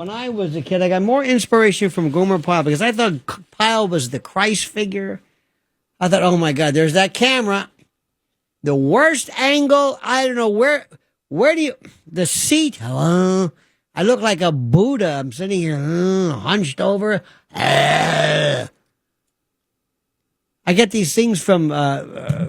when I was a kid, I got more inspiration from Gomer Pyle because I thought Pyle was the Christ figure. I thought, oh my God, there's that camera. The worst angle. I don't know where do you, the seat. Hello. I look like a Buddha. I'm sitting here hunched over. I get these things from the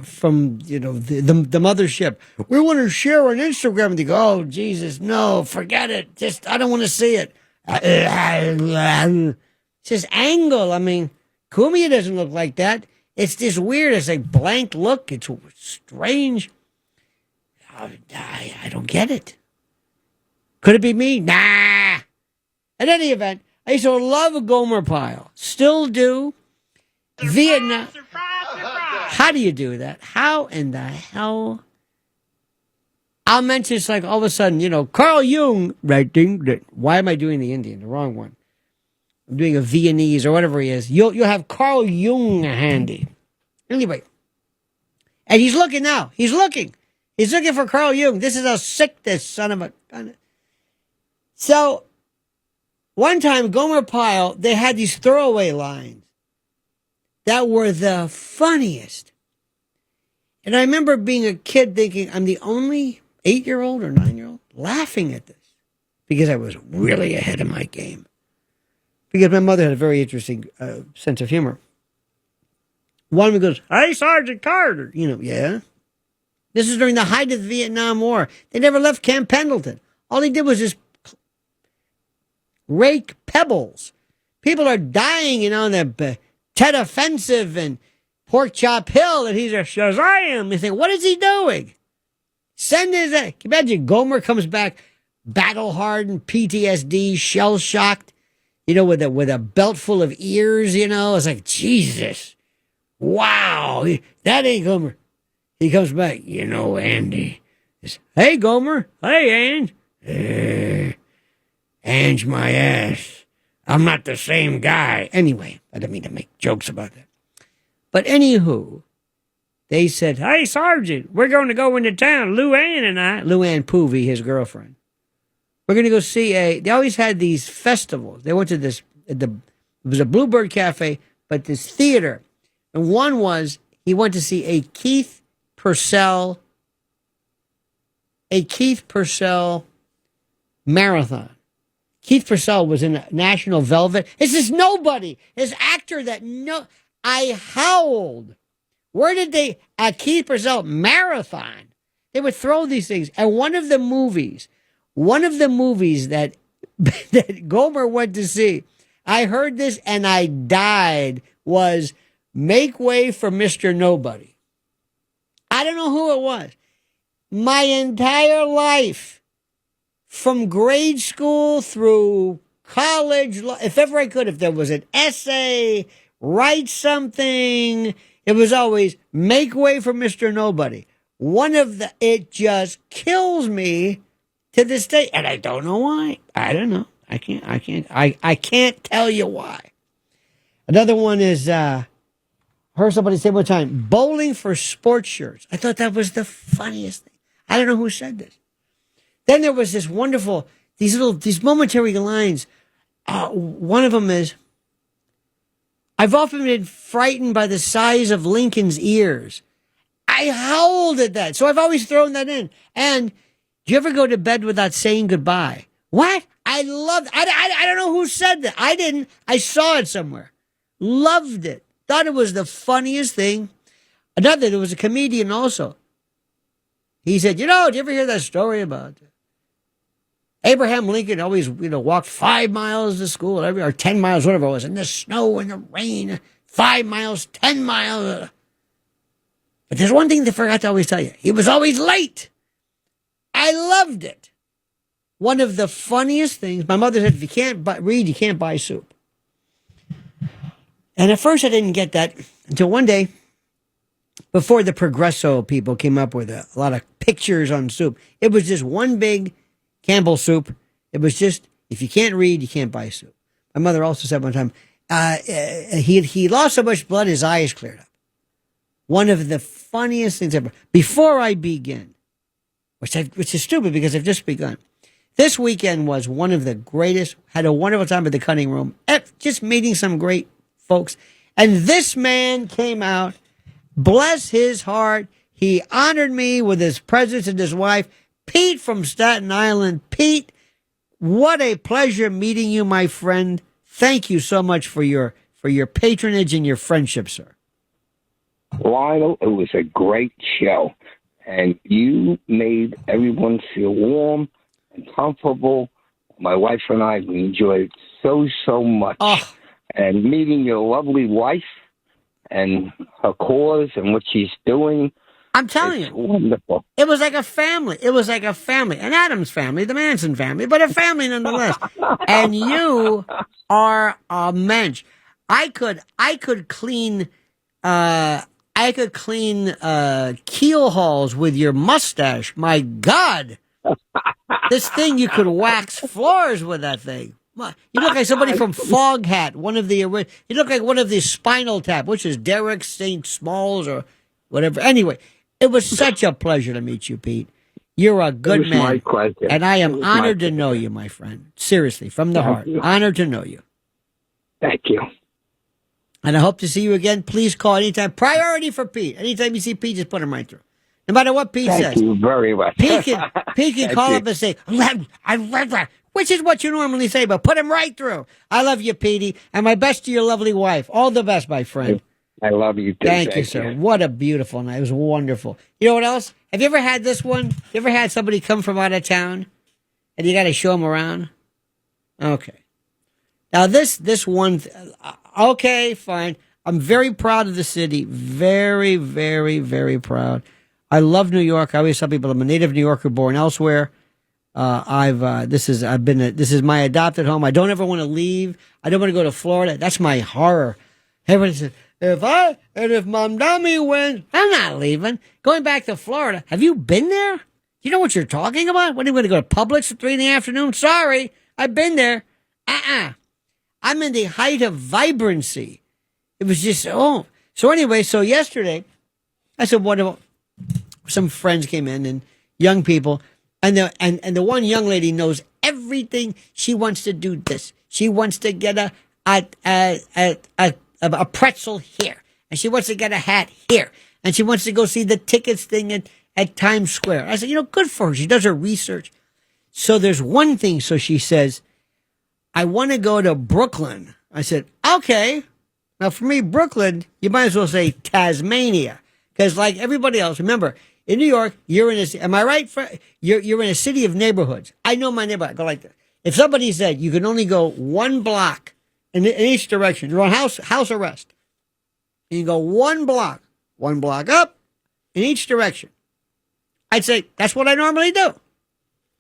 mothership. We want to share on Instagram. And they go, oh Jesus, no, forget it. Just I don't want to see it. It's just angle. I mean, Kumia doesn't look like that. It's this weird. It's like blank look. It's strange. I don't get it. Could it be me? Nah. At any event, I used to love Gomer Pyle. Still do. Surprise, Vietnam. Surprise. How do you do that? How in the hell? I'll mention it's like all of a sudden, Carl Jung writing. Why am I doing the Indian? The wrong one. I'm doing a Viennese or whatever he is. You'll have Carl Jung handy. Anyway. And he's looking now. He's looking. He's looking for Carl Jung. This is how sick this son of a gun. So, one time, Gomer Pyle, they had these throwaway lines that were the funniest. And I remember being a kid thinking, I'm the only 8-year-old or 9-year-old laughing at this because I was really ahead of my game. Because my mother had a very interesting sense of humor. One of them goes, hey, Sergeant Carter. Yeah. This is during the height of the Vietnam War. They never left Camp Pendleton. All he did was just rake pebbles. People are dying, on the Tet Offensive and Pork Chop Hill, and he's a Shazam. You think, what is he doing? Send his... Can you imagine Gomer comes back battle-hardened, PTSD, shell-shocked, with a belt full of ears, It's like, Jesus. Wow. That ain't Gomer. He comes back, Andy. Hey, Gomer. Hey, Ange. Ange my ass. I'm not the same guy. Anyway, I didn't mean to make jokes about that. But anywho, they said, hey, Sergeant, we're going to go into town. Luann and I, Luann Poovey, his girlfriend. We're going to go see they always had these festivals. They went to this, it was a Bluebird Cafe, but this theater. And one was, he went to see a Keith Purcell marathon. Keith Purcell was in National Velvet. It's this nobody, this actor that I howled. Where did they, at Keith Purcell marathon, they would throw these things. And one of the movies that, that Gomer went to see, I heard this and I died, was Make Way for Mr. Nobody. I don't know who it was. My entire life, from grade school through college, if ever I could, if there was an essay, write something, it was always Make Way for Mr. Nobody. It just kills me to this day. And I don't know why. I don't know. I can't tell you why. Another one is, heard somebody say one time, bowling for sports shirts. I thought that was the funniest thing. I don't know who said this. Then there was this wonderful, these momentary lines. One of them is, I've often been frightened by the size of Lincoln's ears. I howled at that. So I've always thrown that in. And do you ever go to bed without saying goodbye? What? I don't know who said that. I didn't. I saw it somewhere. Loved it. Thought it was the funniest thing. There was a comedian also. He said, did you ever hear that story about Abraham Lincoln always, walked 5 miles to school, or 10 miles, whatever it was, in the snow and the rain, 5 miles, 10 miles. But there's one thing they forgot to always tell you. He was always late. I loved it. One of the funniest things, my mother said, if you can't read, you can't buy soup. And at first I didn't get that until one day, before the Progresso people came up with a lot of pictures on soup. It was just one big Campbell soup. It was just, if you can't read, you can't buy soup. My mother also said one time, he lost so much blood, his eyes cleared up. One of the funniest things ever. Before I begin, which is stupid because I've just begun, This weekend was one of the greatest. Had a wonderful time at the cutting room. Just meeting some great folks. And this man came out. Bless his heart. He honored me with his presence and his wife, Pete from Staten Island. Pete, what a pleasure meeting you, my friend. Thank you so much for your patronage and your friendship, sir. Lionel, it was a great show, and you made everyone feel warm and comfortable. My wife and I, we enjoyed so much. Oh. And meeting your lovely wife and her cause and what she's doing. I'm telling you. Wonderful. It was like a family. It was like a family. An Addams family, the Manson family, but a family nonetheless. And you are a mensch. I could clean keel hauls with your mustache. My God. This thing, you could wax floors with that thing. You look like somebody from Foghat, you look like one of the Spinal Tap, which is Derek St. Smalls or whatever. Anyway, it was such a pleasure to meet you, Pete. You're a good man. My pleasure. And I am honored to know you, my friend. Seriously, from the heart. Honored to know you. Thank you. And I hope to see you again. Please call anytime. Priority for Pete. Anytime you see Pete, just put him right through. No matter what Pete says. Thank you very much. Pete can call up and say, which is what you normally say, but put him right through. I love you, Petey, and my best to your lovely wife. All the best, my friend. I love you, too. Thank you, sir. What a beautiful night. It was wonderful. You know what else? Have you ever had this one? You ever had somebody come from out of town, and you got to show them around? Okay. Now, this one, okay, fine. I'm very proud of the city. Very, very, very proud. I love New York. I always tell people I'm a native New Yorker born elsewhere. This is my adopted home. I don't ever want to leave. I don't want to go to Florida. That's my horror. Everybody says, if Mom Dummy wins, I'm not leaving. Going back to Florida. Have you been there? You know what you're talking about? What, are you going to go to Publix at 3 p.m? Sorry. I've been there. I'm in the height of vibrancy. It was just, So anyway, so yesterday, I said, some friends came in and young people, and the one young lady knows everything. She wants to do this. She wants to get a pretzel here, and she wants to get a hat here, and she wants to go see the tickets thing at Times Square. I said, good for her. She does her research. So there's one thing. So she says, I want to go to Brooklyn. I said, okay. Now for me, Brooklyn, you might as well say Tasmania, because like everybody else, remember, in New York, am I right? You're in a city of neighborhoods. I know my neighborhood. I go like this. If somebody said you can only go one block in each direction, you're on house arrest. And you go one block up in each direction. I'd say that's what I normally do.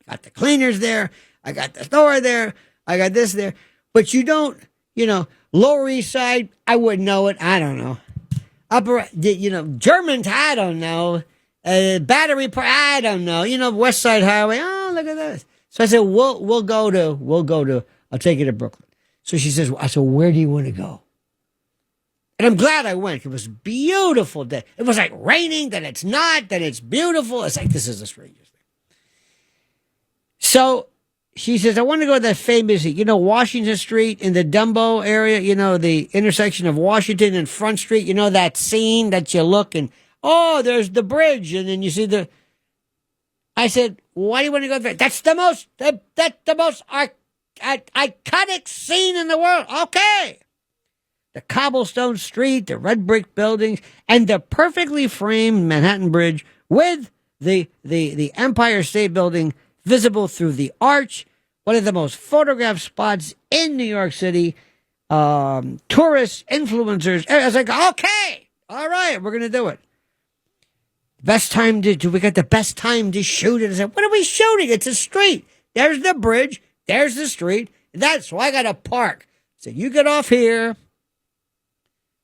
Got the cleaners there. I got the store there. I got this there. But you don't, Lower East Side, I wouldn't know it. I don't know. Upper, Germans, I don't know. Battery Park, I don't know. West Side Highway. Oh, look at this. So I said, we'll go to, I'll take you to Brooklyn. So she says, I said, where do you want to go? And I'm glad I went. It was a beautiful day. It was like raining, then it's not, then it's beautiful. It's like, this is the strangest thing. So she says, I want to go to that famous, Washington Street in the Dumbo area, the intersection of Washington and Front Street, that scene that you look and, oh, there's the bridge. And then you see I said, why do you want to go there? That's the most iconic scene in the world. Okay. The cobblestone street, the red brick buildings, and the perfectly framed Manhattan Bridge with the Empire State Building visible through the arch. One of the most photographed spots in New York City. Tourists, influencers. I was like, okay, all right, we're going to do it. We got the best time to shoot it? I said, what are we shooting? It's a street. There's the bridge. There's the street. So I got to park. So you get off here.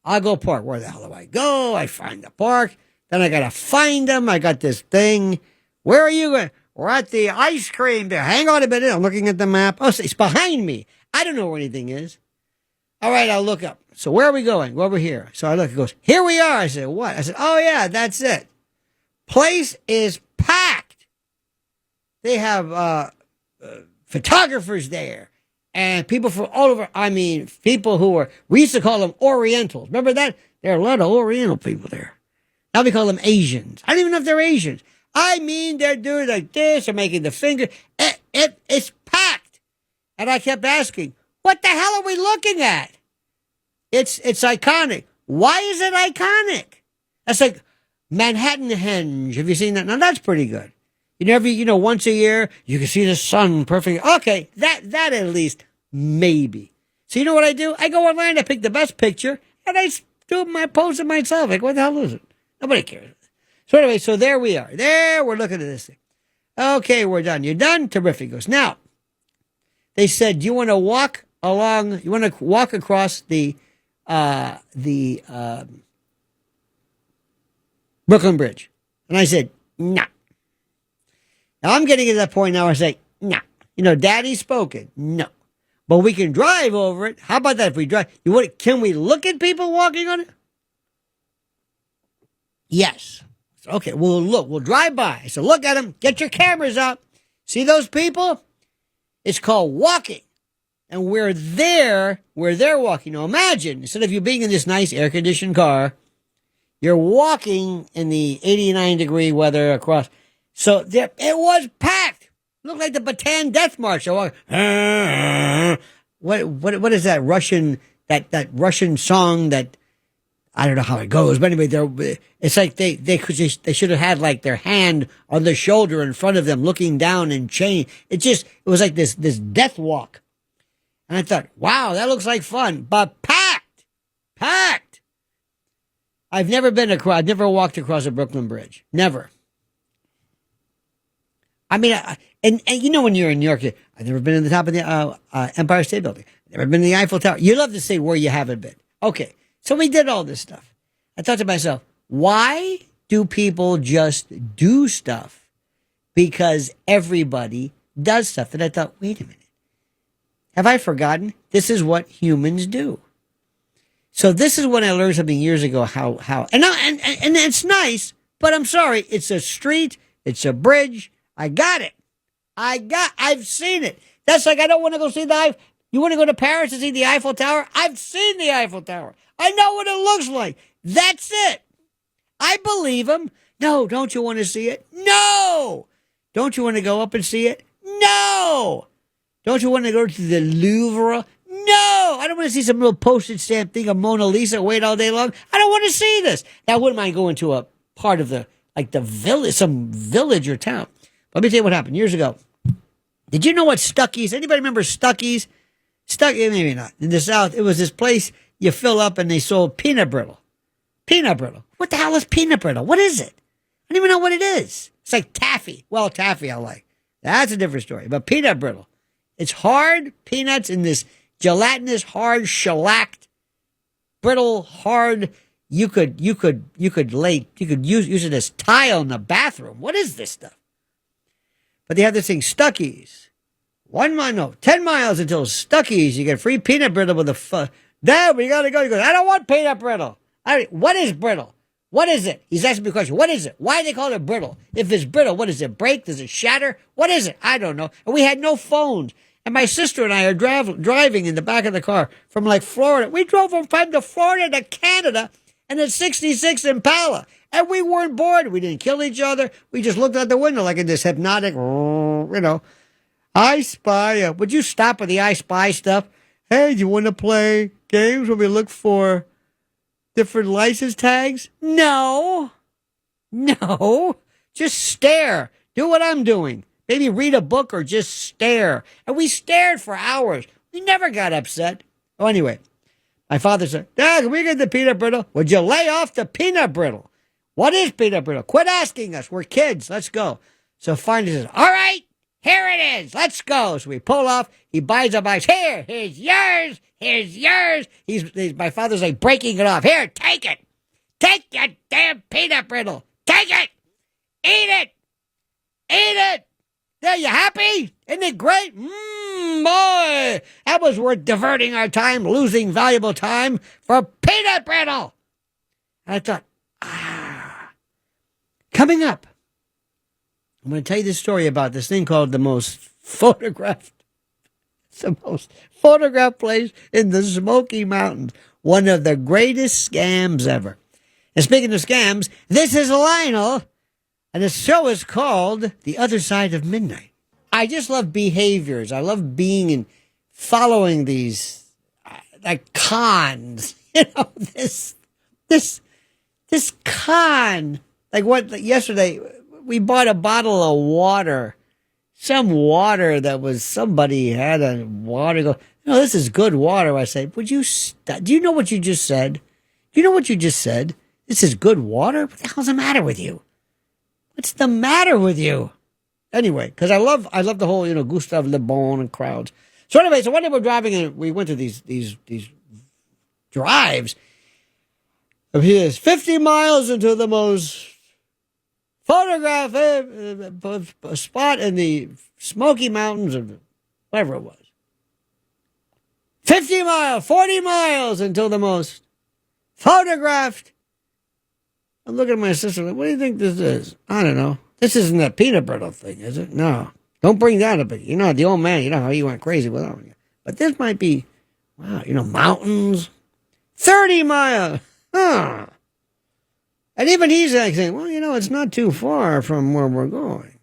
I'll go park. Where the hell do I go? I find the park. Then I got to find them. I got this thing. Where are you going? We're at the ice cream there. Hang on a minute. I'm looking at the map. Oh, it's behind me. I don't know where anything is. All right, I'll look up. So where are we going? Well, over here. So I look. It goes, here we are. I said, what? I said, oh, yeah, that's it. Place is packed. They have photographers there and people from all over. I mean, people who were, we used to call them Orientals. Remember that? There are a lot of Oriental people there. Now we call them Asians. I don't even know if they're Asians. I mean, they're doing like this, they're making the finger. It's packed. And I kept asking, what the hell are we looking at? It's iconic. Why is it iconic? That's like Manhattan Henge. Have you seen that? Now that's pretty good. Once a year, you can see the sun perfectly. Okay, that at least, maybe. So you know what I do? I go online, I pick the best picture, and I do my post it myself. Like, what the hell is it? Nobody cares. So anyway, so there we are. There, we're looking at this thing. Okay, we're done. You're done? Terrific. Goes. Now, they said, do you want to walk across the Brooklyn Bridge? And I said, no. Now, I'm getting to that point now where I say, no. Daddy's spoken. No. But we can drive over it. How about that if we drive? Can we look at people walking on it? Yes. Okay, we'll look. We'll drive by. So look at them. Get your cameras out. See those people? It's called walking. And we're there where they're walking. Now imagine, instead of you being in this nice air-conditioned car, you're walking in the 89-degree weather across. So it was packed. Looked like the Bataan Death March. So, what is that Russian Russian song that I don't know how it goes, but anyway, it's like they should have had like their hand on the shoulder in front of them, looking down and chain. It was like this death walk, and I thought, wow, that looks like fun, but packed. I've never walked across a Brooklyn Bridge, never. I mean, and when you're in New York, I've never been to the top of the Empire State Building. I've never been to the Eiffel Tower. You love to say where you haven't been. Okay, so we did all this stuff. I thought to myself, why do people just do stuff? Because everybody does stuff. And I thought, wait a minute. Have I forgotten? This is what humans do. So this is when I learned something years ago, and it's nice, but I'm sorry, it's a street, it's a bridge. I got it. I've seen it. That's like I don't want to go see you want to go to Paris to see the Eiffel Tower? I've seen the Eiffel Tower. I know what it looks like. That's it. I believe him. No, don't you want to see it? No. Don't you want to go up and see it? No. Don't you want to go to the Louvre? No. I don't want to see some little postage stamp thing of Mona Lisa, wait all day long. I don't want to see this. Now, I wouldn't mind going to a part of the village, some village or town. Let me tell you what happened years ago. Did you know what Stucky's? Anybody remember Stucky's? Stucky, maybe not. In the South, it was this place you fill up and they sold peanut brittle. Peanut brittle. What the hell is peanut brittle? What is it? I don't even know what it is. It's like taffy. Well, taffy I like. That's a different story. But peanut brittle. It's hard peanuts in this gelatinous, hard, shellacked, brittle, hard. You could use it as tile in the bathroom. What is this stuff? But they have this thing, Stucky's. 10 miles until Stucky's. You get free peanut brittle with a Dad, we gotta go. He goes, I don't want peanut brittle. What is brittle? What is it? He's asking me a question. What is it? Why do they call it brittle? If it's brittle, what does it break? Does it shatter? What is it? I don't know. And we had no phones. And my sister and I are driving in the back of the car from like Florida. We drove from Florida to Canada in a 66 Impala. And we weren't bored. We didn't kill each other. We just looked out the window like in this hypnotic, I spy. Would you stop with the I spy stuff? Hey, do you want to play games where we look for different license tags? No. Just stare. Do what I'm doing. Maybe read a book or just stare. And we stared for hours. We never got upset. Oh, anyway, my father said, Dad, can we get the peanut brittle? Would you lay off the peanut brittle? What is peanut brittle? Quit asking us. We're kids. Let's go. So finally he says, all right, here it is. Let's go. So we pull off. He buys a box. Here's yours. Here's yours. My father's like breaking it off. Here, take it. Take your damn peanut brittle. Take it. Eat it. Eat it. There, you happy? Isn't it great? Boy, that was worth diverting our time, losing valuable time for peanut brittle. And I thought, coming up, I'm going to tell you this story about this thing called the most photographed. It's the most photographed place in the Smoky Mountains. One of the greatest scams ever. And speaking of scams, this is Lionel, and the show is called The Other Side of Midnight. I just love behaviors. I love being and following these like cons. This con. Like what yesterday we bought a bottle of water. Some water that was somebody had a water go, this is good water. I say, would you do you know what you just said? Do you know what you just said? This is good water? What the hell's the matter with you? What's the matter with you? Anyway, because I love the whole, Gustave Le Bon and crowds. So anyway, one day we're driving and we went to these drives. Here's 50 miles into the most photographic spot in the Smoky Mountains of whatever it was. 50 miles, 40 miles until the most photographed. I'm looking at my sister like, what do you think this is? I don't know. This isn't that peanut brittle thing, is it? No. Don't bring that up. The old man, you know how he went crazy with that. But this might be, wow, mountains. 30 miles. Huh. And even he's like saying, well, it's not too far from where we're going.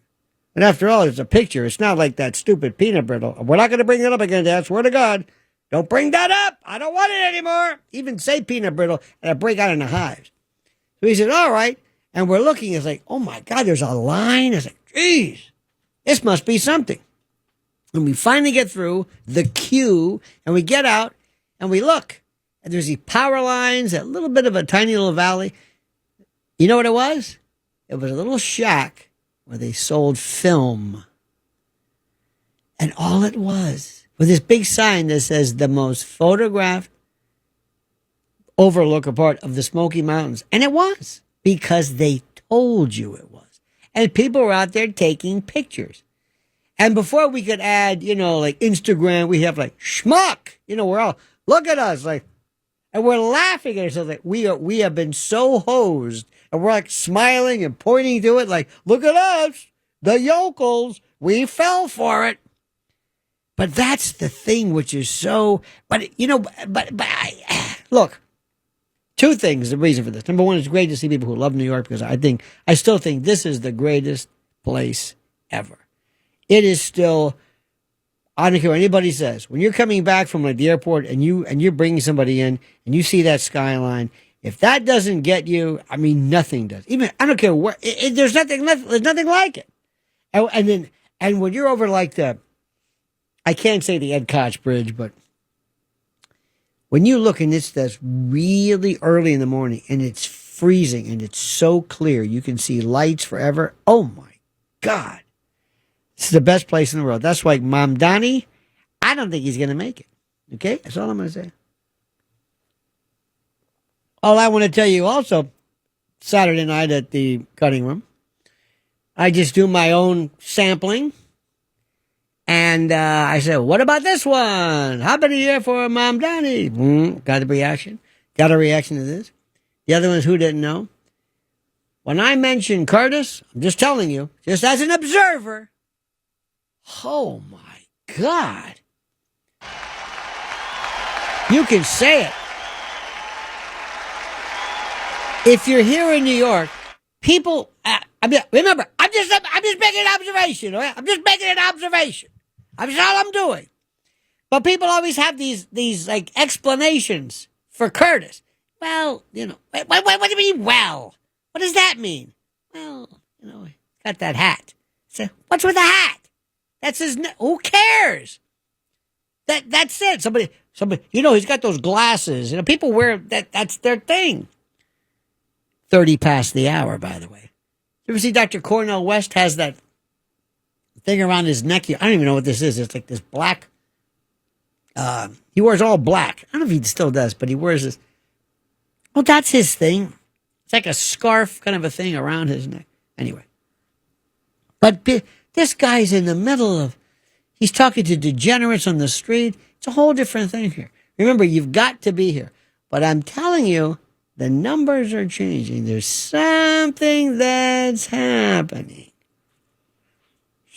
And after all, it's a picture. It's not like that stupid peanut brittle. We're not going to bring that up again, Dad. Swear to God. Don't bring that up. I don't want it anymore. Even say peanut brittle, and I break out into hives. So he said, all right. And we're looking. It's like, oh, my God, there's a line. It's like, geez, this must be something. And we finally get through the queue, and we get out, and we look. And there's these power lines, a little bit of a tiny little valley. You know what it was? It was a little shack where they sold film. And all it was this big sign that says the most photographed overlook or part of the Smoky Mountains. And it was, because they told you it was. And people were out there taking pictures. And before we could add, like Instagram, we have like schmuck. We're all, look at us, like, and we're laughing at ourselves like we have been so hosed, and we're like smiling and pointing to it like, look at us, the yokels, we fell for it. But that's the thing which is so, look, two things, the reason for this. Number one, it's great to see people who love New York, because I still think this is the greatest place ever. It is still, I don't care what anybody says. When you're coming back from like the airport and you're bringing somebody in and you see that skyline, if that doesn't get you, nothing does. Even I don't care where. There's nothing like it. And when you're over like I can't say the Ed Koch Bridge, but when you look and it's this really early in the morning and it's freezing and it's so clear, you can see lights forever. Oh my God. This is the best place in the world. That's why Mom Donnie, I don't think he's going to make it. Okay? That's all I'm going to say. All I want to tell you also, Saturday night at the cutting room, I just do my own sampling. And I said, what about this one? How about a year for Mom Donnie? Got a reaction. Got a reaction to this. The other one's who didn't know. When I mentioned Curtis, I'm just telling you, just as an observer, oh my God. You can say it. If you're here in New York, people, remember, I'm just making an observation, all right? I'm just making an observation. That's all I'm doing. But people always have these like explanations for Curtis. Well, what do you mean, well? What does that mean? Well, got that hat. So, what's with the hat? That's who cares? That's it. Somebody, he's got those glasses. People wear that's their thing. 30 past the hour, by the way. You ever see Dr. Cornel West has that thing around his neck? I don't even know what this is. It's like this black. He wears all black. I don't know if he still does, but he wears this. Well, that's his thing. It's like a scarf kind of a thing around his neck. Anyway. But this guy's in the middle of, he's talking to degenerates on the street. It's a whole different thing here. Remember, you've got to be here. But I'm telling you, the numbers are changing. There's something that's happening.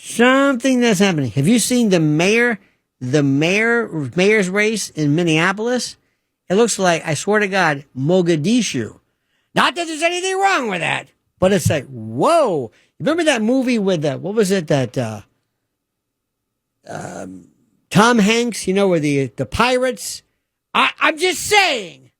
Something that's happening. Have you seen the mayor's race in Minneapolis? It looks like, I swear to God, Mogadishu. Not that there's anything wrong with that, but it's like, whoa. Remember that movie with what was it that Tom Hanks, where the pirates? I'm just saying.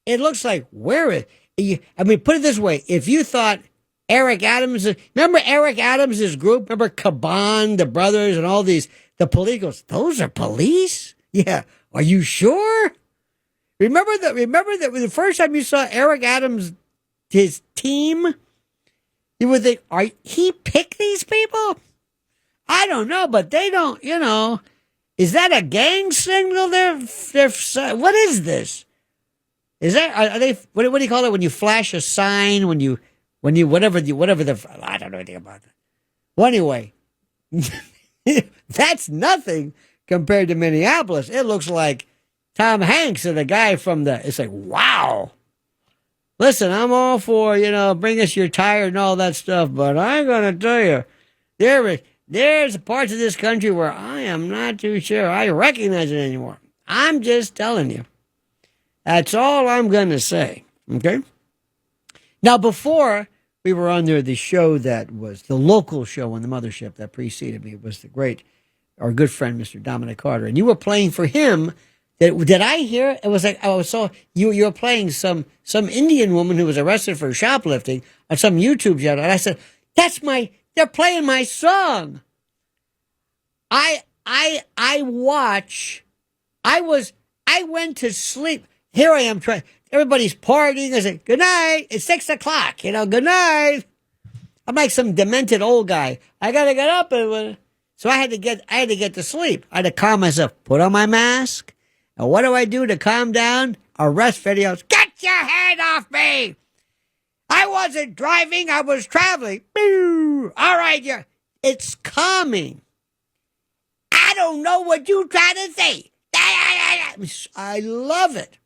It looks like put it this way. If you thought Eric Adams, remember Eric Adams' group? Remember Caban, the brothers, and all these, the police? Those are police? Yeah. Are you sure? Remember that the first time you saw Eric Adams, his team, you would think, he picked these people? I don't know, but they don't, is that a gang signal? What is this? Is that, are they, what do you call it when you flash a sign, whatever I don't know anything about that. Well, anyway, that's nothing compared to Minneapolis. It looks like Tom Hanks and the guy from it's like, wow. Listen, I'm all for, bring us your tire and all that stuff, but I'm going to tell you, there's parts of this country where I am not too sure I recognize it anymore. I'm just telling you. That's all I'm going to say. Okay? Now, before we were on there, the show that was the local show on the mothership that preceded me was our good friend, Mr. Dominic Carter. And you were playing for him. Did I hear? It was like, you were playing some Indian woman who was arrested for shoplifting on some YouTube channel. And I said, they're playing my song. I went to sleep. Here I am everybody's partying. I said, good night. It's 6:00. Good night. I'm like some demented old guy. I got to get up. So I had to get to sleep. I had to calm myself, put on my mask. And what do I do to calm down? Arrest videos. Get your hand off me. I wasn't driving. I was traveling. Boo. All right. It's calming. I don't know what you trying to say. I love it.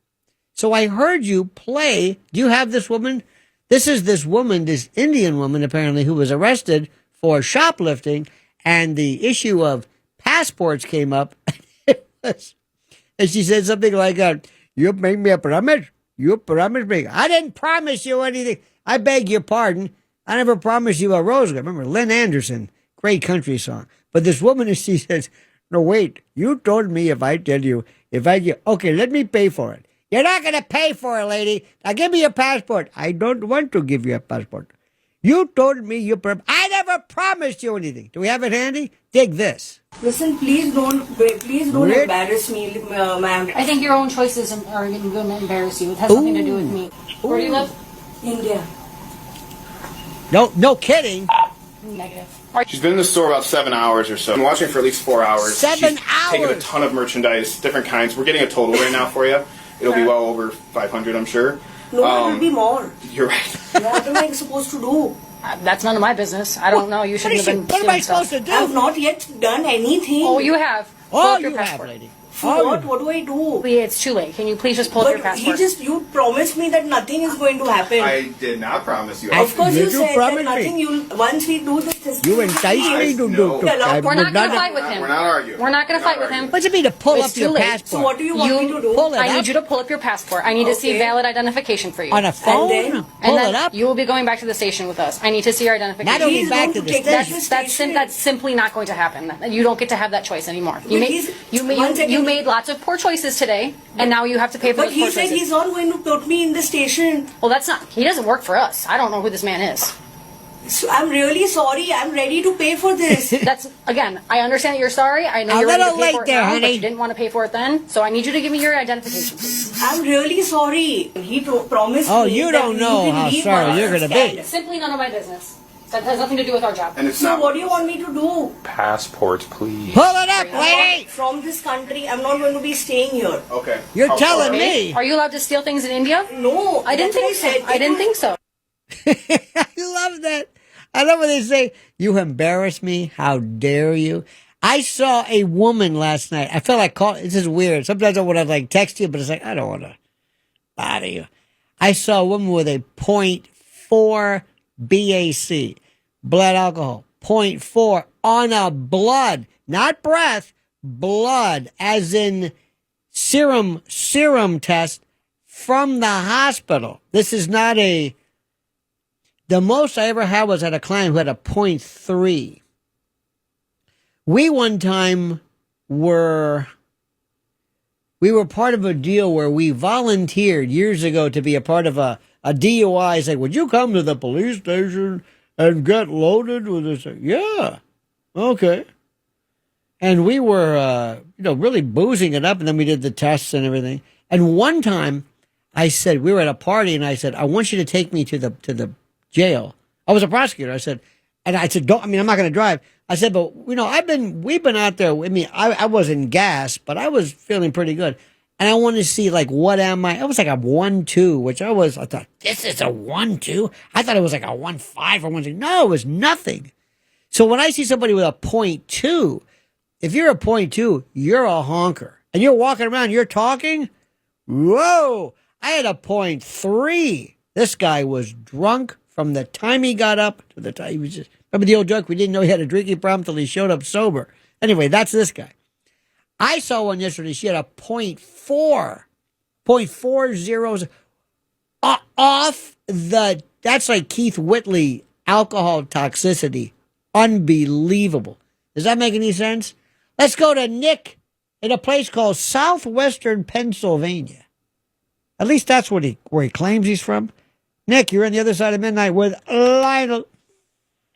So I heard you play. Do you have this woman? This is this Indian woman, apparently, who was arrested for shoplifting, and the issue of passports came up. And she said something like, you made me a promise. You promised me. I didn't promise you anything. I beg your pardon. I never promised you a rose. Remember, Lynn Anderson, great country song. But this woman, she says, no, wait. You told me okay, let me pay for it. You're not going to pay for it, lady. Now give me your passport. I don't want to give you a passport. You told me I never promised you anything. Do we have it handy? Dig this. Listen, please don't embarrass me, ma'am. I think your own choices are going to embarrass you. It has nothing to do with me. Where do you live? India. No kidding. Negative. She's been in the store about 7 hours or so. I've been watching for at least 4 hours. 7 She's hours? taken a ton of merchandise, different kinds. We're getting a total right now for you. It'll be well over 500, I'm sure. No, it will be more. You're right. What am I supposed to do? That's none of my business. I don't know. You shouldn't have been. What am I supposed to do? I have not yet done anything. Oh, you have. Pull Oh, up your you passport. have, lady. What do I do? It's too late. Can you please just pull up your But passport? you promised me that nothing is going to happen. I did not promise you. Of course you Did you said that promise nothing me? Once we do this. You enticed me to do. We're not We're not going to fight with him. We're not arguing. We're not going to fight with him. What's it mean to pull It's up your too late. passport? So what do you want me to do? Pull it I up need you to pull up your passport. I need to see Okay. valid identification for you. on a phone? then? Pull And then it up? you will be going back to the station with us. I need to see your identification. Not only Please back don't to the take that station. That's simply not going to happen. You don't get to have that choice anymore. You But you made lots of poor choices today, and now you have to pay for But those he poor said choices. he's not going to put me in the station. Well, that's not. He doesn't work for us. I don't know who this man is. So I'm really sorry. I'm ready to pay for this. That's again. I understand that you're sorry. I know A you're ready to little pay late for it there, now, honey. but you didn't want to pay for it then. So I need you to give me your identification, please. I'm really sorry. He promised Oh, me you that don't know can how leave sorry my you're gonna be. stand. Simply none of my business. That has nothing to do with our job. And it's So not. what do you want me to do? Passport, please. Pull it up, lady! From this country, I'm not going to be staying here. Okay. You're How telling far? me. Are you allowed to steal things in India? No, I didn't think so. I didn't think so. I love that. I love when they say, you embarrass me. How dare you? I saw a woman last night. I felt like calling. This is weird. Sometimes I want to text you, but it's like, I don't want to bother you. I saw a woman with a .4 BAC, blood alcohol, 0.4 on a blood, not breath, blood, as in serum test from the hospital. This is not the most I ever had was at a client who had a 0.3. We one time were part of a deal where we volunteered years ago to be a part of a DUI. It's like, would you come to the police station and get loaded with this? Yeah. Okay. And we were, really boozing it up, and then we did the tests and everything. And one time I said, we were at a party, and I said, I want you to take me to the jail. I was a prosecutor. I said, I'm not going to drive. I said, but, we've been out there. I mean, I wasn't gassed, but I was feeling pretty good. And I wanted to see, like, what am I? It was like a 1-2, which I thought, this is a 1-2? I thought it was like a 1-5 or 1-2. No, it was nothing. So when I see somebody with a 0.2, if you're a 0.2, you're a honker. And you're walking around, you're talking. Whoa, I had a 0.3. This guy was drunk from the time he got up to the time he was just... Remember the old joke? We didn't know he had a drinking problem till he showed up sober. Anyway, that's this guy. I saw one yesterday. She had a 0.4. 0.40 off the... That's like Keith Whitley alcohol toxicity. Unbelievable. Does that make any sense? Let's go to Nick in a place called southwestern Pennsylvania. At least that's where he claims he's from. Nick, you're on the other side of midnight with Lionel.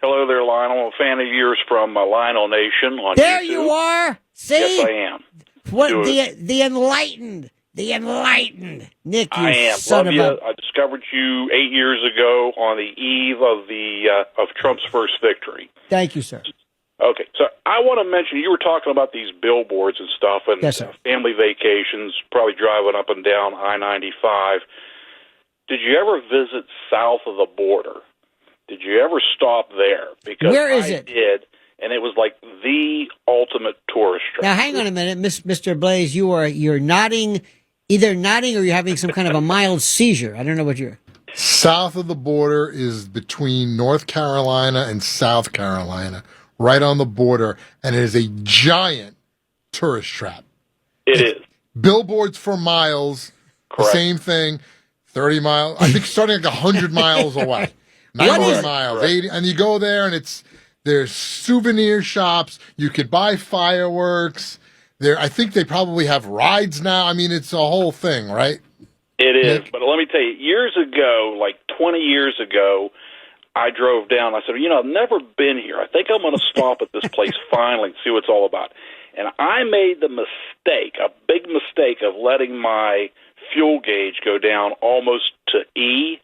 Hello there, Lionel. A fan of yours from Lionel Nation on there YouTube. You are. See? Yes, I am. What the enlightened. The enlightened. Nick, you I am. son Love of you. a... I discovered you 8 years ago on the eve of Trump's first victory. Thank you, sir. Okay, so I want to mention, you were talking about these billboards and stuff, and yes, sir. Family vacations, probably driving up and down I-95. Did you ever visit south of the border? Did you ever stop there? Because where is I it? did, and it was like the ultimate tourist trap. Now, hang on a minute, Mr. Blaze. You're nodding, either nodding or you're having some kind of a mild seizure. I don't know what you're... South of the border is between North Carolina and South Carolina, right on the border, and it is a giant tourist trap. It is. Billboards for miles, Correct. The same thing, 30 miles, I think starting like 100 miles away. 90 miles, 80, and you go there and there's souvenir shops, you could buy fireworks. I think they probably have rides now. I mean, it's a whole thing, right? It is, Nick? but let me tell you, years ago, like 20 years ago, I drove down. I said, I've never been here. I think I'm going to stop at this place finally and see what it's all about. And I made the mistake, a big mistake, of letting my fuel gauge go down almost to E.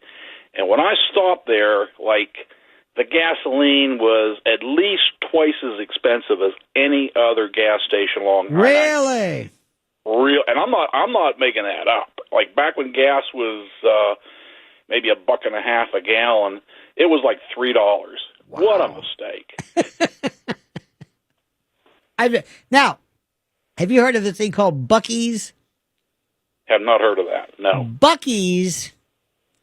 And when I stopped there, like, the gasoline was at least twice as expensive as any other gas station along I-95. Really? Real, and I'm not making that up. Like back when gas was maybe $1.50 a gallon, it was like $3. Wow. What a mistake! Now, have you heard of this thing called Buc-ee's? Have not heard of that. No. Buc-ee's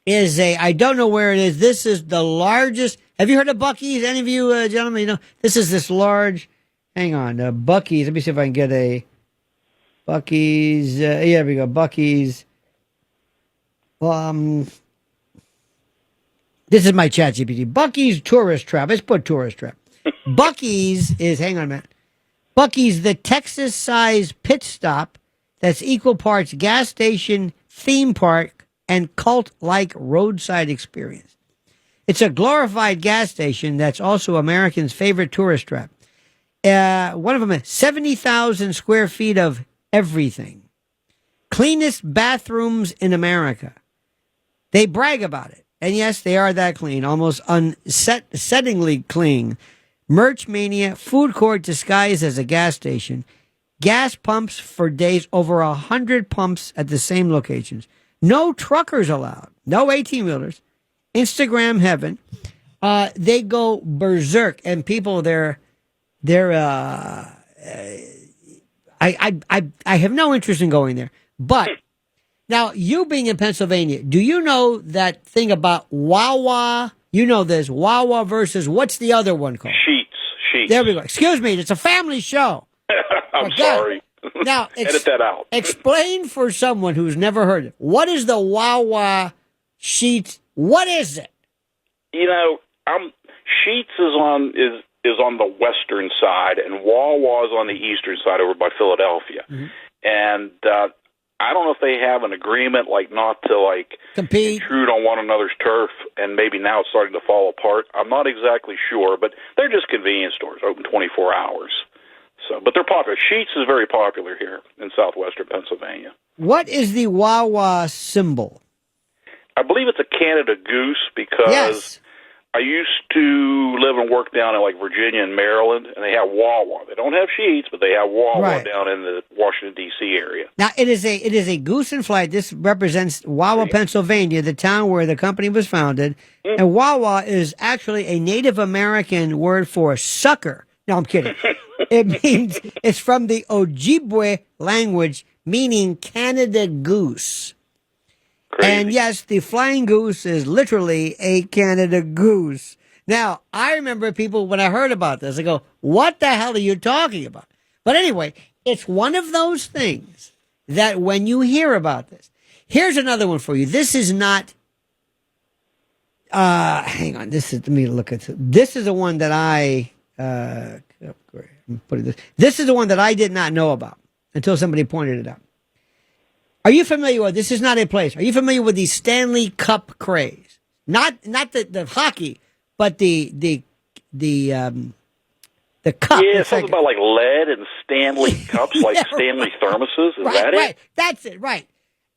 is I don't know where it is. This is the largest. Have you heard of Buc-ee's? Any of you gentlemen? This is this large. Hang on, Buc-ee's. Let me see if I can get a. Buc-ee's, here we go, Buc-ee's. This is my chat GPT. Buc-ee's tourist trap. Let's put tourist trap. Buc-ee's is, hang on a minute. Buc-ee's, the Texas-sized pit stop that's equal parts gas station, theme park, and cult-like roadside experience. It's a glorified gas station that's also Americans' favorite tourist trap. One of them is 70,000 square feet of everything. Cleanest bathrooms in America. They brag about it. And yes, they are that clean, almost unsettlingly clean. Merch mania, food court disguised as a gas station. Gas pumps for days, over 100 pumps at the same locations. No truckers allowed. No 18-wheelers. Instagram heaven. They go berserk, and people I have no interest in going there. But now, you being in Pennsylvania, do you know that thing about Wawa? You know this, Wawa versus, what's the other one called? Sheets. sheets. There we go. Excuse me. It's a family show. I'm God. sorry. Now, Edit that out. Explain for someone who's never heard it. What is the Wawa sheet? What is it? You know, Sheets is on the western side, and Wawa is on the eastern side over by Philadelphia. Mm-hmm. And I don't know if they have an agreement, like not to like Compete. intrude on one another's turf, and maybe now it's starting to fall apart. I'm not exactly sure, but they're just convenience stores, open 24 hours. So, but they're popular. Sheets is very popular here in southwestern Pennsylvania. What is the Wawa symbol? I believe it's a Canada goose because Yes. I used to live and work down in like Virginia and Maryland, and they have Wawa. They don't have Sheets, but they have Wawa Right. down in the Washington D.C. area. Now it is a goose in flight. This represents Wawa, Pennsylvania, the town where the company was founded. Mm. And Wawa is actually a Native American word for sucker. No, I'm kidding. It means it's from the Ojibwe language, meaning Canada goose. Crazy. And yes, the flying goose is literally a Canada goose. Now, I remember people, when I heard about this, I go, what the hell are you talking about? But anyway, it's one of those things that when you hear about this, here's another one for you. This is not, hang on, let me look at this. This is the one that this is the one that I did not know about until somebody pointed it out. Are you familiar with, this is not a place, are you familiar with the Stanley Cup craze? Not the hockey, but the cup. Yeah, It's something about like lead and Stanley cups, like Yeah, Stanley thermoses. Is right, that right. it? That's it, right.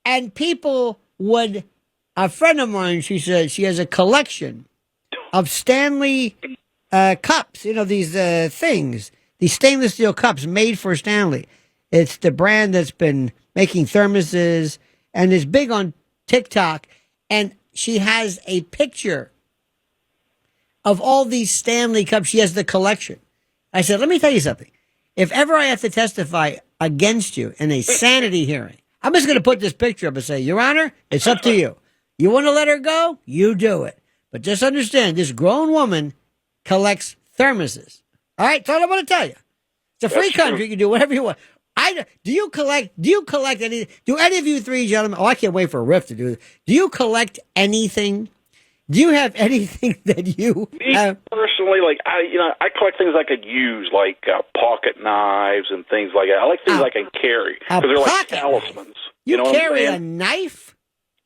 And people would, a friend of mine, she said she has a collection of Stanley cups, these things, these stainless steel cups made for Stanley. It's the brand that's been making thermoses and is big on TikTok. And she has a picture of all these Stanley cups. She has the collection. I said, let me tell you something. If ever I have to testify against you in a sanity hearing, I'm just going to put this picture up and say, Your Honor, it's up to you. You want to let her go? You do it. But just understand, this grown woman collects thermoses. All right? That's all I want to tell you. It's a free country. You can do whatever you want. Do you collect any? Do any of you three gentlemen? Oh, I can't wait for Riff to do this. Do you collect anything? Do you have anything that you Me have? personally, like I collect things I could use, like pocket knives and things like that. I like things I can carry because they're like pocket talismans. You know what I'm carry a saying? knife?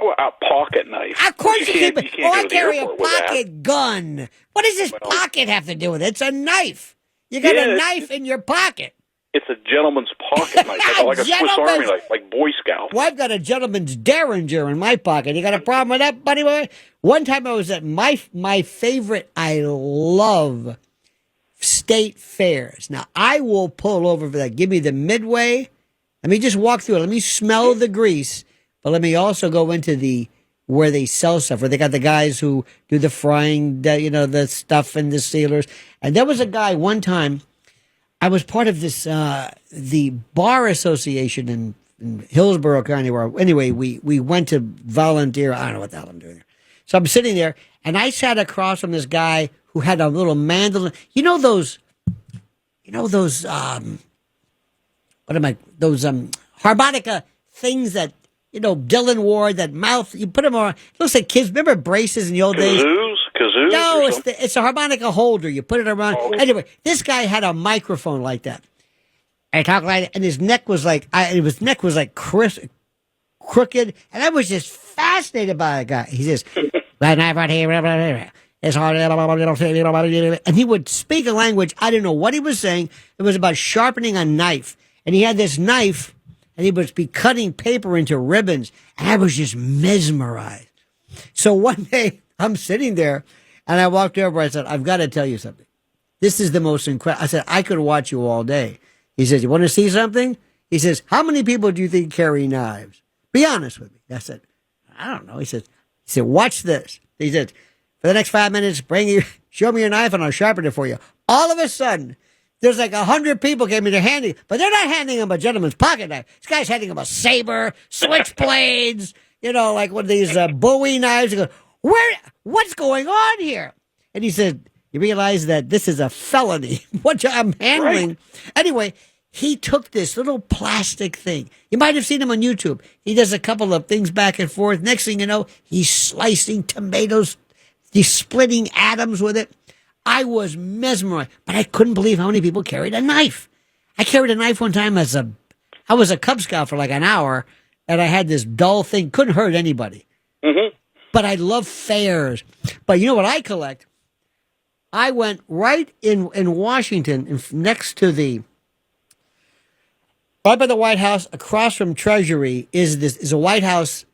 Oh, a pocket knife. Of course you can't. keep You it. can't I go to the carry a airport with that. pocket gun. What does this Well, pocket have to do with it? It's a knife. You got Yeah, a knife in your pocket. It's a gentleman's pocket knife, like a Swiss Gentleman's- Army knife, like Boy Scout. Well, I've got a gentleman's Derringer in my pocket. You got a problem with that, buddy boy? One time I was at my favorite, I love state fairs. Now, I will pull over for that. Give me the Midway. Let me just walk through it. Let me smell the grease. But let me also go into where they sell stuff, where they got the guys who do the frying, the stuff and the sealers. And there was a guy one time, I was part of this, the bar association in Hillsborough County, where anyway, we went to volunteer. I don't know what the hell I'm doing there. So I'm sitting there and I sat across from this guy who had a little mandolin. Those harmonica things that, Dylan wore, that mouth, you put them on, it looks like kids, remember braces in the old days? Kazoos? No, or something? it's a harmonica holder. You put it around. Oh, okay. Anyway, this guy had a microphone like that. And he talked like that, and his neck was like, his neck was like crooked, and I was just fascinated by the guy. He says, "That knife right here, it's hard," and he would speak a language I didn't know what he was saying. It was about sharpening a knife, and he had this knife, and he would be cutting paper into ribbons, and I was just mesmerized. So one day I'm sitting there, and I walked over. I said, "I've got to tell you something. This is the most incredible." I said, "I could watch you all day." He says, "You want to see something?" He says, "How many people do you think carry knives? Be honest with me." I said, "I don't know." He said, "Watch this." He said, "For the next 5 minutes, show me your knife and I'll sharpen it for you." All of a sudden, there's like 100 people came in there handing, but they're not handing him a gentleman's pocket knife. This guy's handing him a saber, switchblades, like one of these Bowie knives. He goes, what's going on here? And he said, You realize that this is a felony. What I'm handling. Right. Anyway, he took this little plastic thing. You might have seen him on YouTube. He does a couple of things back and forth. Next thing you know, he's slicing tomatoes. He's splitting atoms with it. I was mesmerized, but I couldn't believe how many people carried a knife. I carried a knife one time I was a Cub Scout for like an hour, and I had this dull thing. Couldn't hurt anybody. Mm-hmm. But I love fairs. But you know what I collect? I went right in Washington, next to right by the White House, across from Treasury, is a White House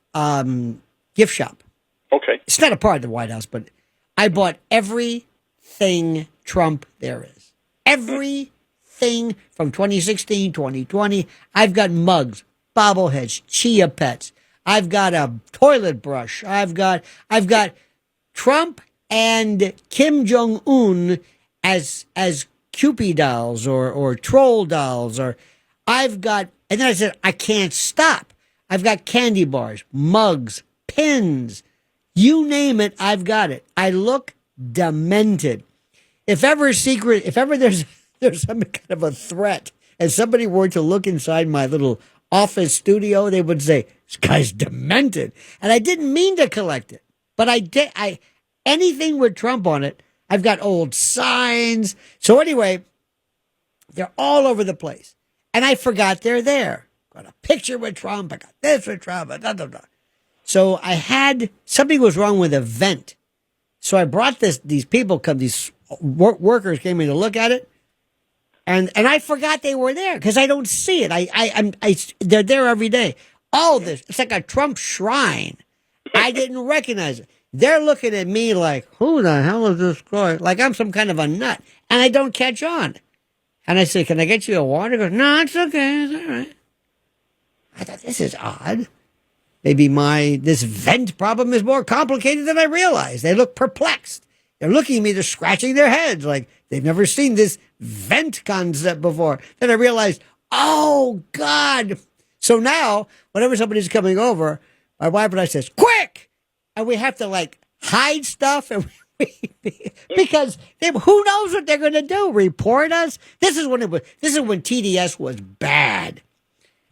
gift shop. Okay. It's not a part of the White House, but I bought everything Trump there is. Everything from 2016, 2020. I've got mugs, bobbleheads, chia pets. I've got a toilet brush. I've got Trump and Kim Jong-un as Cupid dolls or troll dolls, or and then I said, I can't stop. I've got candy bars, mugs, pins, you name it, I've got it. I look demented. If ever there's some kind of a threat and somebody were to look inside my little office studio, they would say, this guy's demented. And I didn't mean to collect it, but I did. Anything with Trump on it. I've got old signs. So anyway, they're all over the place. And I forgot they're there. Got a picture with Trump. I got this with Trump. Blah, blah, blah. So something was wrong with a vent. So I brought these workers came in to look at it. And I forgot they were there because I don't see it. They're there every day. All this, it's like a Trump shrine. I didn't recognize it. They're looking at me like, who the hell is this guy? Like I'm some kind of a nut. And I don't catch on. And I say, can I get you a water? He goes, no, it's okay. It's all right. I thought, this is odd. Maybe this vent problem is more complicated than I realized. They look perplexed. They're looking at me, they're scratching their heads like they've never seen this vent concept before. Then I realized, oh, God. So now, whenever somebody's coming over, my wife and I says, quick! And we have to like hide stuff and because who knows what they're going to do? Report us? This is when TDS was bad.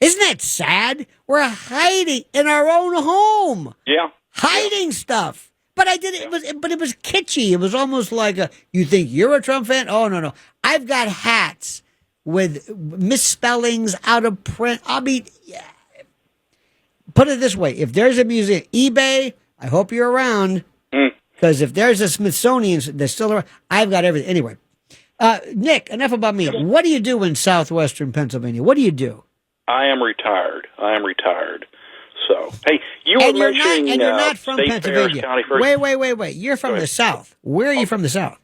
Isn't that sad? We're hiding in our own home. Yeah. Hiding stuff. But it was kitschy. It was almost like you think you're a Trump fan? Oh, no. I've got hats with misspellings, out of print. Put it this way. If there's a museum, eBay, I hope you're around. Because if there's a Smithsonian, they're still around. I've got everything. Anyway, Nick, enough about me. What do you do in southwestern Pennsylvania? What do you do? I am retired. So, hey, you were mentioning and you're not from State Pennsylvania. Fairs, County Fairs. Wait. You're from the South. Where are you from the South?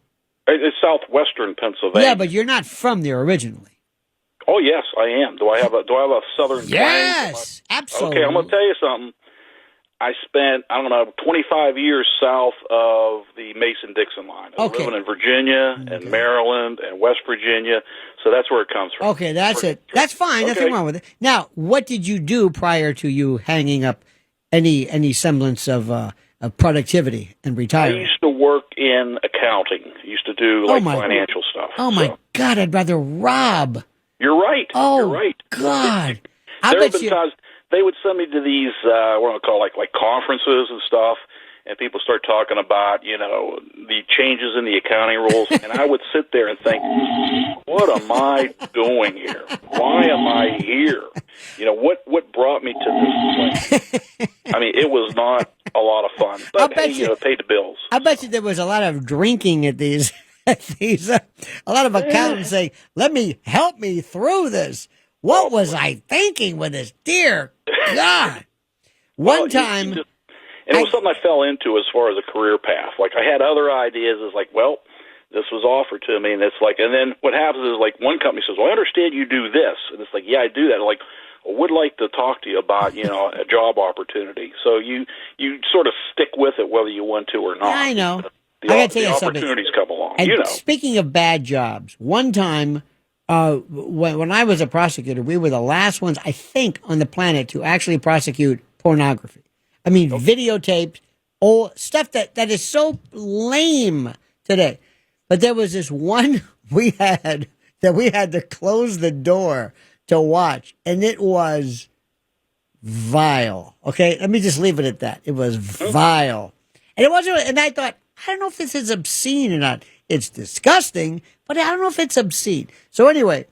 It's southwestern Pennsylvania. Yeah, but you're not from there originally. Oh, yes, I am. Do I have a southern twang? Yes, absolutely. Okay, I'm going to tell you something. I spent, 25 years south of the Mason-Dixon line. I was living in Virginia and Maryland and West Virginia, so that's where it comes from. Okay, that's it. That's fine. Okay. Nothing wrong with it. Now, what did you do prior to you hanging up any semblance of productivity and retirement? I used to work in accounting. I used to do financial stuff. Oh, my God, I'd rather rob. You're right. Oh, you're right. God. There have been times they would send me to these, what do I call like conferences and stuff, and people start talking about, the changes in the accounting rules, and I would sit there and think, what am I doing here? Why am I here? What brought me to this place? I mean, it was not a lot of fun, but it paid the bills. I bet you there was a lot of drinking at these. A lot of accountants saying, help me through this. What was I thinking with this? Dear God. One time. It was something I fell into as far as a career path. Like, I had other ideas. It's like, well, this was offered to me. And it's like, and then what happens is, like, one company says, well, I understand you do this. And it's like, yeah, I do that. I'm like, I would like to talk to you about, a job opportunity. So you sort of stick with it whether you want to or not. I know. I got to tell you something. Opportunities come along, and speaking of bad jobs, one time when I was a prosecutor, we were the last ones, I think, on the planet to actually prosecute pornography. I mean, videotapes, old stuff that is so lame today. But there was this one we had to close the door to watch, and it was vile. Okay, let me just leave it at that. It was vile, and it wasn't. And I thought, I don't know if this is obscene or not. It's disgusting, but I don't know if it's obscene. So anyway,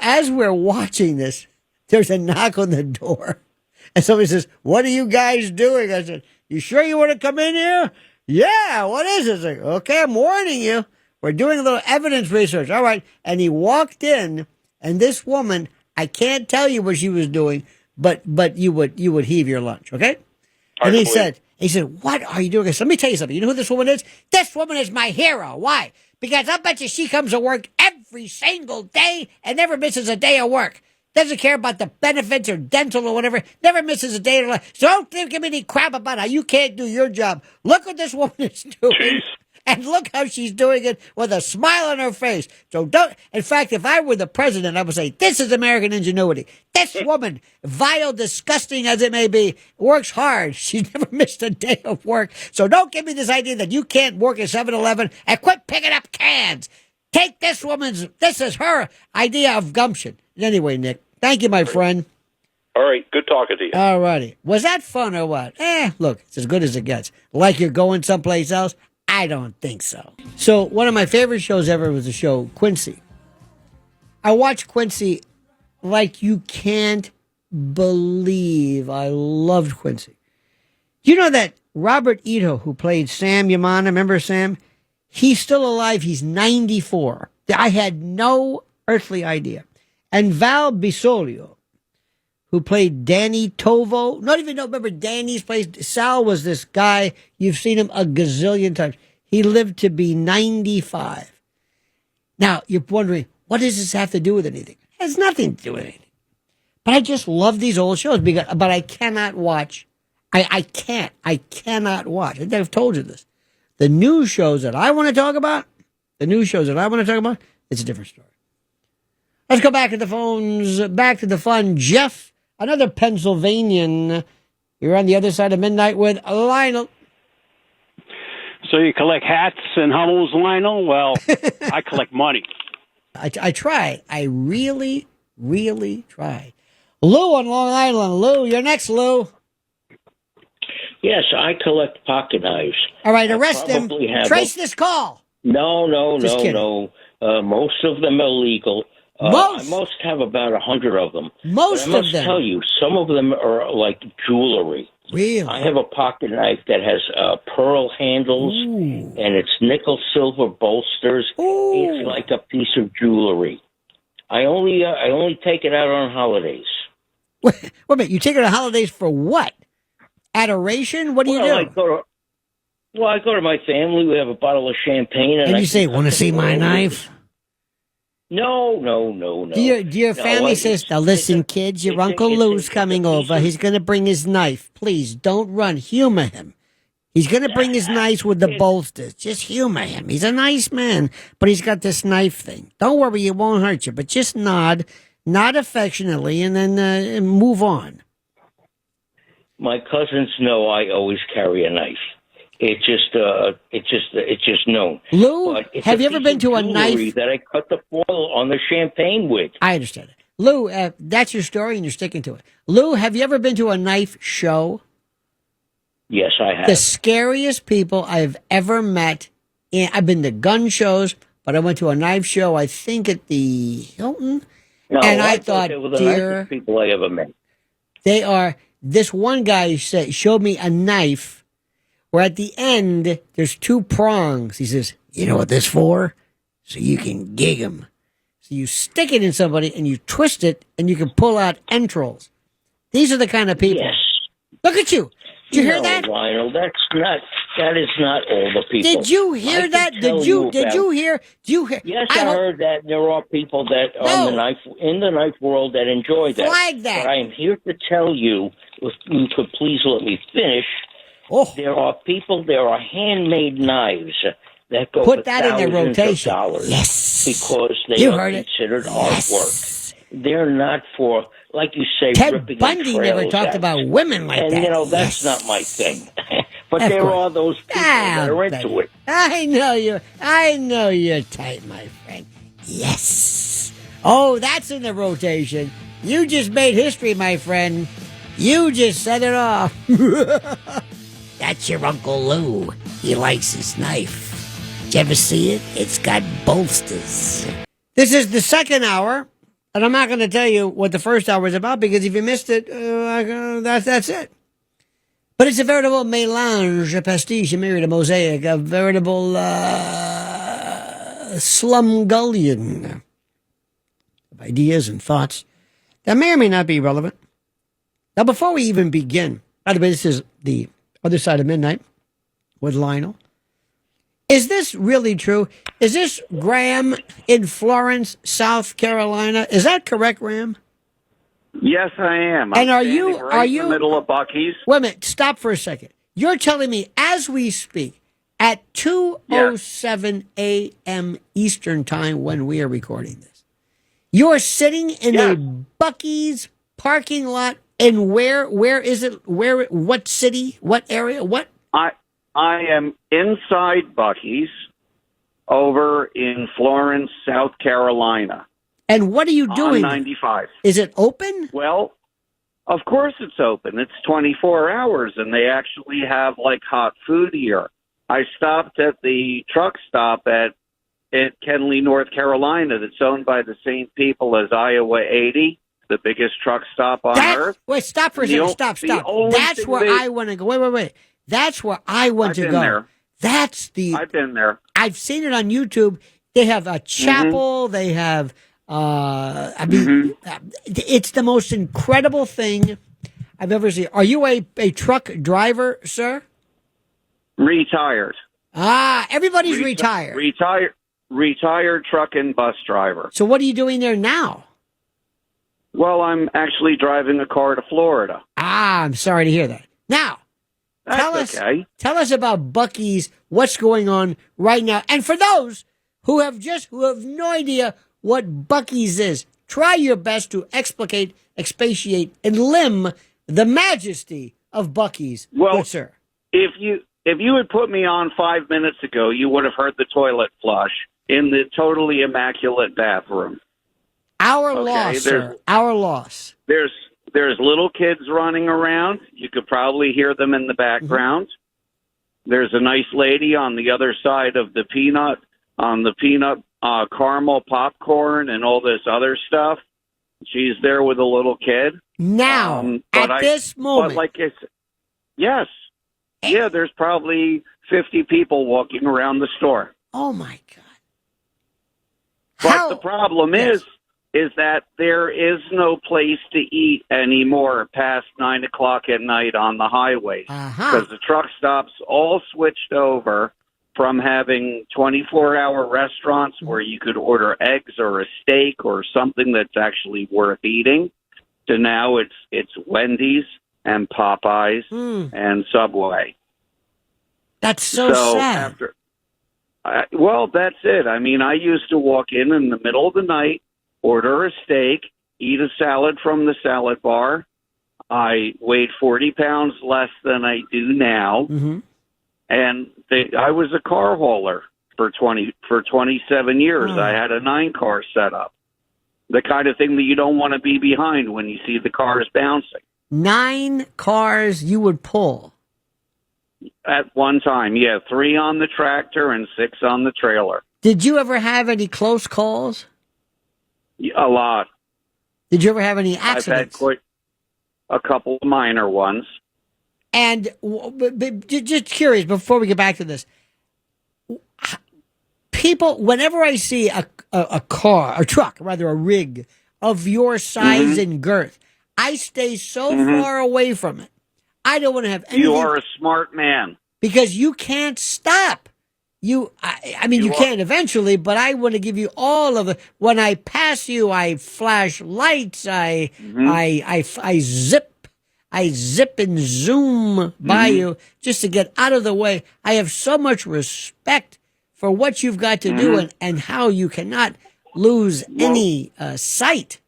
as we're watching this, there's a knock on the door, and somebody says, "What are you guys doing?" I said, "You sure you want to come in here?" "Yeah, what is it?" Like, "Okay, I'm warning you. We're doing a little evidence research." "All right." And he walked in, and this woman, I can't tell you what she was doing, but you would heave your lunch, okay? And he said, "What are you doing?" I said, "Let me tell you something. You know who this woman is? This woman is my hero. Why? Because I bet you she comes to work every single day and never misses a day of work. Doesn't care about the benefits or dental or whatever. Never misses a day of life. So don't give me any crap about how you can't do your job. Look what this woman is doing." Jeez. And look how she's doing it with a smile on her face. So don't, in fact, if I were the president, I would say, this is American ingenuity. This woman, vile, disgusting as it may be, works hard. She's never missed a day of work. So don't give me this idea that you can't work at 7-Eleven and quit picking up cans. Take this is her idea of gumption. Anyway, Nick, thank you, my friend. All right, good talking to you. All righty. Was that fun or what? Look, it's as good as it gets. Like you're going someplace else? I don't think so. So one of my favorite shows ever was the show Quincy. I watched Quincy like you can't believe. I loved Quincy. You know that Robert Ito, who played Sam Yamana, remember Sam? He's still alive. He's 94. I had no earthly idea. And Val Bisolio, who played Danny Tovo. Not even know, remember Danny's place? Sal was this guy. You've seen him a gazillion times. He lived to be 95. Now, you're wondering, what does this have to do with anything? It has nothing to do with anything. But I just love these old shows, but I cannot watch. I cannot watch. I think I've told you this. The new shows that I want to talk about, it's a different story. Let's go back to the phones, back to the fun. Jeff, another Pennsylvanian. You're on the other side of midnight with Lionel. So you collect hats and Hummels, Lionel? Well, I collect money. I try. I really, really try. Lou on Long Island. Lou, you're next, Lou. Yes, I collect pocket knives. All right, arrest him. Trace this call. No. Most of them are legal. I must have about 100 of them. I must tell you, some of them are like jewelry. Really? I have a pocket knife that has pearl handles, and it's nickel silver bolsters. Ooh. It's like a piece of jewelry. I only take it out on holidays. Wait a minute. You take it on holidays for what? Adoration? What do you do? I go to my family. We have a bottle of champagne, and you say, "Want to see my knife?" No. Do your family says, "Now listen, kids, your Uncle Lou's coming over. He's going to bring his knife. Please don't run. Humor him. He's going to bring his knife with the bolsters. Just humor him. He's a nice man, but he's got this knife thing. Don't worry, it won't hurt you, but just nod affectionately, and then move on." My cousins know I always carry a knife. It's just known. Lou, have you ever been to a knife that I cut the foil on the champagne with? I understand it. Lou, that's your story and you're sticking to it. Lou, have you ever been to a knife show? Yes, I have. The scariest people I've ever met. I've been to gun shows, but I went to a knife show, I think at the Hilton. No, and I thought thought, they were the dear, nicest people I ever met. They are. This one guy showed me a knife where at the end there's two prongs. He says, "You know what this for? So you can gig them. So you stick it in somebody and you twist it and you can pull out entrails." These are the kind of people. Yes. Look at you. Did you hear that? Lionel, that is not all the people. Did you hear that? Did you hear? Yes, I heard that there are people that are in the knife world that enjoy that. Flag that. But I am here to tell you, if you could please let me finish. Oh. There are handmade knives that go Put for that in their rotation. Of dollars. Yes. Because they are considered artwork. They're not for, like you say, Ted ripping Bundy never talked out. about women like and, that. That's not my thing. But Of there course. are those people that are into it. I know you're tight, my friend. Yes. Oh, that's in the rotation. You just made history, my friend. You just set it off. That's your Uncle Lou. He likes his knife. Did you ever see it? It's got bolsters. This is the second hour, and I'm not going to tell you what the first hour is about, because if you missed it, that's it. But it's a veritable mélange, a pastiche, a myriad, a mosaic, a veritable slumgullion of ideas and thoughts that may or may not be relevant. Now, before we even begin, by the way, this is the other side of midnight with Lionel. Is this really true? Is this Graham in Florence, South Carolina? Is that correct, Graham? Yes, I am. And I'm are you in the middle of Bucky's? Wait a minute. Stop for a second. You're telling me, as we speak, at 2:07 a.m. Eastern time, when we are recording this, you're sitting in a Bucky's parking lot. And where is it? What city? What area? What? I am inside Bucky's over in Florence, South Carolina. And what are you doing? On 95. Is it open? Well, of course it's open. It's 24 hours, and they actually have, like, hot food here. I stopped at the truck stop at Kenly, North Carolina, that's owned by the same people as Iowa 80, the biggest truck stop on earth. Wait, stop for a second. Stop. That's where I want to go. Wait. That's where I want to go. There. I've been there. I've seen it on YouTube. They have a chapel. They have... it's the most incredible thing I've ever seen. Are you a truck driver, sir? Retired. Everybody's retired. Retired truck and bus driver. So what are you doing there now? Well, I'm actually driving a car to Florida. I'm sorry to hear that. Now, tell us about Bucky's, what's going on right now. And for those who have no idea what Bucky's is, try your best to expatiate, and limn the majesty of Bucky's. Well, good sir. If you had put me on 5 minutes ago, you would have heard the toilet flush in the totally immaculate bathroom. Our loss, sir. Our loss. There's little kids running around. You could probably hear them in the background. Mm-hmm. There's a nice lady on the other side of the peanut caramel popcorn and all this other stuff. She's there with a little kid. Now, this moment. Yes. Yeah, there's probably 50 people walking around the store. Oh, my God. But the problem is that there is no place to eat anymore past 9 o'clock at night on the highways. Because the truck stops all switched over from having 24-hour restaurants where you could order eggs or a steak or something that's actually worth eating, to now it's Wendy's and Popeyes and Subway. That's so sad. Well, that's it. I mean, I used to walk in the middle of the night, order a steak, eat a salad from the salad bar. I weighed 40 pounds less than I do now. Mm-hmm. And I was a car hauler for 27 years. I had a 9-car setup. The kind of thing that you don't want to be behind when you see the cars bouncing. 9 cars you would pull? At one time, yeah. 3 on the tractor and 6 on the trailer. Did you ever have any close calls? A lot. Did you ever have any accidents? I've had a couple of minor ones. And just curious, before we get back to this, people, whenever I see a truck, a rig of your size and girth, I stay so far away from it. I don't want to have anything. You are a smart man. Because you can't stop. I mean, you can eventually, but I want to give you all of it. When I pass you, I flash lights. I zip and zoom by you just to get out of the way. I have so much respect for what you've got to do and how you cannot lose any sight.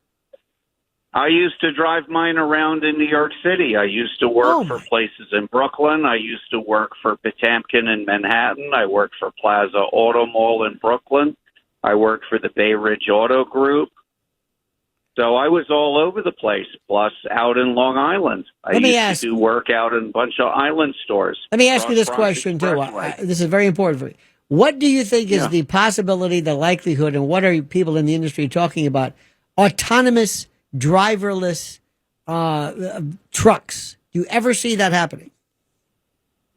I used to drive mine around in New York City. I used to work for places in Brooklyn. I used to work for Potemkin in Manhattan. I worked for Plaza Auto Mall in Brooklyn. I worked for the Bay Ridge Auto Group. So I was all over the place, plus out in Long Island. I used to do work out in a bunch of island stores. Let me ask you this question, too. This is very important for me. What do you think is the possibility, the likelihood, and what are people in the industry talking about? Autonomous, driverless trucks. Do you ever see that happening?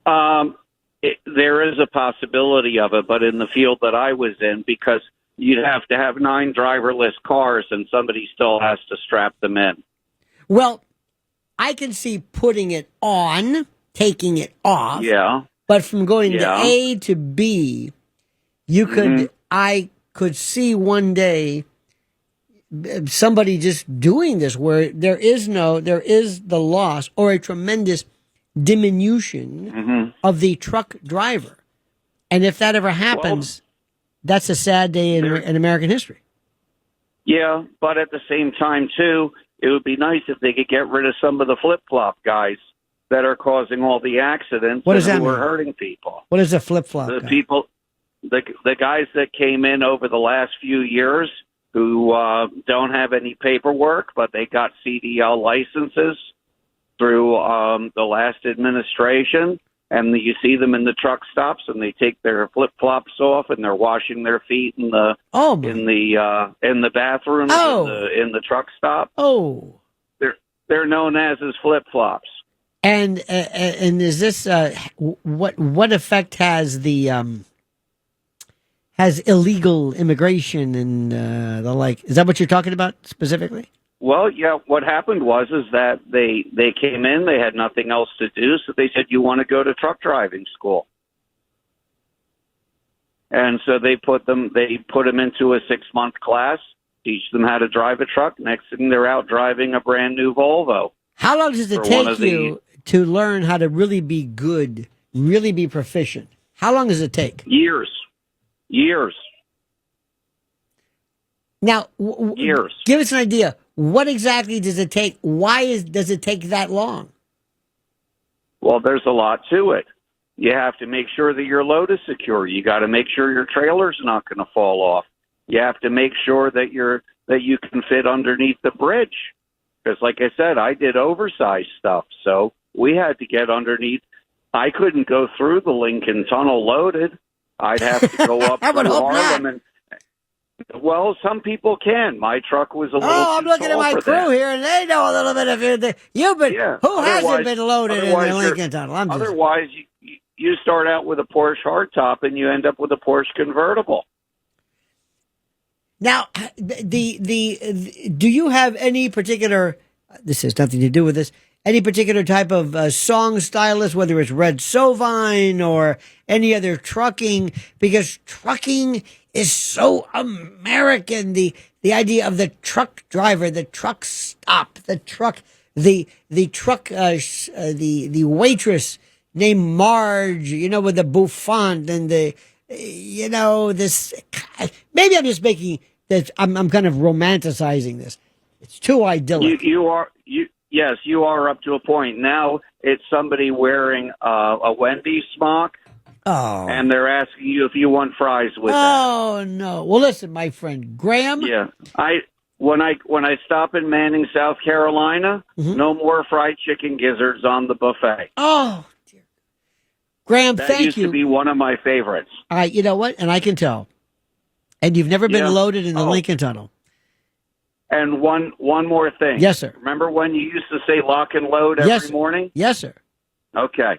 There is a possibility of it, but in the field that I was in, because you'd have to have 9 driverless cars and somebody still has to strap them in. Well, I can see putting it on, taking it off. Yeah. But from going to A to B, you could, I could see one day somebody just doing this where there is the loss or a tremendous diminution of the truck driver. And if that ever happens, that's a sad day in American history. Yeah, but at the same time, too, it would be nice if they could get rid of some of the flip-flop guys that are causing all the accidents who are hurting people. What is a flip-flop The guy? people, the guys that came in over the last few years who don't have any paperwork, but they got CDL licenses through the last administration, and you see them in the truck stops, and they take their flip flops off, and they're washing their feet in the bathrooms in the truck stop. Oh, they're known as flip flops. And is this what effect has the has illegal immigration and the like? Is that what you're talking about specifically? Well, yeah, what happened was that they came in, they had nothing else to do, so they said, you want to go to truck driving school. And so they put them into a 6-month class, teach them how to drive a truck. Next thing, they're out driving a brand new Volvo. How long does it take you to learn how to really be good, really be proficient? How long does it take? Years. Now, years. Give us an idea. What exactly does it take? Why does it take that long? Well, there's a lot to it. You have to make sure that your load is secure. You got to make sure your trailer's not going to fall off. You have to make sure that you can fit underneath the bridge. Because, like I said, I did oversized stuff, so we had to get underneath. I couldn't go through the Lincoln Tunnel loaded. I'd have to go up through Harlem. Well, some people can. My truck was a little. I'm looking at my crew here, and they know a little bit of it. Who hasn't been loaded in the Lincoln Tunnel? Otherwise, you start out with a Porsche hardtop, and you end up with a Porsche convertible. Now, do you have any particular? This has nothing to do with this. Any particular type of song stylist, whether it's Red Sovine or any other trucking, because trucking is so American. The idea of the truck driver, the truck stop, the waitress named Marge, with the bouffant and this. Maybe I'm just making this. I'm kind of romanticizing this. It's too idyllic. Yes, you are up to a point. Now it's somebody wearing a Wendy's smock. Oh. And they're asking you if you want fries with that. Oh, no. Well, listen, my friend, Graham. Yeah. When I stop in Manning, South Carolina, no more fried chicken gizzards on the buffet. Oh, dear. Graham, that thank you. That used to be one of my favorites. All right, you know what? And I can tell. And you've never been loaded in the Lincoln Tunnel. And one more thing. Yes, sir. Remember when you used to say lock and load every morning? Yes, sir. Okay.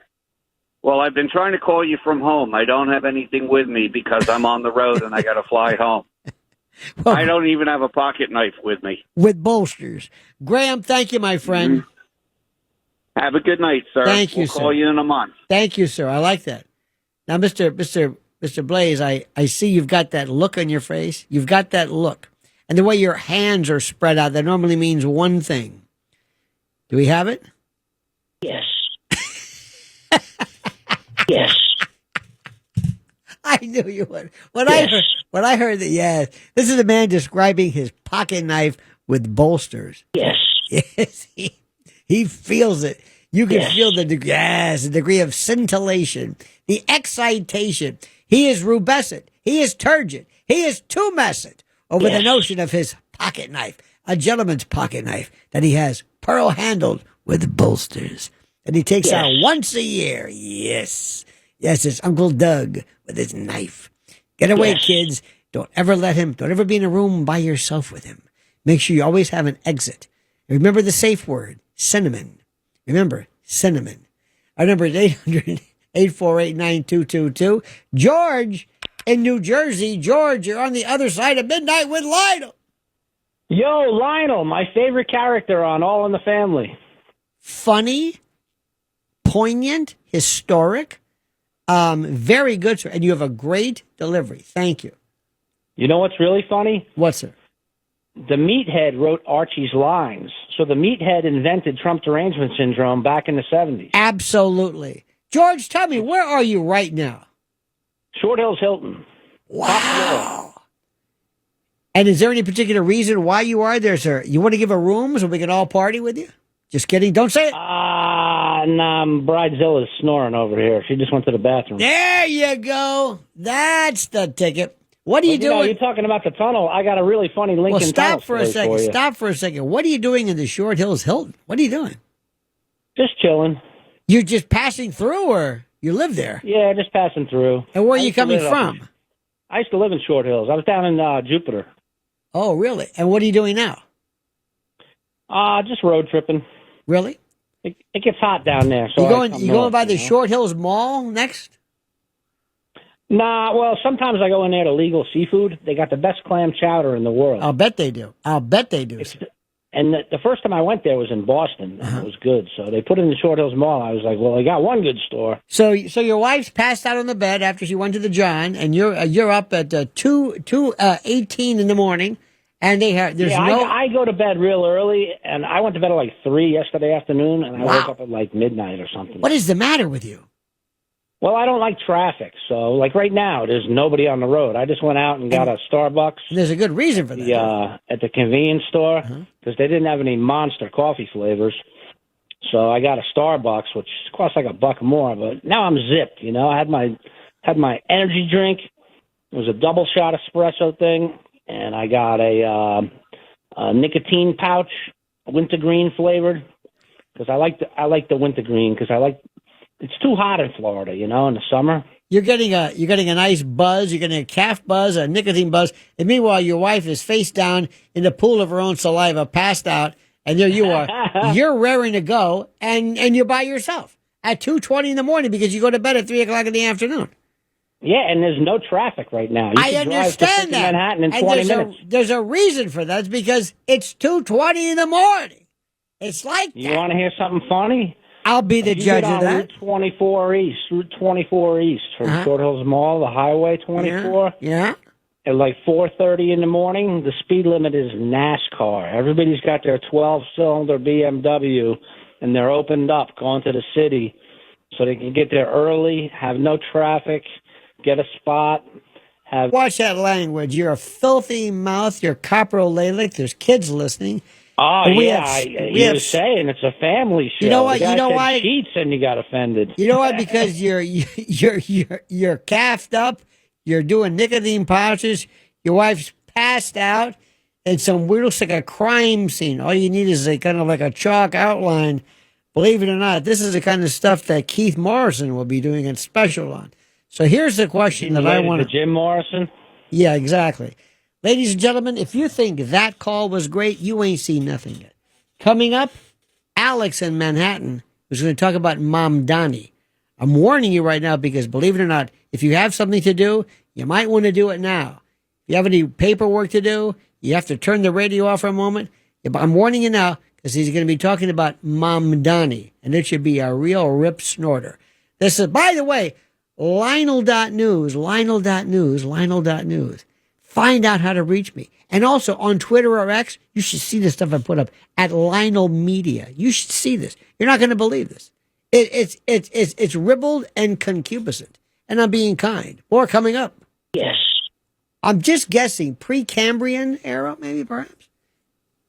Well, I've been trying to call you from home. I don't have anything with me because I'm on the road and I got to fly home. Well, I don't even have a pocket knife with me. With bolsters. Graham, thank you, my friend. Mm-hmm. Have a good night, sir. Thank you, we'll call you in a month. Thank you, sir. I like that. Now, Mr. Blaze, I see you've got that look on your face. You've got that look. And the way your hands are spread out, that normally means one thing. Do we have it? Yes. Yes. I knew you would. When I heard that, this is a man describing his pocket knife with bolsters. Yes. Yes, he feels it. You can feel the degree of scintillation, the excitation. He is rubescent. He is turgid. He is tumescent over the notion of his pocket knife, a gentleman's pocket knife that he has pearl handled with bolsters that he takes out once a year. Yes. Yes, it's Uncle Doug with his knife. Get away, kids. Don't ever be in a room by yourself with him. Make sure you always have an exit. And remember the safe word, cinnamon. Remember, cinnamon. Our number is 800-848-9222. George in New Jersey. George, you're on the other side of midnight with Lionel. Yo, Lionel, my favorite character on All in the Family. Funny, poignant, historic, very good, sir. And you have a great delivery. Thank you. You know what's really funny? What, sir? The meathead wrote Archie's lines. So the meathead invented Trump derangement syndrome back in the 70s. Absolutely. George, tell me, where are you right now? Short Hills Hilton. Wow. And is there any particular reason why you are there, sir? You want to give a room so we can all party with you? Just kidding. Don't say it. Nah, Bridezilla's snoring over here. She just went to the bathroom. There you go. That's the ticket. What are you doing? You're talking about the tunnel. I got a really funny Lincoln Well, stop tunnel for a story second. you. Stop for a second. What are you doing in the Short Hills Hilton? What are you doing? Just chilling. You're just passing through, or you live there? Yeah, just passing through. And where are you coming from? I used to live in Short Hills. I was down in Jupiter. Oh, really? And what are you doing now? Just road tripping. Really? It gets hot down there. So you going by the Short Hills Mall next? Nah, well, sometimes I go in there to Legal Seafood. They got the best clam chowder in the world. I'll bet they do. And the first time I went there was in Boston, and it was good. So they put it in the Short Hills Mall. I was like, well, they got one good store. So your wife's passed out on the bed after she went to the John, and you're up at 2:18 in the morning, and I go to bed real early, and I went to bed at like 3 yesterday afternoon, and I woke up at like midnight or something. What is the matter with you? Well, I don't like traffic, so like right now, there's nobody on the road. I just went out and got a Starbucks. There's a good reason for that. At the convenience store, because they didn't have any Monster coffee flavors. So I got a Starbucks, which costs like $1 more, but now I'm zipped, you know. I had my energy drink. It was a double shot espresso thing, and I got a nicotine pouch, wintergreen flavored, because I like the wintergreen because it's too hot in Florida, you know, in the summer. You're getting a nice buzz. You're getting a calf buzz, a nicotine buzz, and meanwhile your wife is face down in the pool of her own saliva, passed out, and there you are. You're raring to go, and you're by yourself at 2:20 in the morning because you go to bed at 3:00 in the afternoon. Yeah, and there's no traffic right now. I understand that. Manhattan in 20 minutes. There's a reason for that. It's because it's 2:20 in the morning. It's like you want to hear something funny? I'll be the judge of that. Route 24 East from Short Hills Mall, the Highway 24. Yeah. At like 4:30 in the morning, the speed limit is NASCAR. Everybody's got their 12-cylinder BMW, and they're opened up, going to the city, so they can get there early, have no traffic, get a spot. Watch that language. You're a filthy mouth. You're coprolalic. There's kids listening. Oh, you're saying it's a family show. You know what? The guy You know said why? Cheats and you got offended. You know what? Because you're calfed up. You're doing nicotine pouches. Your wife's passed out. And some weird, looks like a crime scene. All you need is a kind of like a chalk outline. Believe it or not, this is the kind of stuff that Keith Morrison will be doing a special on. So here's the question that I want to Jim Morrison. Yeah, exactly. Ladies and gentlemen, if you think that call was great, you ain't seen nothing yet. Coming up, Alex in Manhattan was going to talk about Mom Donnie. I'm warning you right now because, believe it or not, if you have something to do, you might want to do it now. If you have any paperwork to do, you have to turn the radio off for a moment. I'm warning you now because he's going to be talking about Mom Donnie, and it should be a real rip snorter. This is, by the way, Lionel.news. Find out how to reach me. And also on Twitter or X, you should see the stuff I put up at Lionel Media. You should see this. You're not going to believe this. It's ribald and concupiscent. And I'm being kind. More coming up. Yes. I'm just guessing pre-Cambrian era, maybe perhaps.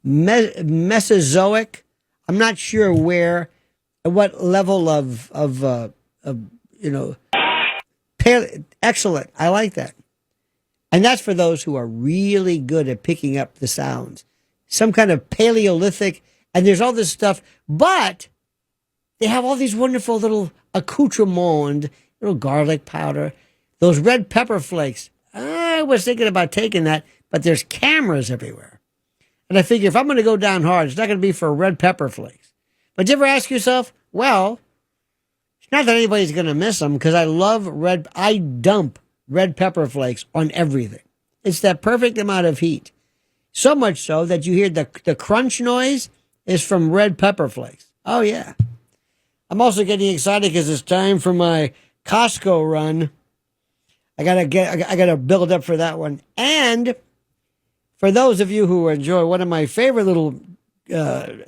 Mesozoic. I'm not sure what level of excellent. I like that. And that's for those who are really good at picking up the sounds. Some kind of Paleolithic, and there's all this stuff, but they have all these wonderful little accoutrements, little garlic powder, those red pepper flakes. I was thinking about taking that, but there's cameras everywhere. And I figure if I'm going to go down hard, it's not going to be for red pepper flakes. But you ever ask yourself, well, it's not that anybody's going to miss them because I dump red pepper flakes on everything. It's that perfect amount of heat. So much so that you hear the crunch noise is from red pepper flakes. Oh, yeah. I'm also getting excited because it's time for my Costco run. I gotta build up for that one. And for those of you who enjoy, one of my favorite little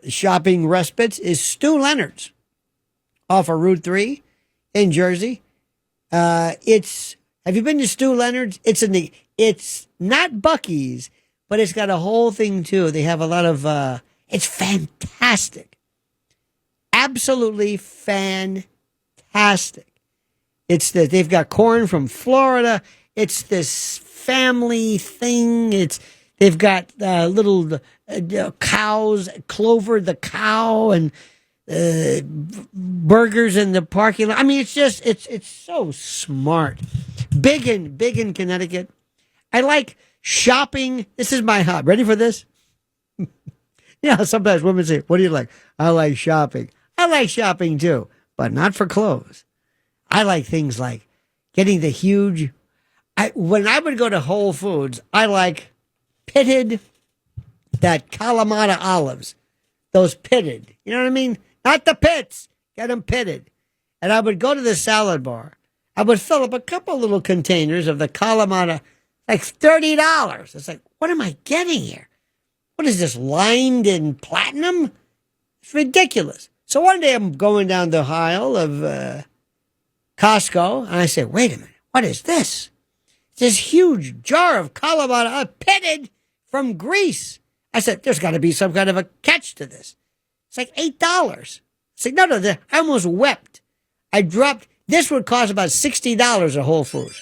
shopping respites is Stu Leonard's off of Route 3 in Jersey. Have you been to Stu Leonard's? It's not Buc-ee's, but it's got a whole thing too. They have a lot of, it's fantastic. Absolutely fantastic. They've got corn from Florida. It's this family thing. They've got little cows, Clover the cow, and burgers in the parking lot. I mean, it's so smart. Big in Connecticut. I like shopping. This is my hobby. Ready for this? Yeah, sometimes women say, what do you like? I like shopping. I like shopping too, but not for clothes. I like things like getting the huge. When I would go to Whole Foods, I like pitted, that Kalamata olives. Those pitted. You know what I mean? Not the pits. Get them pitted. And I would go to the salad bar. I would fill up a couple little containers of the Kalamata, like $30. It's like, what am I getting here? What is this, lined in platinum? It's ridiculous. So one day I'm going down the aisle of Costco, and I say, wait a minute, what is this? It's this huge jar of Kalamata pitted from Greece. I said, there's got to be some kind of a catch to this. It's like $8. It's like, no, I almost wept. This would cost about $60 at Whole Foods.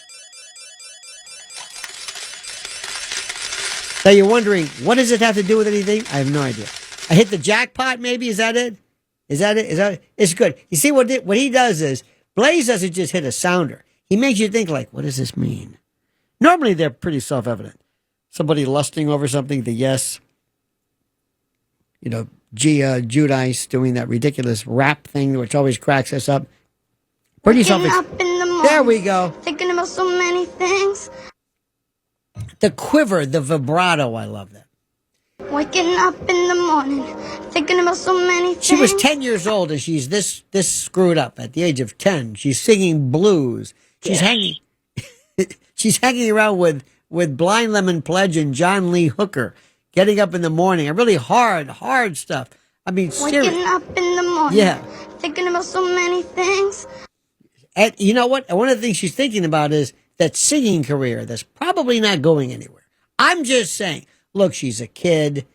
Now you're wondering, what does it have to do with anything? I have no idea. I hit the jackpot, maybe? Is that it? It's good. You see, what he does is, Blaze doesn't just hit a sounder. He makes you think like, what does this mean? Normally they're pretty self-evident. Somebody lusting over something, the yes. Judice doing that ridiculous rap thing, which always cracks us up. Pretty self-evident. There we go. Thinking about so many things. The quiver, the vibrato, I love that. Waking up in the morning, thinking about so many things. She was 10 years old and she's this screwed up at the age of 10. She's singing blues. She's hanging around with Blind Lemon Pledge and John Lee Hooker, getting up in the morning. A really hard stuff. I mean, waking up in the morning, yeah, thinking about so many things. And you know what? One of the things she's thinking about is that singing career that's probably not going anywhere. I'm just saying, look, she's a kid.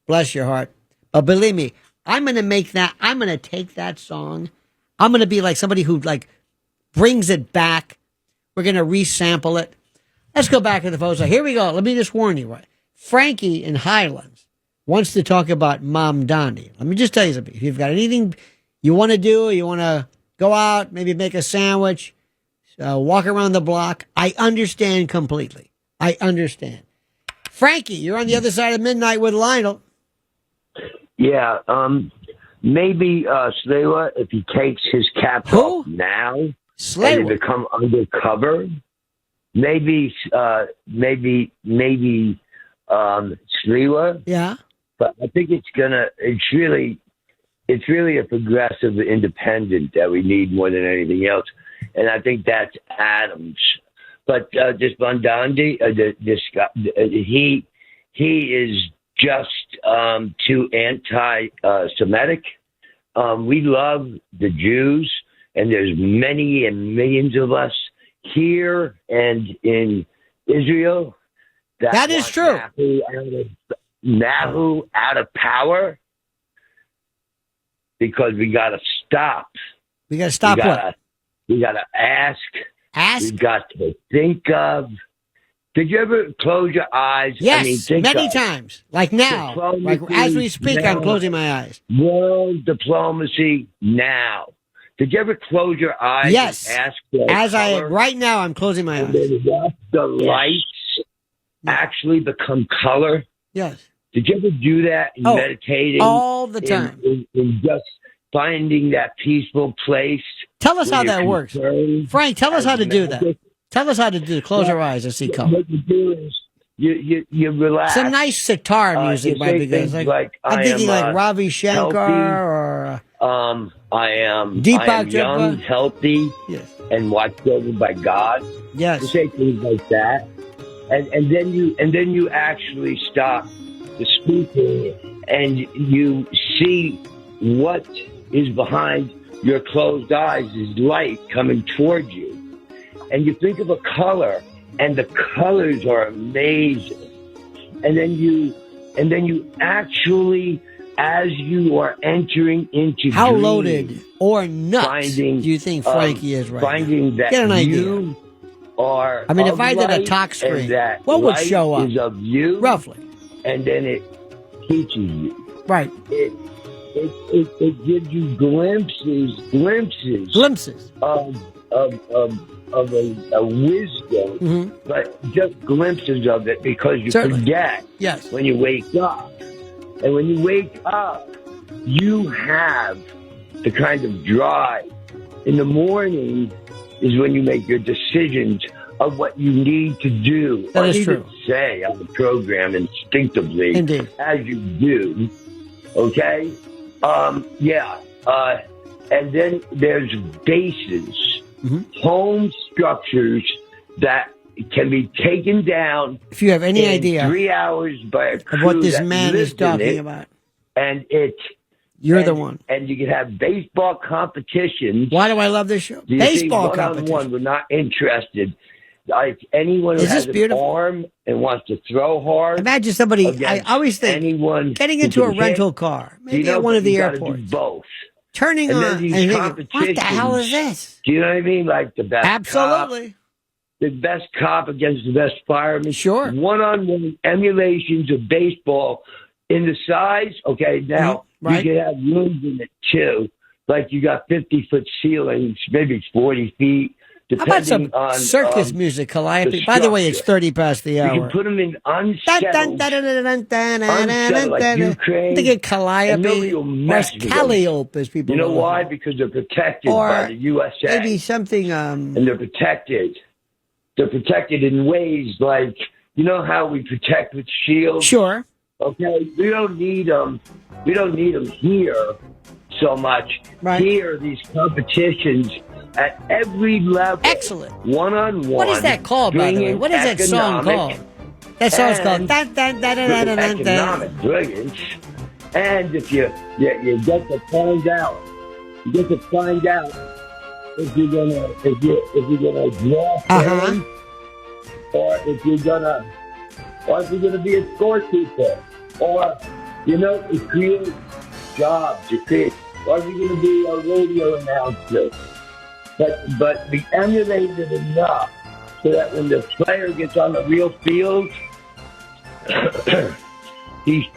Bless your heart. But believe me, I'm going to take that song. I'm going to be like somebody who brings it back. We're going to resample it. Let's go back to the photos. Here we go. Let me just warn you. Right? Frankie in Highlands wants to talk about Mom Donnie. Let me just tell you something. If you've got anything you want to do, you want to go out, maybe make a sandwich, walk around the block, I understand completely. I understand. Frankie, you're on the other side of midnight with Lionel. Yeah, maybe Sliwa, if he takes his cap off now Sliwa. and become undercover, maybe Sliwa. Yeah. But I think it's really a progressive independent that we need more than anything else. And I think that's Adams. But this Bondandi, he is just too anti-Semitic. We love the Jews, and there's many and millions of us here and in Israel. That is true. Nahu out of power because we got to stop. We got to stop what? We got to ask. Ask? We got to think of. Did you ever close your eyes? Yes, many times. Like now. Like as we speak, I'm closing my eyes. World diplomacy now. Did you ever close your eyes yes. and ask right now, I'm closing my eyes. Then watch the lights actually become color? Yes. Did you ever do that in meditating? All the time. In just finding that peaceful place? Tell us how that works. Frank, tell us how to do that. Tell us how to do it. Close your eyes and see color. What you do is you relax. Some nice sitar music might be good. I'm thinking like Ravi Shankar or I am Deepak young, healthy, and watched over by God. Yes. You say things like that. And then you actually stop the speaking and you see what is behind your closed eyes is light coming towards you. And you think of a color, and the colors are amazing. And then you actually, as you are entering into how dreams, loaded or nuts do you think Frankie is right finding now? that Get an idea. You are I mean, if I did a light, talk screen, that what would light show up? is of you, roughly. And then it teaches you. Right. It gives you glimpses of a wisdom, but just glimpses of it because you forget when you wake up. And when you wake up, you have the kind of drive. In the morning is when you make your decisions of what you need to do. That is true. Say on the program instinctively, as you do. Okay? And then there's bases, home structures that can be taken down. If you have any idea 3 hours by a crew of what this that man is lived in talking it, about, and you're the one. And you can have baseball competitions. Why do I love this show? Baseball competition. One-on-one, we're not interested. Like anyone who has an arm and wants to throw hard. Imagine somebody. I always think getting into a rental car, maybe at one of the airports. Both. Turning on and thinking, what the hell is this? Do you know what I mean? Like the best Absolutely. Cop, the best cop against the best fireman. Sure. One-on-one emulations of baseball in the size. Okay, now you can have rooms in it too. Like you got 50-foot ceilings, maybe 40 feet. How about some circus music, Calliope? By the way, it's 30 past the hour. You can put them in unsettled, like Ukraine. I'm thinking Calliope or Calliope, as people know. You know why? Because they're protected by the USA. Maybe something... And they're protected. They're protected in ways like, you know how we protect with shields? Sure. Okay? We don't need them. We don't need them here so much. Right. Here, these competitions... at every level. Excellent. One-on-one. What is that called, by the way? What is that song called? That song's called... Economic brilliance. And if you get to find out, if you're gonna draw fame, or if you're gonna be a scorekeeper, or to create jobs, or if you're gonna be a radio announcer. But be emulated enough so that when the player gets on the real field, he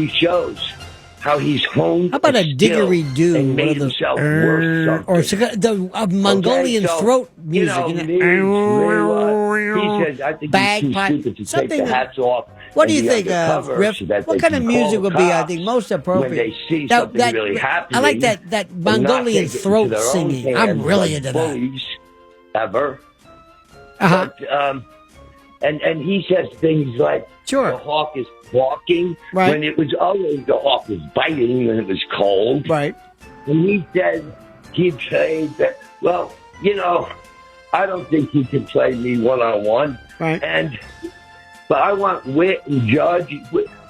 shows how he's honed. How about a didgeridoo? And made himself worth something. Or the Mongolian throat music. He says, I think he's too stupid to take the hats off. What do you think, Griff? What kind of music would be, I think, most appropriate? When they see something really happening. I like that Mongolian throat singing. I'm really into that. Ever. But, and he says things like, the hawk is walking, when it was always the hawk was biting when it was cold. Right. And he said he'd say that, well, I don't think he can play me one-on-one. Right. But I want Wit and Judge.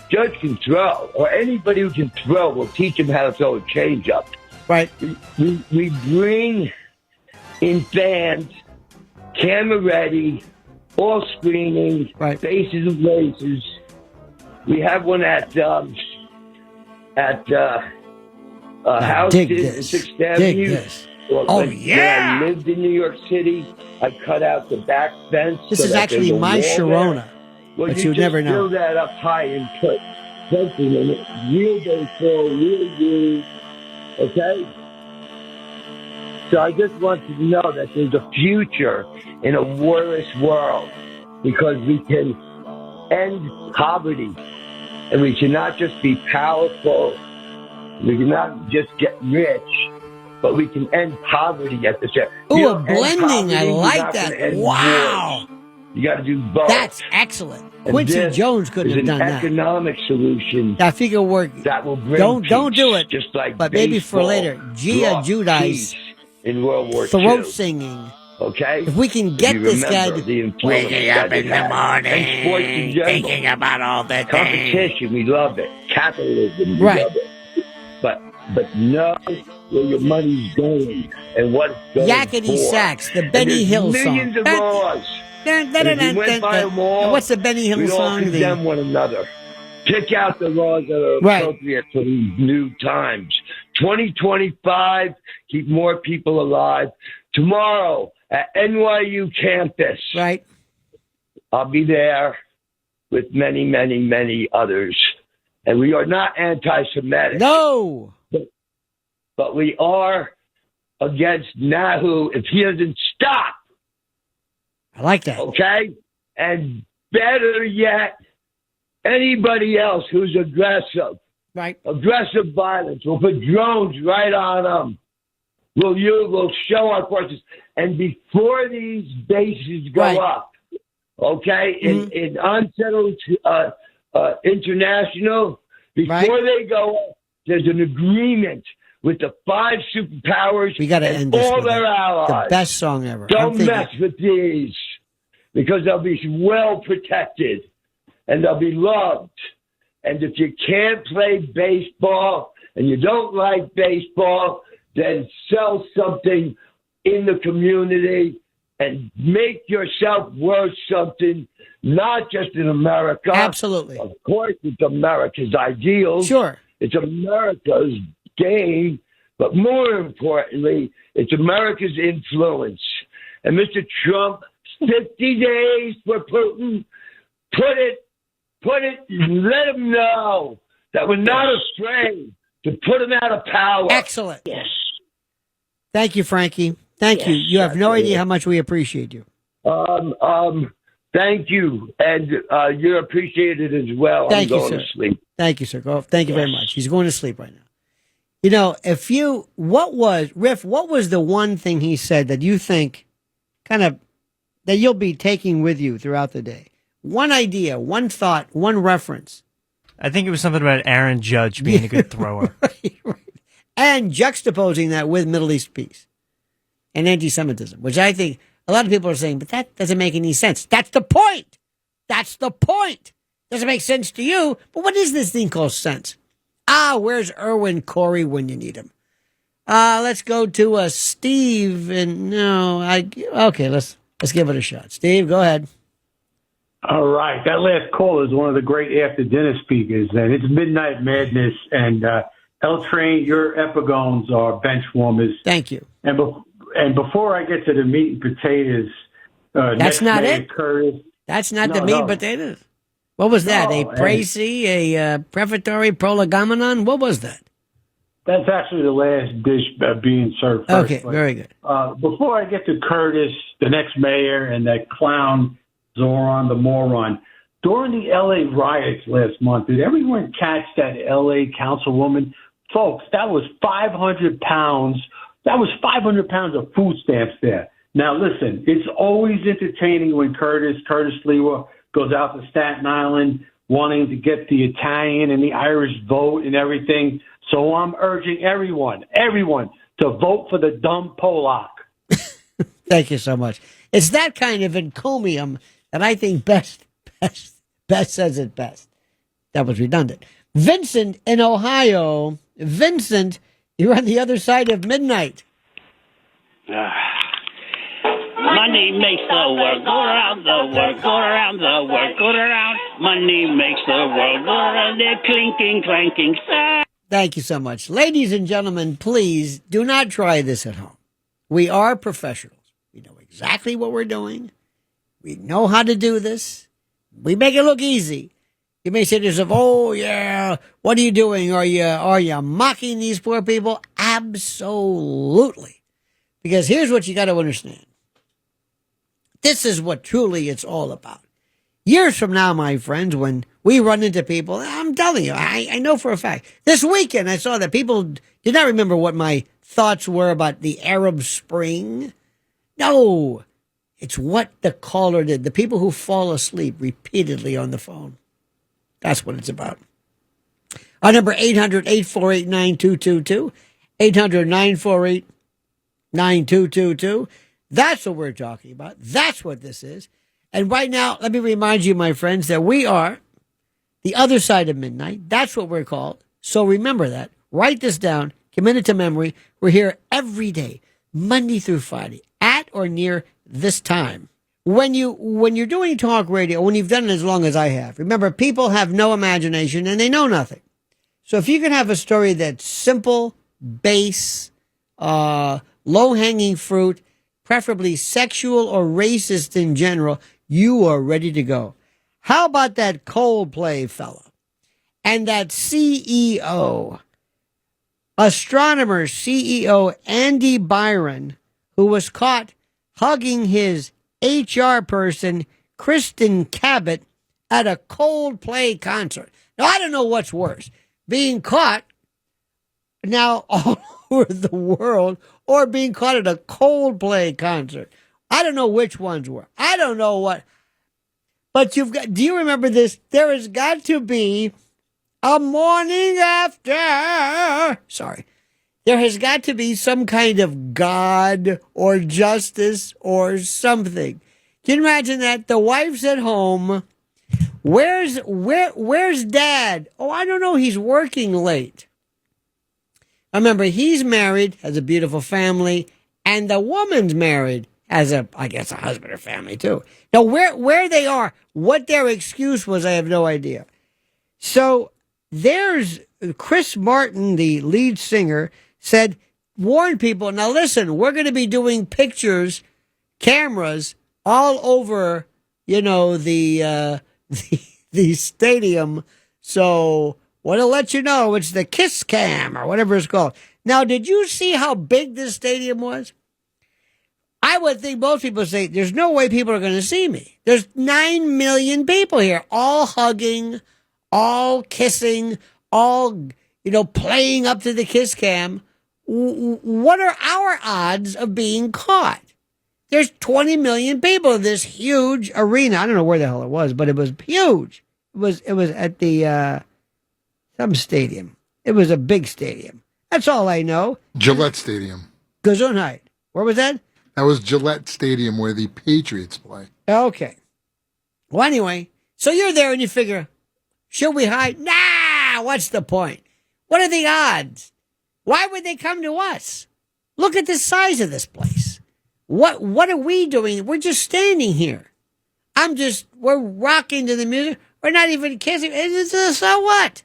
Judge can throw, or anybody who can throw will teach him how to throw a changeup. Right. We bring in fans, camera ready, all screening, faces of races, We have one at House dig in this. 6th Dig Avenue. this. Well, Oh, when yeah. I lived in New York City, I cut out the back fence. This so is that actually there's a my wall Sharona, there. Well, but you you'd just never know. build that up high and put fencing in it. Real baseball, real green. Okay? So I just want you to know that there's a future in a worse world because we can end poverty and we cannot just be powerful. We cannot just get rich, but we can end poverty at the same time. Ooh, You a know, end blending. poverty, I you're like not that. gonna end Wow. wars. You got to do both. That's excellent. And Quincy this Jones couldn't is have done an that. economic solution I figure work. that will bring Don't do it. just like But maybe for baseball later. Gia brought Judice peace in World War throat II. singing. Okay? If we can If get you this guy remember to the influence waking up that it in the had. morning, And sports in general. thinking about all the things. Competition, we love it. Capitalism, we Right. love it. But know where your money's going and what it's going Yakety for. Sax, the And Benny there's Hill song. millions of laws. And if we went by them all, What's the Benny Hill we'd all song? condemn one another. Pick out the laws that are Right. appropriate for these new times. 2025, keep more people alive. Tomorrow at NYU campus, right? I'll be there with many, many, many others. And we are not anti-Semitic. No. But we are against Nahu if he doesn't stop. I like that. Okay? And better yet, anybody else who's aggressive. Right. Aggressive violence. We'll put drones right on them. We'll show our forces. And before these bases go up, okay, in unsettled international, before they go up, there's an agreement with the 5 superpowers We got to and end this all with their it. allies. The best song ever. Don't mess with these because they'll be well protected and they'll be loved. And if you can't play baseball and you don't like baseball, then sell something in the community and make yourself worth something, not just in America. Absolutely. Of course, it's America's ideals. Sure. It's America's game, but more importantly, it's America's influence. And Mr. Trump, 50 days for Putin, put it, let him know that we're not afraid to put him out of power. Excellent. Yes. Thank you, Frankie. Thank you. You have no idea how much we appreciate you. Thank you. And you're appreciated as well. Thank I'm you, going sir. to sleep. Thank you, sir. Thank you very much. He's going to sleep right now. You know, what was the one thing he said that you think that you'll be taking with you throughout the day? One idea, one thought, one reference. I think it was something about Aaron Judge being a good thrower. right. And juxtaposing that with Middle East peace and anti-Semitism, which I think a lot of people are saying, but that doesn't make any sense. That's the point. That's the point. Doesn't make sense to you, but what is this thing called sense? Where's Erwin Corey when you need him? Let's go to Steve. And let's give it a shot. Steve, go ahead. All right. That last call is one of the great after dinner speakers, and it's Midnight Madness. And L Train, your epigones are bench warmers. Thank you. And before I get to the meat and potatoes, that's not it. Curtis, that's not the meat and potatoes. What was that? A précis, a prefatory prolegamenon? What was that? That's actually the last dish being served first. Okay, very good. Before I get to Curtis, the next mayor, and that clown Zoran the moron, during the L.A. riots last month, did everyone catch that L.A. councilwoman? Folks, that was 500 pounds. That was 500 pounds of food stamps there. Now, listen, it's always entertaining when Curtis Sliwa, goes out to Staten Island wanting to get the Italian and the Irish vote and everything. So I'm urging everyone to vote for the dumb Polak. Thank you so much. It's that kind of encomium that I think best says it best. That was redundant. Vincent in Ohio. Vincent, you're on the other side of midnight. Money makes the world go around, the world go around, the world go around. Money makes the world go round, the clinking, clanking sound. Thank you so much. Ladies and gentlemen, please do not try this at home. We are professionals. We know exactly what we're doing. We know how to do this. We make it look easy. You may say to yourself, oh, yeah, what are you doing? Are you mocking these poor people? Absolutely. Because here's what you got to understand. This is what truly it's all about. Years from now, my friends, when we run into people, I'm telling you, I know for a fact. This weekend, I saw that people did not remember what my thoughts were about the Arab Spring. No, it's what the caller did. The people who fall asleep repeatedly on the phone. That's what it's about. Our number, 800-848-9222. 800-948-9222. That's what we're talking about. That's what this is. And right now, let me remind you, my friends, that we are the other side of midnight. That's what we're called. So remember that. Write this down. Commit it to memory. We're here every day, Monday through Friday, at or near this time. When you're doing talk radio, when you've done it as long as I have, remember, people have no imagination and they know nothing. So if you can have a story that's simple, base, low-hanging fruit, preferably sexual or racist in general, you are ready to go. How about that Coldplay fella and that CEO, astronomer CEO Andy Byron, who was caught hugging his HR person, Kristen Cabot, at a Coldplay concert. Now, I don't know what's worse, being caught now all over the world or being caught at a Coldplay concert. I don't know which ones were. I don't know what. But do you remember this? There has got to be a morning after. Sorry. There has got to be some kind of God or justice or something. Can you imagine that? The wife's at home. Where's Dad? Oh, I don't know. He's working late. Remember, he's married, has a beautiful family, and the woman's married, has a husband or family too. Now, where they are, what their excuse was, I have no idea. So there's Chris Martin, the lead singer, said, warn people, now listen, we're going to be doing pictures, cameras all over, the stadium. So want to let you know it's the Kiss Cam or whatever it's called. Now, did you see how big this stadium was? I would think most people say, there's no way people are going to see me. There's 9 million people here, all hugging, all kissing, all, playing up to the Kiss Cam. What are our odds of being caught? There's 20 million people in this huge arena. I don't know where the hell it was, but it was huge. It was at the some stadium. It was a big stadium. That's all I know. Gillette Stadium. Gesundheit. Where was that? That was Gillette Stadium where the Patriots play. Okay. Well, anyway, so you're there and you figure, should we hide? Nah, what's the point? What are the odds? Why would they come to us? Look at the size of this place. What are we doing? We're just standing here. We're rocking to the music. We're not even kissing. So what?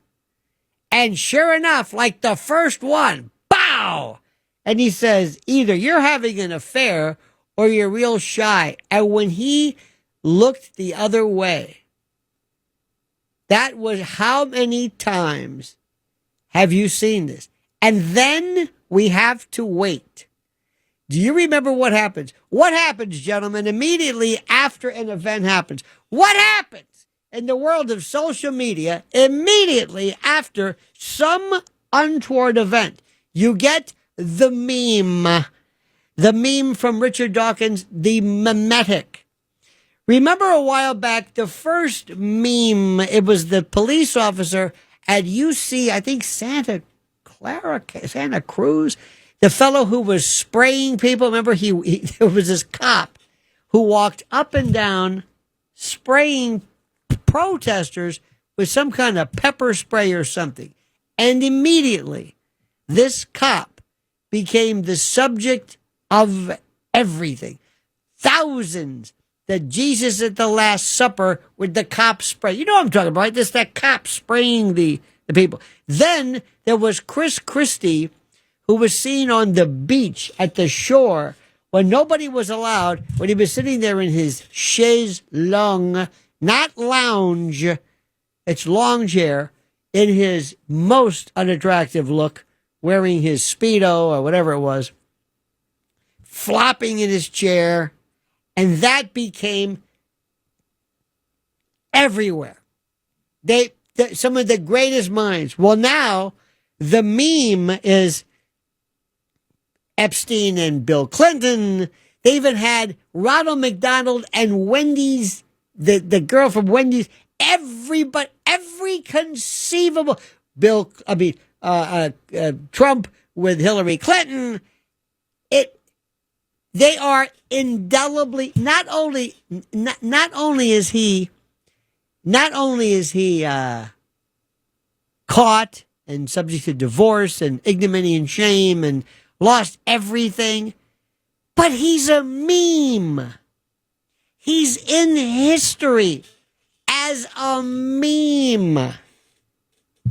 And sure enough, like the first one, bow! And he says, either you're having an affair or you're real shy. And when he looked the other way, that was how many times have you seen this? And then we have to wait. Do you remember what happens? What happens, gentlemen, immediately after an event happens? What happens in the world of social media immediately after some untoward event? You get the meme from Richard Dawkins, the memetic. Remember a while back, the first meme, it was the police officer at UC, I think Santa Cruz, the fellow who was spraying people. Remember, there was this cop who walked up and down spraying protesters with some kind of pepper spray or something. And immediately, this cop became the subject of everything. Thousands the Jesus at the Last Supper with the cop spray. You know what I'm talking about, right? This that cop spraying the people. Then there was Chris Christie, who was seen on the beach at the shore when nobody was allowed, when he was sitting there in his chaise longue, not lounge, it's long chair, in his most unattractive look, wearing his Speedo or whatever it was, flopping in his chair, and that became everywhere. Some of the greatest minds. Well, now the meme is Epstein and Bill Clinton. They even had Ronald McDonald and Wendy's, the girl from Wendy's. Every conceivable Trump with Hillary Clinton. They are indelibly. Not only is he caught and subject to divorce and ignominy and shame and lost everything, but he's a meme. He's in history as a meme.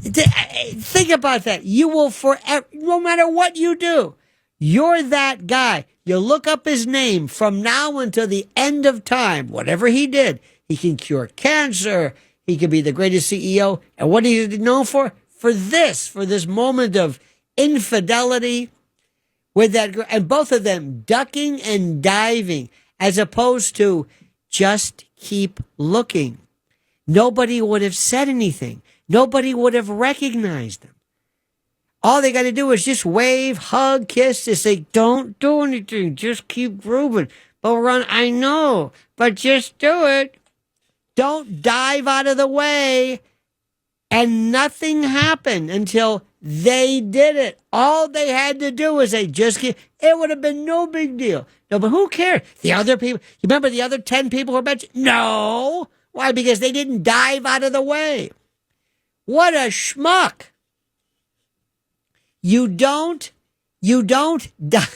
Think about that. You will forever, no matter what you do, you're that guy. You look up his name from now until the end of time. Whatever he did, he can cure cancer. He could be the greatest CEO. And what is he known for? For this moment of infidelity with that girl, and both of them ducking and diving, as opposed to just keep looking. Nobody would have said anything. Nobody would have recognized them. All they got to do is just wave, hug, kiss. They say, don't do anything. Just keep grooving. But I know, but just do it. Don't dive out of the way. And nothing happened until they did it. All they had to do was say, just keep. It would have been no big deal. No, but who cared? The other people, you remember the other 10 people who were mentioned? No. Why? Because they didn't dive out of the way. What a schmuck. You don't die.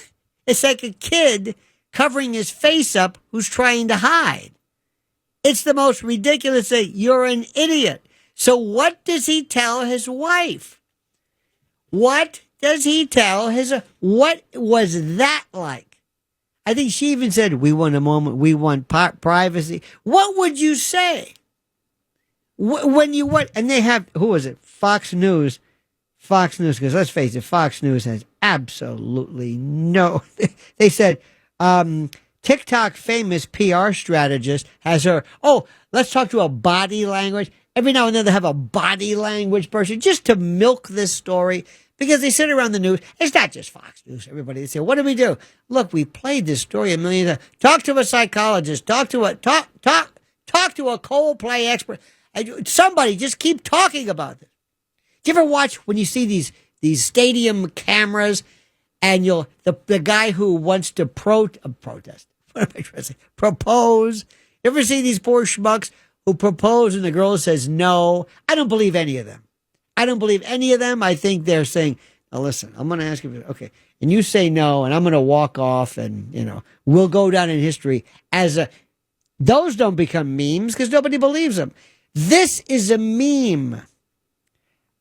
It's like a kid covering his face up who's trying to hide. It's the most ridiculous thing. You're an idiot. So what does he tell his wife? What does he tell what was that like? I think she even said, we want a moment, we want privacy. What would you say? When you what? And they have, who was it? Fox News, because let's face it, Fox News has absolutely no. They said, TikTok famous PR strategist has her, let's talk to a body language. Every now and then they have a body language person just to milk this story because they sit around the news. It's not just Fox News. Everybody, they say, what do we do? Look, we played this story a million times. Talk to a psychologist. Talk to a Coldplay expert. Somebody just keep talking about this. Do you ever watch when you see these stadium cameras and the guy who wants to protest? What am I trying to say? Propose. You ever see these poor schmucks who propose and the girl says no? I don't believe any of them. I think they're saying, now listen, I'm going to ask you, okay, and you say no, and I'm going to walk off, and, we'll go down in history as those don't become memes because nobody believes them. This is a meme.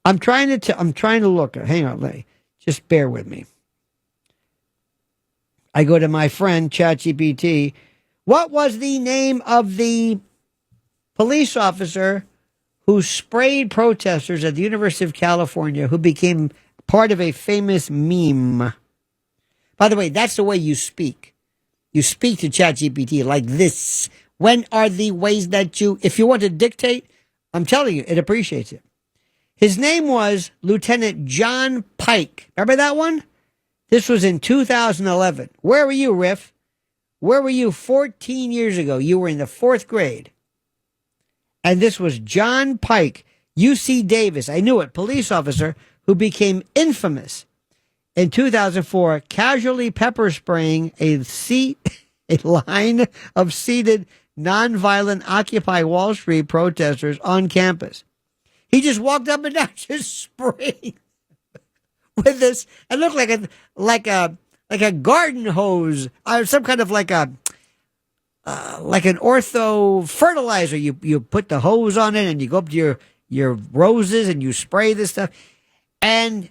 I'm trying to look. Hang on, just bear with me. I go to my friend, ChatGPT. What was the name of the police officer who sprayed protesters at the University of California who became part of a famous meme? By the way, that's the way you speak. You speak to ChatGPT like this. When are the ways that if you want to dictate, I'm telling you, it appreciates it. His name was Lieutenant John Pike. Remember that one? This was in 2011. Where were you, Riff? Where were you 14 years ago? You were in the 4th grade. And this was John Pike, UC Davis. I knew it. Police officer who became infamous in 2004, casually pepper spraying a line of seated nonviolent Occupy Wall Street protesters on campus. He just walked up and down, just spraying with this. It looked like a garden hose, or some kind of like a like an ortho fertilizer. You put the hose on it and you go up to your roses and you spray this stuff. And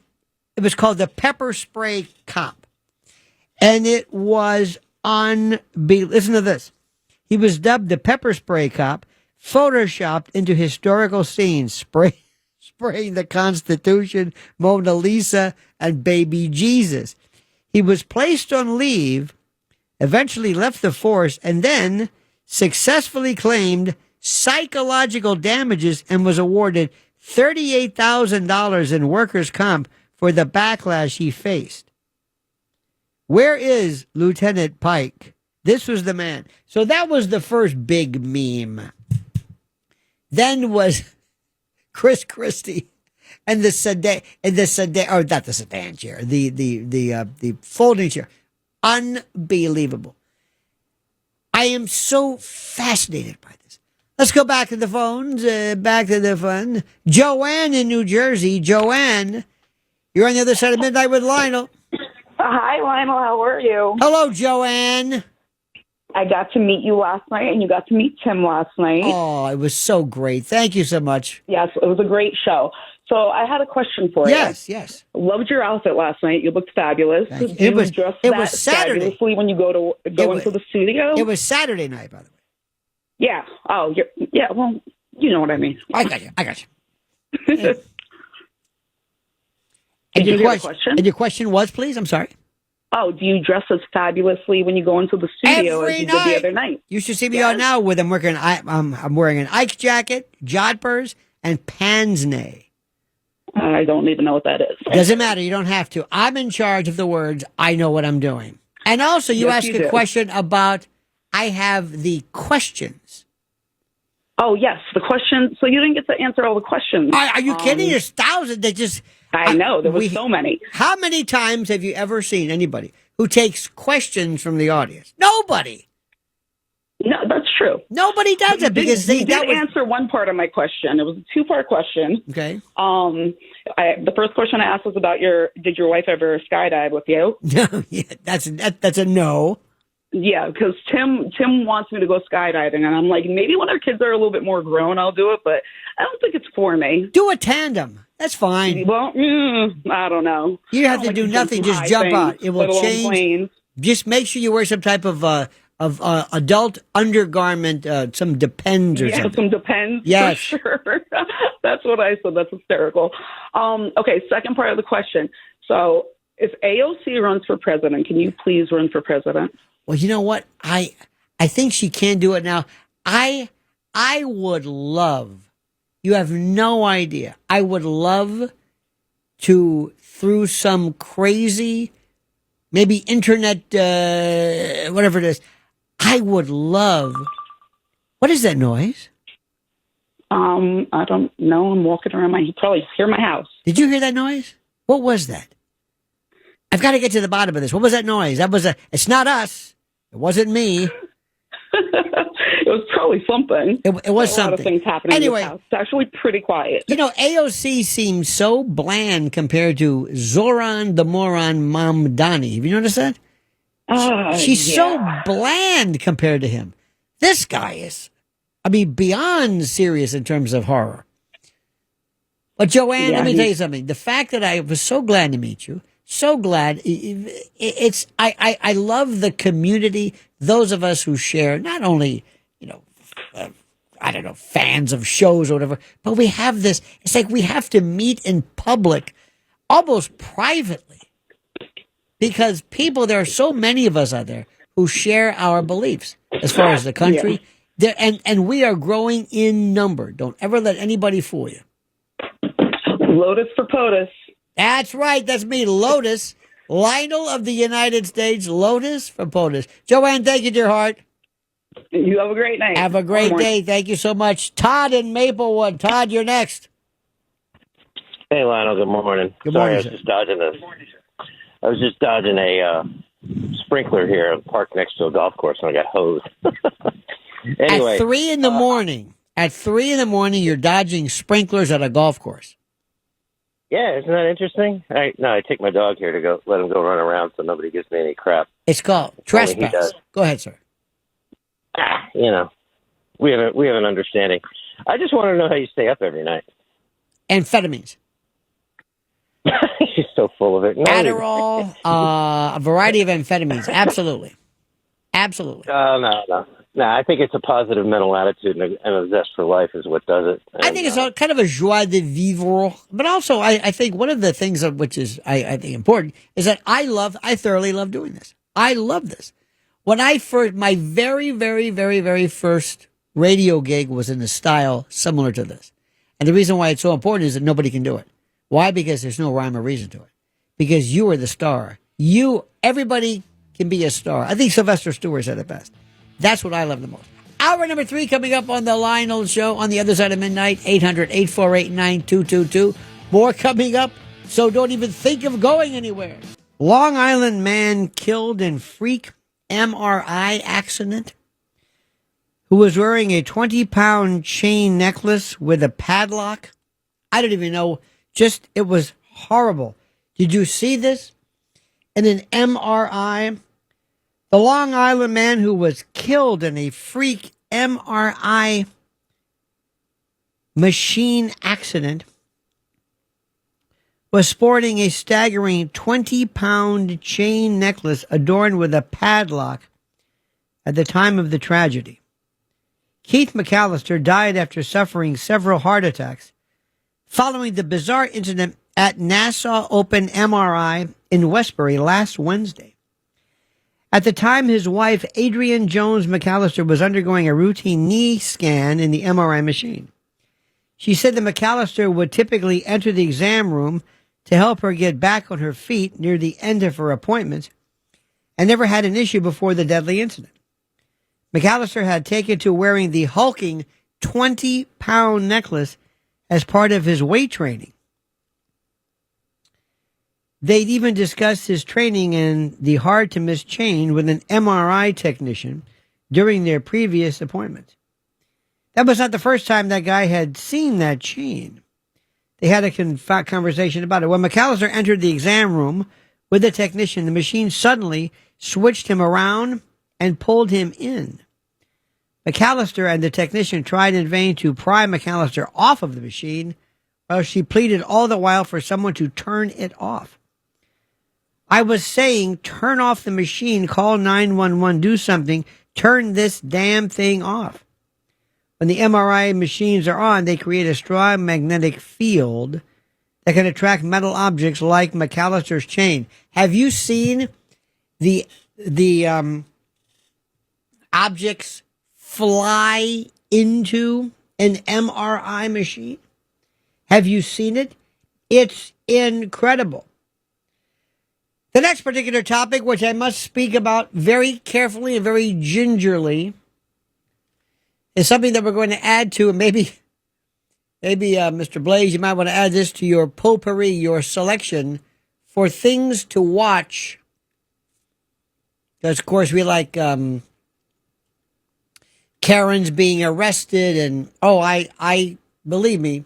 it was called the pepper spray cop. And it was unbelievable. Listen to this. He was dubbed the pepper spray cop, photoshopped into historical scenes, spraying the Constitution, Mona Lisa, and baby Jesus. He was placed on leave, eventually left the force, and then successfully claimed psychological damages and was awarded $38,000 in workers' comp for the backlash he faced. Where is Lieutenant Pike? This was the man. So that was the first big meme. Then was Chris Christie and the sedan, or not the sedan chair, the folding chair. Unbelievable. I am so fascinated by this. Let's go back to the phones, back to the fun. Joanne in New Jersey. Joanne, you're on the other side of midnight with Lionel. Hi, Lionel. How are you? Hello, Joanne. I got to meet you last night, and you got to meet Tim last night. Oh, it was so great. Thank you so much. Yes, it was a great show. So I had a question for you. Yes. Loved your outfit last night. You looked fabulous. It was Saturday. Fabulously when you go into the studio. It was Saturday night, by the way. Yeah. Oh, yeah. Well, you know what I mean. I got you. Did you hear the question? And your question was, please? I'm sorry. Oh, do you dress as fabulously when you go into the studio as you did the other night? You should see me on now with I'm wearing an Ike jacket, jodhpurs, and pince nez. I don't even know what that is. Doesn't matter. You don't have to. I'm in charge of the words. I know what I'm doing. And also, you asked a question about I have the questions. Oh, yes, the question. So you didn't get to answer all the questions. Are you kidding? There's thousands that just... I know. There was so many. How many times have you ever seen anybody who takes questions from the audience? Nobody. No, that's true. Nobody does it because they did answer one part of my question. It was a two-part question. Okay. The first question I asked was about did your wife ever skydive with you? No, yeah, that's a no. Yeah, because Tim wants me to go skydiving, and I'm like, maybe when our kids are a little bit more grown, I'll do it, but I don't think it's for me. Do a tandem. That's fine. Well, I don't know. You have to do nothing. Just jump out. It will change. Planes. Just make sure you wear some type of adult undergarment, some Depends or something. Yeah, some Depends. Yes. For sure. That's what I said. That's hysterical. Okay, second part of the question. So if AOC runs for president, can you please run for president? Well, you know what? I think she can do it now. I would love, you have no idea, I would love to, through some crazy, maybe internet, whatever it is, I would love, what is that noise? I don't know. I'm walking around you probably hear my house. Did you hear that noise? What was that? I've got to get to the bottom of this. What was that noise? It's not us. It wasn't me. It was probably something. It was something. A lot of things happening anyway, in this house. It's actually pretty quiet. You know, AOC seems so bland compared to Zoran the Moron Mamdani. Have you noticed that? She's so bland compared to him. This guy is, beyond serious in terms of horror. But Joanne, let me tell you something. The fact that I was so glad to meet you, so glad. I love the community, those of us who share, not only, fans of shows or whatever, but we have this, it's like we have to meet in public, almost privately. Because there are so many of us out there who share our beliefs as far as the country. Yeah. And we are growing in number. Don't ever let anybody fool you. Lotus for POTUS. That's right. That's me, Lotus. Lionel of the United States, Lotus for POTUS. Joanne, thank you, dear heart. You have a great night. Have a great day. Thank you so much. Todd in Maplewood. Todd, you're next. Hey, Lionel. Good morning. Good morning. I was just dodging a sprinkler here at a park next to a golf course, and I got hosed. Anyway, at 3 in the morning. At 3 in the morning, you're dodging sprinklers at a golf course. Yeah, isn't that interesting? I take my dog here to let him go run around so nobody gives me any crap. It's called trespass. Go ahead, sir. we have an understanding. I just want to know how you stay up every night. Amphetamines. She's so full of it. No, Adderall, a variety of amphetamines. Absolutely. Absolutely. No. I think it's a positive mental attitude and a zest for life is what does it. I think it's kind of a joie de vivre, but also I think one of the things which is I think important is that I thoroughly love doing this. I love this. When my very, very, very, very first radio gig was in a style similar to this. And the reason why it's so important is that nobody can do it. Why? Because there's no rhyme or reason to it. Because you are the star. Everybody can be a star. I think Sylvester Stewart said it best. That's what I love the most. Hour number 3 coming up on the Lionel Show on the other side of midnight, 800-848-9222. More coming up, so don't even think of going anywhere. Long Island man killed in freak MRI accident who was wearing a 20-pound chain necklace with a padlock. I don't even know. It was horrible. Did you see this? In an MRI, the Long Island man who was killed in a freak MRI machine accident was sporting a staggering 20-pound chain necklace adorned with a padlock at the time of the tragedy. Keith McAllister died after suffering several heart attacks following the bizarre incident at Nassau Open MRI in Westbury last Wednesday. At the time, his wife, Adrienne Jones McAllister, was undergoing a routine knee scan in the MRI machine. She said that McAllister would typically enter the exam room to help her get back on her feet near the end of her appointments and never had an issue before the deadly incident. McAllister had taken to wearing the hulking 20-pound necklace as part of his weight training. They'd even discussed his training in the hard-to-miss chain with an MRI technician during their previous appointment. That was not the first time that guy had seen that chain. They had a conversation about it. When McAllister entered the exam room with the technician, the machine suddenly switched him around and pulled him in. McAllister and the technician tried in vain to pry McAllister off of the machine, while she pleaded all the while for someone to turn it off. I was saying, turn off the machine, call 911, do something, turn this damn thing off. When the MRI machines are on, they create a strong magnetic field that can attract metal objects like McAllister's chain. Have you seen the objects fly into an MRI machine? Have you seen it? It's incredible. The next particular topic, which I must speak about very carefully and very gingerly, is something that we're going to add to, and maybe, Mr. Blaze, you might want to add this to your potpourri, your selection for things to watch. Because, of course, we like Karens being arrested, and, I believe me,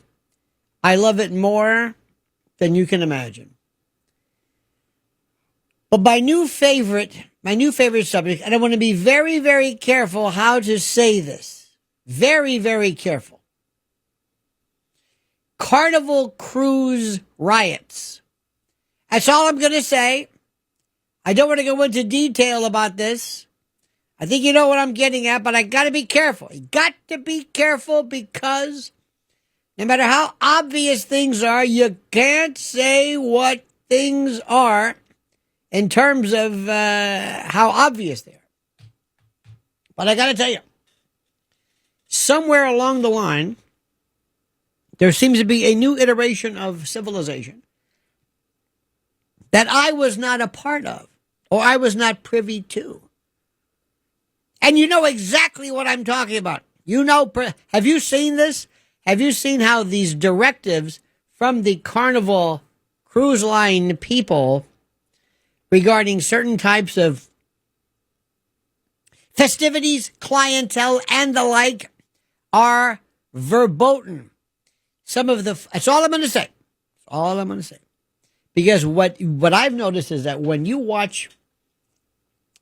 I love it more than you can imagine. But my new favorite subject, and I want to be very, very careful how to say this. Very, very careful. Carnival cruise riots. That's all I'm going to say. I don't want to go into detail about this. I think you know what I'm getting at, but I got to be careful. You got to be careful because no matter how obvious things are, you can't say what things are in terms of how obvious they are. But I got to tell you, somewhere along the line, there seems to be a new iteration of civilization that I was not a part of, or I was not privy to. And you know exactly what I'm talking about. Have you seen this? Have you seen how these directives from the Carnival Cruise Line people regarding certain types of festivities, clientele, and the like are verboten? That's all I'm going to say. That's all I'm going to say. Because what I've noticed is that when you watch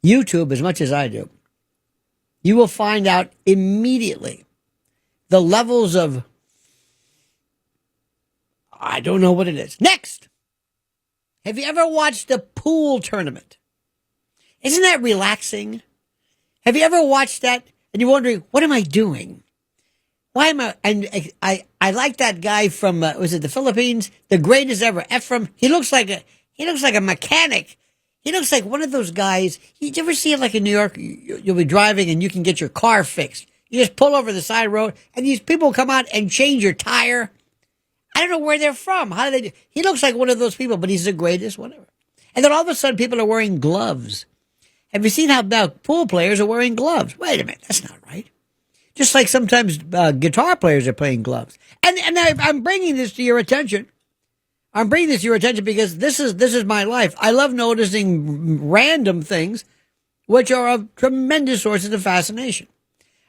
YouTube as much as I do, you will find out immediately the levels of, I don't know what it is. Next, have you ever watched a pool tournament? Isn't that relaxing? Have you ever watched that and you're wondering, what am I doing? Why am I? And I like that guy from was it the Philippines? The greatest ever, Ephraim. He looks like a mechanic. He looks like one of those guys. You ever see it like in New York? You'll be driving and you can get your car fixed. You just pull over the side road and these people come out and change your tire. I don't know where they're from. How do they do? He looks like one of those people, but he's the greatest, whatever. And then all of a sudden people are wearing gloves. Have you seen how now pool players are wearing gloves? Wait a minute, that's not right. Just like sometimes guitar players are playing gloves. And I'm bringing this to your attention. I'm bringing this to your attention because this is my life. I love noticing random things, which are of tremendous sources of fascination.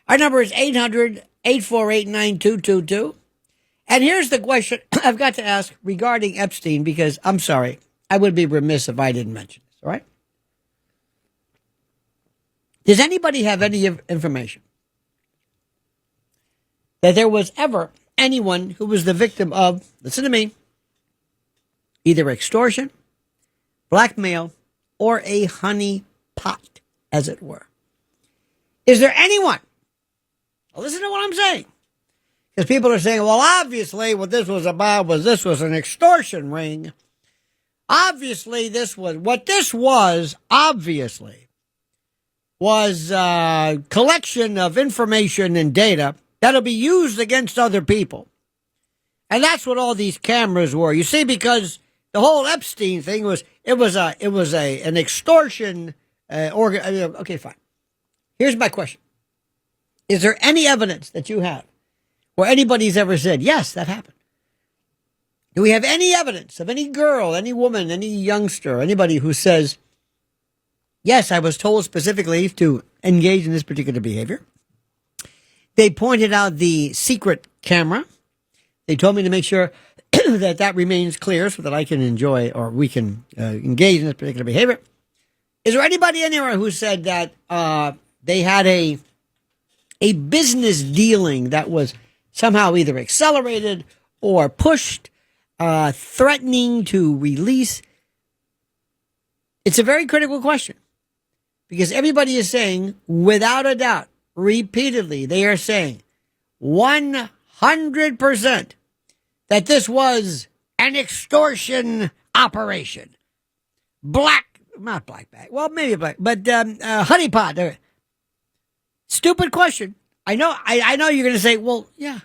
Our number is 800-848-9222. And here's the question I've got to ask regarding Epstein, because I'm sorry, I would be remiss if I didn't mention this, all right? Does anybody have any information that there was ever anyone who was the victim of, listen to me, either extortion, blackmail, or a honey pot, as it were? Is there anyone? Well, listen to what I'm saying. Because people are saying, well, obviously what this was about was this was an extortion ring. Obviously what this was a collection of information and data that'll be used against other people. And that's what all these cameras were. You see, because the whole Epstein thing was an extortion okay, fine. Here's my question. Is there any evidence that you have where anybody's ever said, yes, that happened? Do we have any evidence of any girl, any woman, any youngster, anybody who says, yes, I was told specifically to engage in this particular behavior? They pointed out the secret camera. They told me to make sure that remains clear so that I can enjoy or we can engage in this particular behavior. Is there anybody anywhere who said that they had a business dealing that was somehow either accelerated or pushed, threatening to release? It's a very critical question because everybody is saying, without a doubt, repeatedly, they are saying 100% that this was an extortion operation. Not black bag. Well, maybe black, but honeypot. Stupid question. I know you're going to say, well, yeah.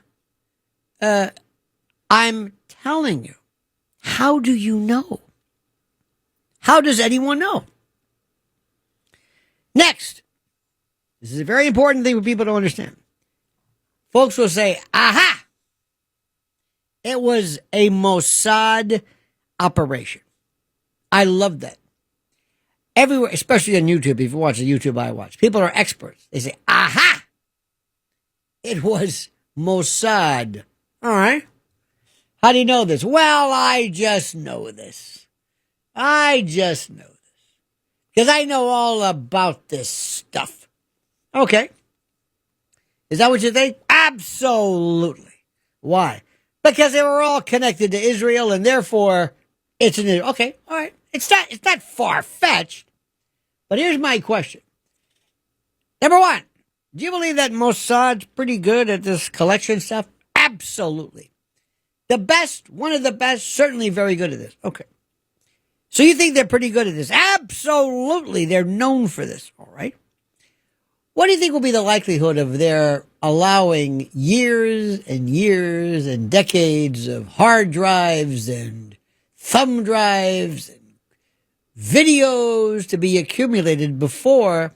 I'm telling you. How do you know? How does anyone know? Next. This is a very important thing for people to understand. Folks will say, aha! It was a Mossad operation. I love that. Everywhere, especially on YouTube, if you watch the YouTube I watch, people are experts. They say, aha! It was Mossad. All right. How do you know this? Well, I just know this. Because I know all about this stuff. Okay. Is that what you think? Absolutely. Why? Because they were all connected to Israel, and therefore it's an Israel. Okay, all right. It's not far-fetched. But here's my question. Number one, do you believe that Mossad's pretty good at this collection stuff? Absolutely. The best, one of the best, certainly very good at this. Okay. So you think they're pretty good at this? Absolutely. They're known for this. All right. What do you think will be the likelihood of their allowing years and years and decades of hard drives and thumb drives and videos to be accumulated before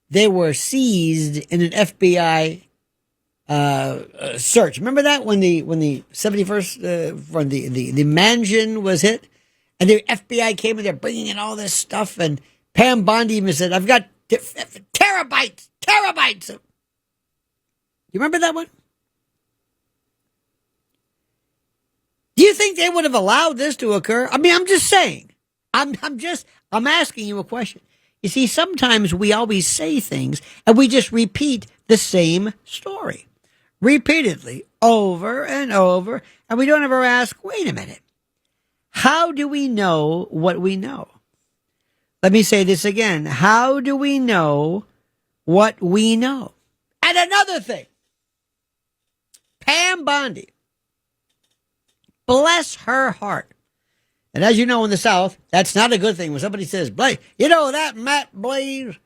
they were seized in an FBI search? Remember that when the 71st when the mansion was hit, and the FBI came and they're bringing in all this stuff, and Pam Bondi even said, "I've got terabytes." You remember that one? Do you think they would have allowed this to occur? I mean, I'm just saying. I'm asking you a question. You see, sometimes we always say things and we just repeat the same story repeatedly over and over, and we don't ever ask, wait a minute, how do we know what we know? Let me say this again. How do we know what we know? And another thing, Pam Bondi, bless her heart. And as you know, in the South, that's not a good thing when somebody says, Blake, you know that Matt Blaze,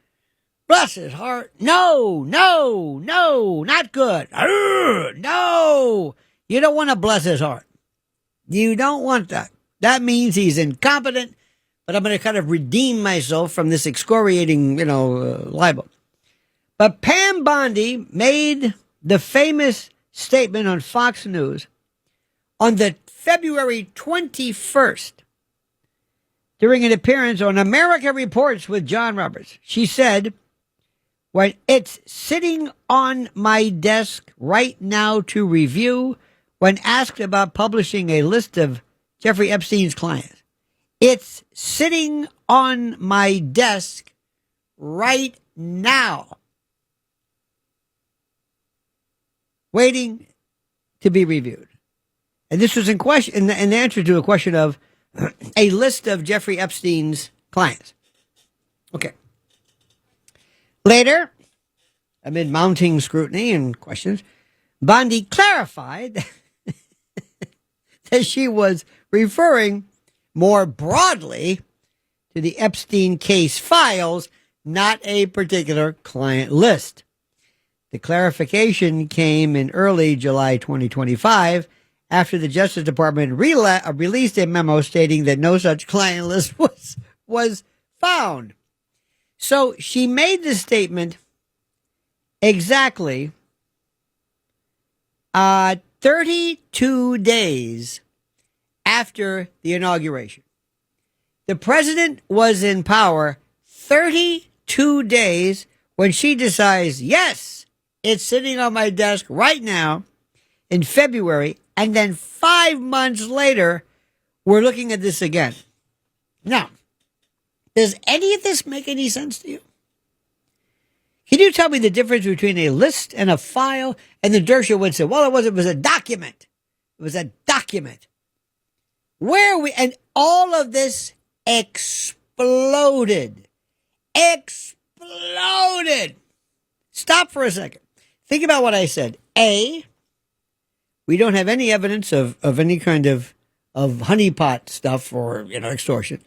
bless his heart. No, not good. No, you don't want to bless his heart. You don't want that. That means he's incompetent, but I'm going to kind of redeem myself from this excoriating, libel. But Pam Bondi made the famous statement on Fox News on the February 21st during an appearance on America Reports with John Roberts. She said, when it's sitting on my desk right now to review, when asked about publishing a list of Jeffrey Epstein's clients, it's sitting on my desk right now, waiting to be reviewed. And this was in answer to a question of a list of Jeffrey Epstein's clients. Okay. Later, amid mounting scrutiny and questions, Bondi clarified that she was referring more broadly to the Epstein case files, not a particular client list. The clarification came in early July 2025 after the Justice Department released a memo stating that no such client list was found. So she made the statement exactly 32 days after the inauguration. The president was in power 32 days when she decides, yes, it's sitting on my desk right now in February, and then 5 months later, we're looking at this again. Now, does any of this make any sense to you? Can you tell me the difference between a list and a file? And the Dersher would say, well, it was a document. It was a document. And all of this exploded. Exploded. Stop for a second. Think about what I said. A, we don't have any evidence of any kind of honeypot stuff or, extortion.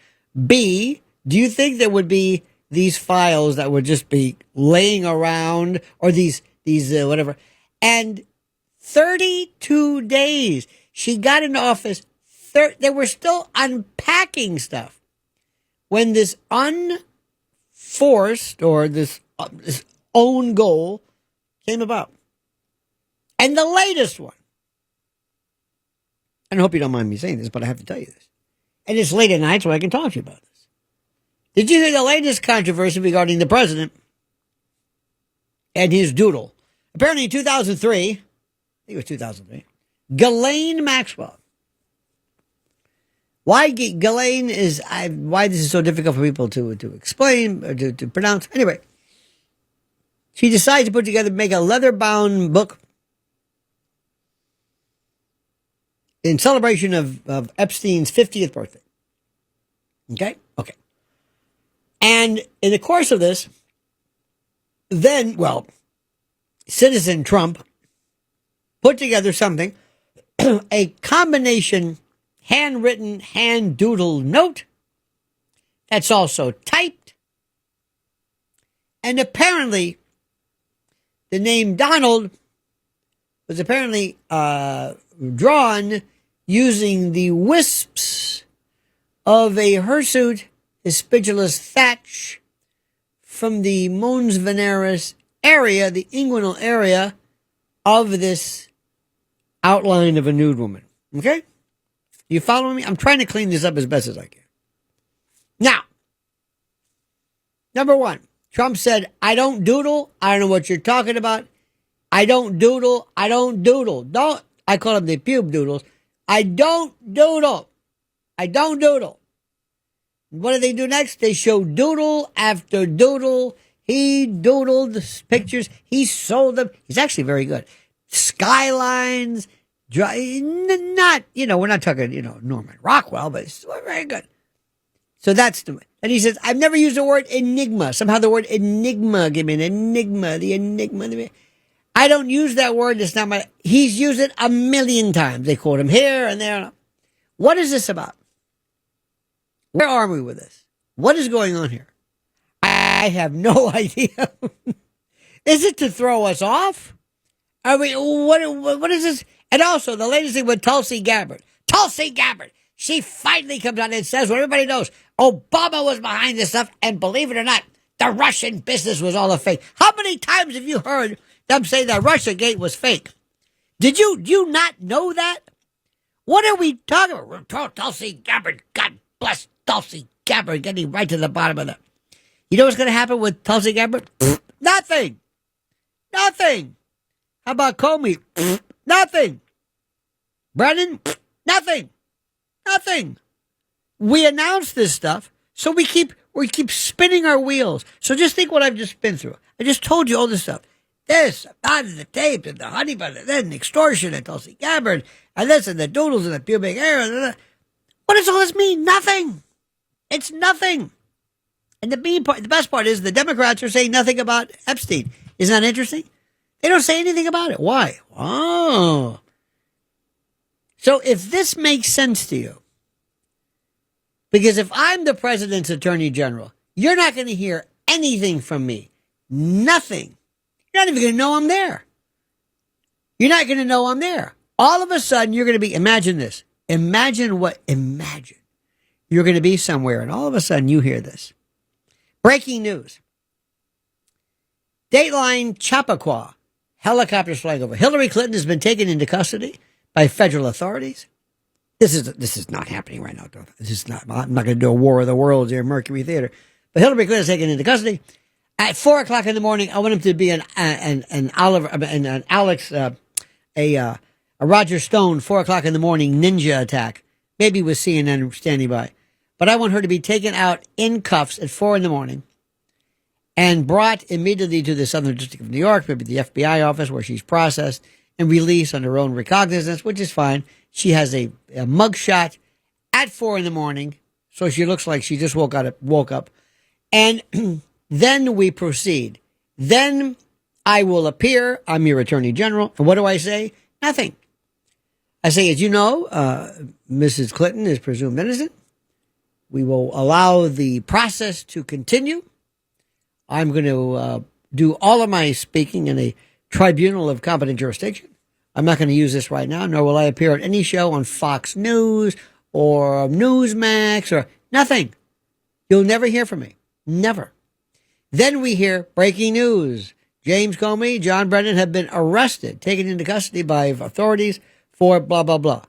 B, do you think there would be these files that would just be laying around, or these whatever? And 32 days she got into office. They were still unpacking stuff when this unforced or this own goal came about. And the latest one, and I hope you don't mind me saying this, but I have to tell you this. And it's late at night, so I can talk to you about this. Did you hear the latest controversy regarding the president and his doodle? Apparently in 2003, I think it was 2003, Ghislaine Maxwell. Why Ghislaine why this is so difficult for people to explain, or to pronounce. Anyway, she decided to make a leather-bound book in celebration of Epstein's 50th birthday. Okay? Okay. And in the course of this, Citizen Trump put together something, a combination handwritten, hand-doodled note that's also typed. And apparently, the name Donald was apparently drawn using the wisps of a hirsute aspidulous thatch from the Mons Veneris area, the inguinal area of this outline of a nude woman. Okay? You following me? I'm trying to clean this up as best as I can. Now, number one, Trump said, I don't doodle. I don't know what you're talking about. I don't doodle. I don't doodle. I call them the pube doodles. I don't doodle. I don't doodle. What do they do next? They show doodle after doodle. He doodled pictures. He sold them. He's actually very good. Skylines. Not, we're not talking, Norman Rockwell, but it's very good. So that's the, and he says, I've never used the word enigma. Somehow the word enigma, give me an enigma, the enigma. I don't use that word. It's not my, he's used it a million times. They quote him here and there. What is this about? Where are we with this? What is going on here? I have no idea. Is it to throw us off? I mean, what is this? And also, the latest thing with Tulsi Gabbard. Tulsi Gabbard. She finally comes out and says what everybody knows. Obama was behind this stuff, and believe it or not, the Russian business was all a fake. How many times have you heard them say that Russiagate was fake? Do you not know that? What are we talking about? Tulsi Gabbard. God bless Tulsi Gabbard, getting right to the bottom of that. You know what's going to happen with Tulsi Gabbard? Nothing. Nothing. How about Comey? Nothing. Brennan? Nothing. Nothing. We announced this stuff, so we keep spinning our wheels. So just think what I've just been through. I just told you all this stuff. This, the tape, and the honey butter, then extortion, and Tulsi Gabbard, and this, and the doodles, and the pubic hair. What does all this mean? Nothing. It's nothing. And the best part is the Democrats are saying nothing about Epstein. Isn't that interesting? They don't say anything about it. Why? Oh. So if this makes sense to you, because if I'm the president's attorney general, you're not going to hear anything from me. Nothing. You're not even going to know I'm there. You're not going to know I'm there. All of a sudden, you're going to be, imagine this. Imagine. You're going to be somewhere, and all of a sudden, you hear this. Breaking news. Dateline Chappaqua. Helicopters flying over. Hillary Clinton has been taken into custody by federal authorities. This is not happening right now. This is not. I'm not going to do a War of the Worlds here, Mercury Theater. But Hillary Clinton is taken into custody at 4:00 in the morning. I want him to be a Roger Stone 4:00 in the morning ninja attack, maybe with CNN standing by. But I want her to be taken out in cuffs at 4 in the morning and brought immediately to the Southern District of New York, maybe the FBI office, where she's processed and released on her own recognizance, which is fine. She has a mugshot at 4 in the morning, so she looks like she just woke up. And then we proceed. Then I will appear. I'm your attorney general. And what do I say? Nothing. I say, as you know, Mrs. Clinton is presumed innocent. We will allow the process to continue. I'm going to do all of my speaking in a tribunal of competent jurisdiction. I'm not going to use this right now, nor will I appear on any show on Fox News or Newsmax or nothing. You'll never hear from me. Never. Then we hear breaking news. James Comey, John Brennan have been arrested, taken into custody by authorities for blah, blah, blah.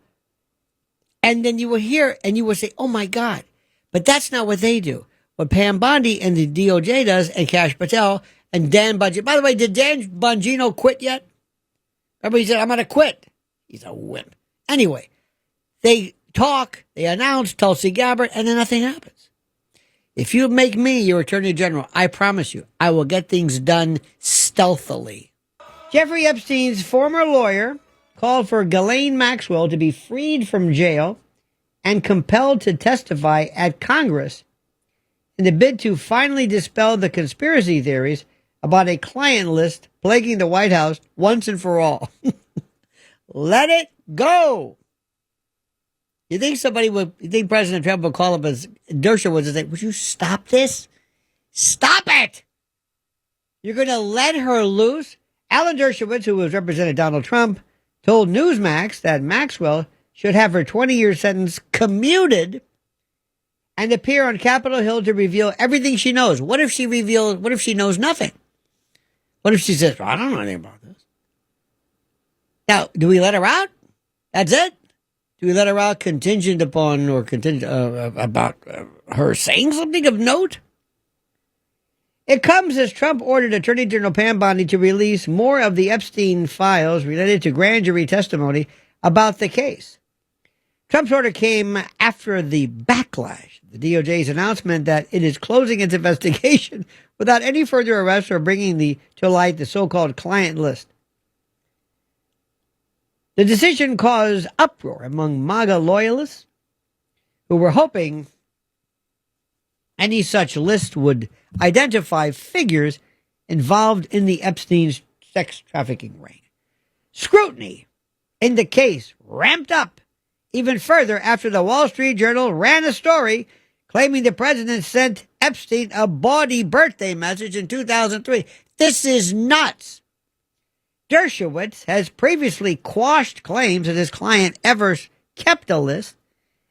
And then you will hear and you will say, oh my God, but that's not what they do. What Pam Bondi and the DOJ does, and Kash Patel and Dan Bongino. By the way, did Dan Bongino quit yet? Everybody said, I'm going to quit. He's a wimp. Anyway, they talk, they announce Tulsi Gabbard, and then nothing happens. If you make me your attorney general, I promise you, I will get things done stealthily. Jeffrey Epstein's former lawyer called for Ghislaine Maxwell to be freed from jail and compelled to testify at Congress in the bid to finally dispel the conspiracy theories about a client list plaguing the White House once and for all. Let it go. You think President Trump would call up as Dershowitz and say, would you stop this? Stop it. You're going to let her loose? Alan Dershowitz, who has represented Donald Trump, told Newsmax that Maxwell should have her 20-year sentence commuted and appear on Capitol Hill to reveal everything she knows. What if she knows nothing? What if she says, I don't know anything about this? Now, do we let her out? That's it? Do we let her out contingent upon or about her saying something of note? It comes as Trump ordered Attorney General Pam Bondi to release more of the Epstein files related to grand jury testimony about the case. Trump's order came after the backlash, the DOJ's announcement that it is closing its investigation without any further arrests or bringing to light the so-called client list. The decision caused uproar among MAGA loyalists who were hoping any such list would identify figures involved in the Epstein sex trafficking ring. Scrutiny in the case ramped up even further after the Wall Street Journal ran a story claiming the president sent Epstein a bawdy birthday message in 2003. This is nuts. Dershowitz has previously quashed claims that his client ever kept a list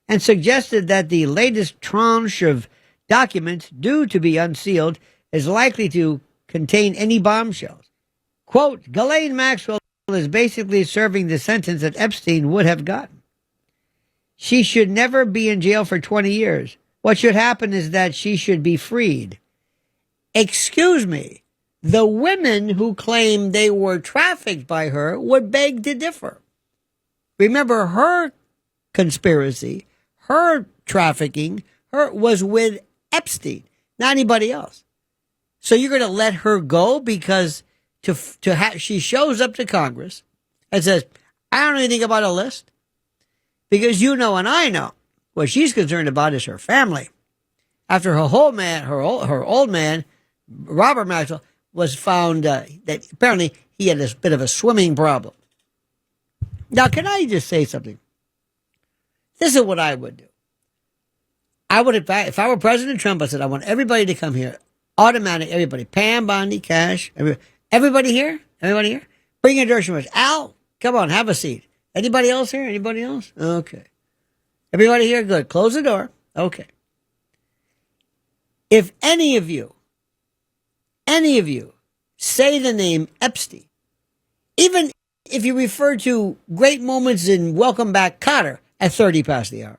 and suggested that the latest tranche of documents due to be unsealed is likely to contain any bombshells. Quote, Ghislaine Maxwell is basically serving the sentence that Epstein would have gotten. She should never be in jail for 20 years. What should happen is that she should be freed. Excuse me. The women who claim they were trafficked by her would beg to differ. Remember, her conspiracy, her trafficking, was with Epstein, not anybody else. So you're going to let her go because she shows up to Congress and says, I don't know anything about a list. Because you know and I know what she's concerned about is her family. After her old man, Robert Maxwell, was found that apparently he had a bit of a swimming problem. Now, can I just say something? This is what I would do. I would, if I were President Trump, I said, I want everybody to come here. Automatic, everybody. Pam, Bondi, Cash, everybody here? Everybody here? Bring in Dershowitz. Al, come on, have a seat. Anybody else here? Anybody else? Okay. Everybody here? Good. Close the door. Okay. If any of you say the name Epstein, even if you refer to great moments in Welcome Back Kotter at 30 past the hour,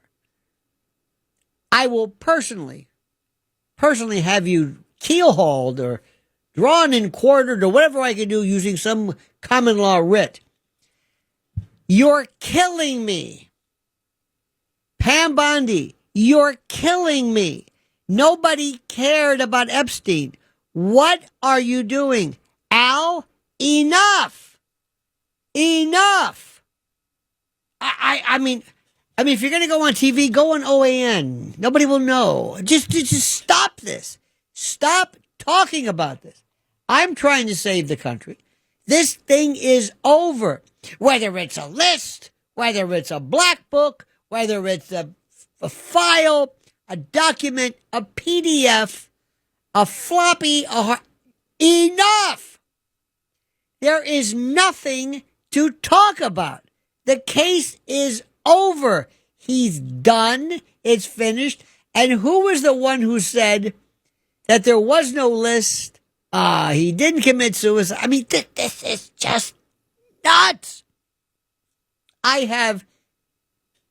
I will personally have you keel-hauled or drawn and quartered or whatever I can do using some common law writ. You're killing me. Pam Bondi, you're killing me. Nobody cared about Epstein. What are you doing? Al, enough. Enough. I mean, if you're going to go on TV, go on OAN. Nobody will know. Just stop this. Stop talking about this. I'm trying to save the country. This thing is over. Whether it's a list, whether it's a black book, whether it's a file, a document, a PDF, a floppy, enough. There is nothing to talk about. The case is over. He's done. It's finished. And who was the one who said that there was no list? He didn't commit suicide. I mean, this is just nuts.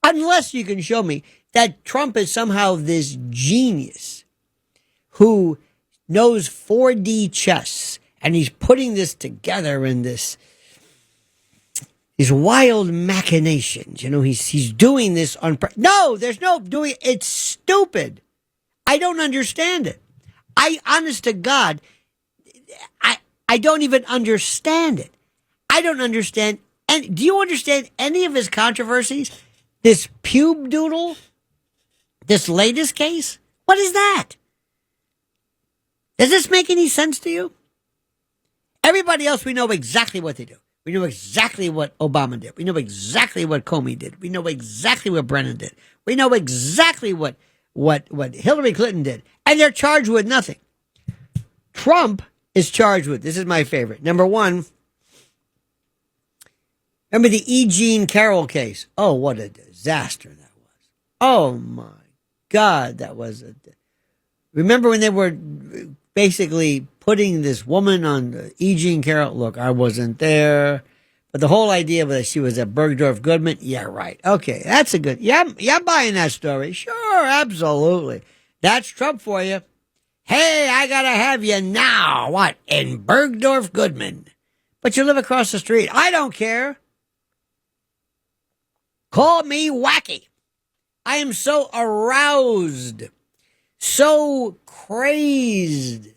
Unless you can show me that Trump is somehow this genius who knows 4D chess and he's putting this together in these wild machinations. You know, he's doing this on no, there's no doing. It's stupid. I don't understand it. Honest to God, I don't even understand it. I don't understand. And do you understand any of his controversies? This pube doodle, this latest case, what is that? Does this make any sense to you? Everybody else, we know exactly what they do. We know exactly what Obama did. We know exactly what Comey did. We know exactly what Brennan did. We know exactly what Hillary Clinton did. And they're charged with nothing. Trump is charged with, this is my favorite. Number one, remember the E. Jean Carroll case? Oh, what a disaster that was. Oh, my God, that was remember when they were basically putting this woman on E. Jean Carroll? Look, I wasn't there. But the whole idea was that she was at Bergdorf Goodman. Yeah, right. Okay, that's a good, yeah, I'm buying that story. Sure, absolutely. That's Trump for you. Hey, I gotta have you now. What? In Bergdorf Goodman. But you live across the street. I don't care. Call me wacky. I am so aroused, so crazed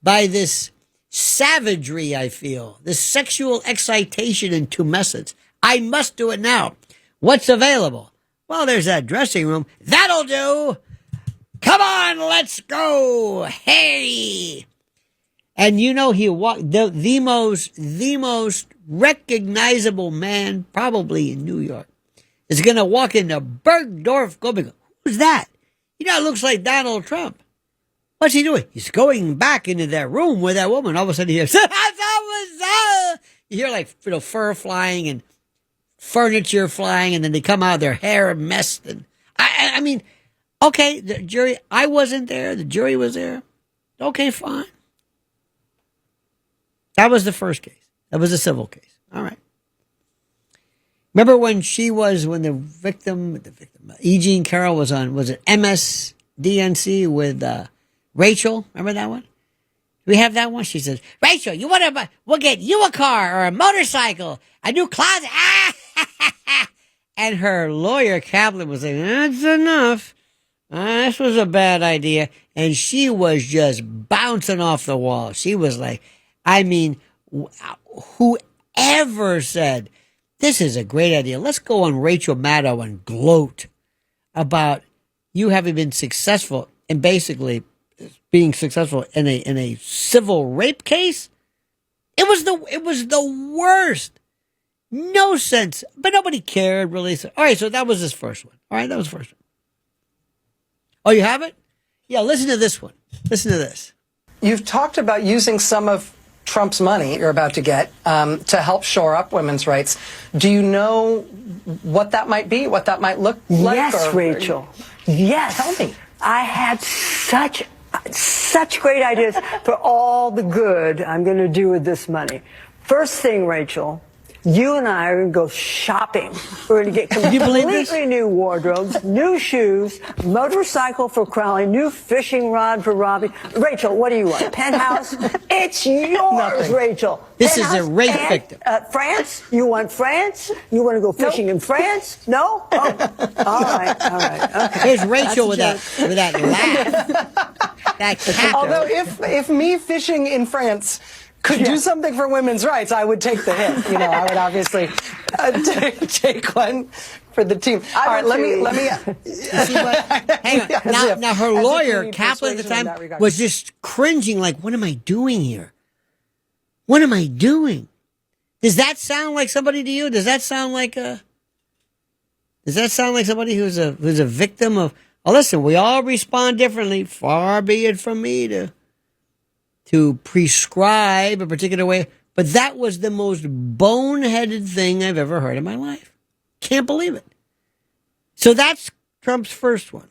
by this savagery I feel, this sexual excitation and tumescence. I must do it now. What's available? Well, there's that dressing room. That'll do. Come on, let's go. Hey. And you know, he walked the most recognizable man probably in New York is going to walk into Bergdorf Goldberg. Who's that? You know, it looks like Donald Trump. What's he doing? He's going back into that room with that woman. All of a sudden, he hears, you hear like, you know, fur flying and furniture flying, and then they come out, their hair messed. And I mean, okay, the jury, I wasn't there. The jury was there. Okay, fine. That was the first case. That was a civil case. All right. Remember when the victim, E. Jean Carroll was on, was it MSDNC with Rachel? Remember that one? Do we have that one? She says, Rachel, you want to, we'll get you a car or a motorcycle, a new closet. And her lawyer, Kaplan, was saying, that's enough. This was a bad idea. And she was just bouncing off the wall. She was like, I mean, whoever said, this is a great idea. Let's go on Rachel Maddow and gloat about you having been successful in basically being successful in a civil rape case. It was the worst. No sense. But nobody cared really. All right, so that was his first one. All right, that was the first one. Oh, you have it? Yeah, listen to this one. Listen to this. You've talked about using some of Trump's money you're about to get to help shore up women's rights. Do you know what that might be, what that might look like? Yes, Rachel. Yes. Tell me. I had such great ideas for all the good I'm going to do with this money. First thing, Rachel, you and I are going to go shopping. We're going to get completely new wardrobes, new shoes, motorcycle for Crowley, new fishing rod for Robbie. Rachel, what do you want? Penthouse? It's yours, Nothing. Rachel. This Penthouse is a rape and, victim. France? You want France? You want to go fishing in France? No? Oh. All right. Okay. Here's Rachel with that laugh. That cackle. Although if me fishing in France could do something for women's rights, I would take the hit. You know, I would obviously take one for the team. All right, let me. Hang on. Now her lawyer, Kaplan, at the time, was just cringing, like, "What am I doing here? What am I doing?" Does that sound like somebody to you? Does that sound like somebody who's a victim of? Oh, listen, we all respond differently. Far be it from me to prescribe a particular way, but that was the most boneheaded thing I've ever heard in my life. Can't believe it. So that's Trump's first one.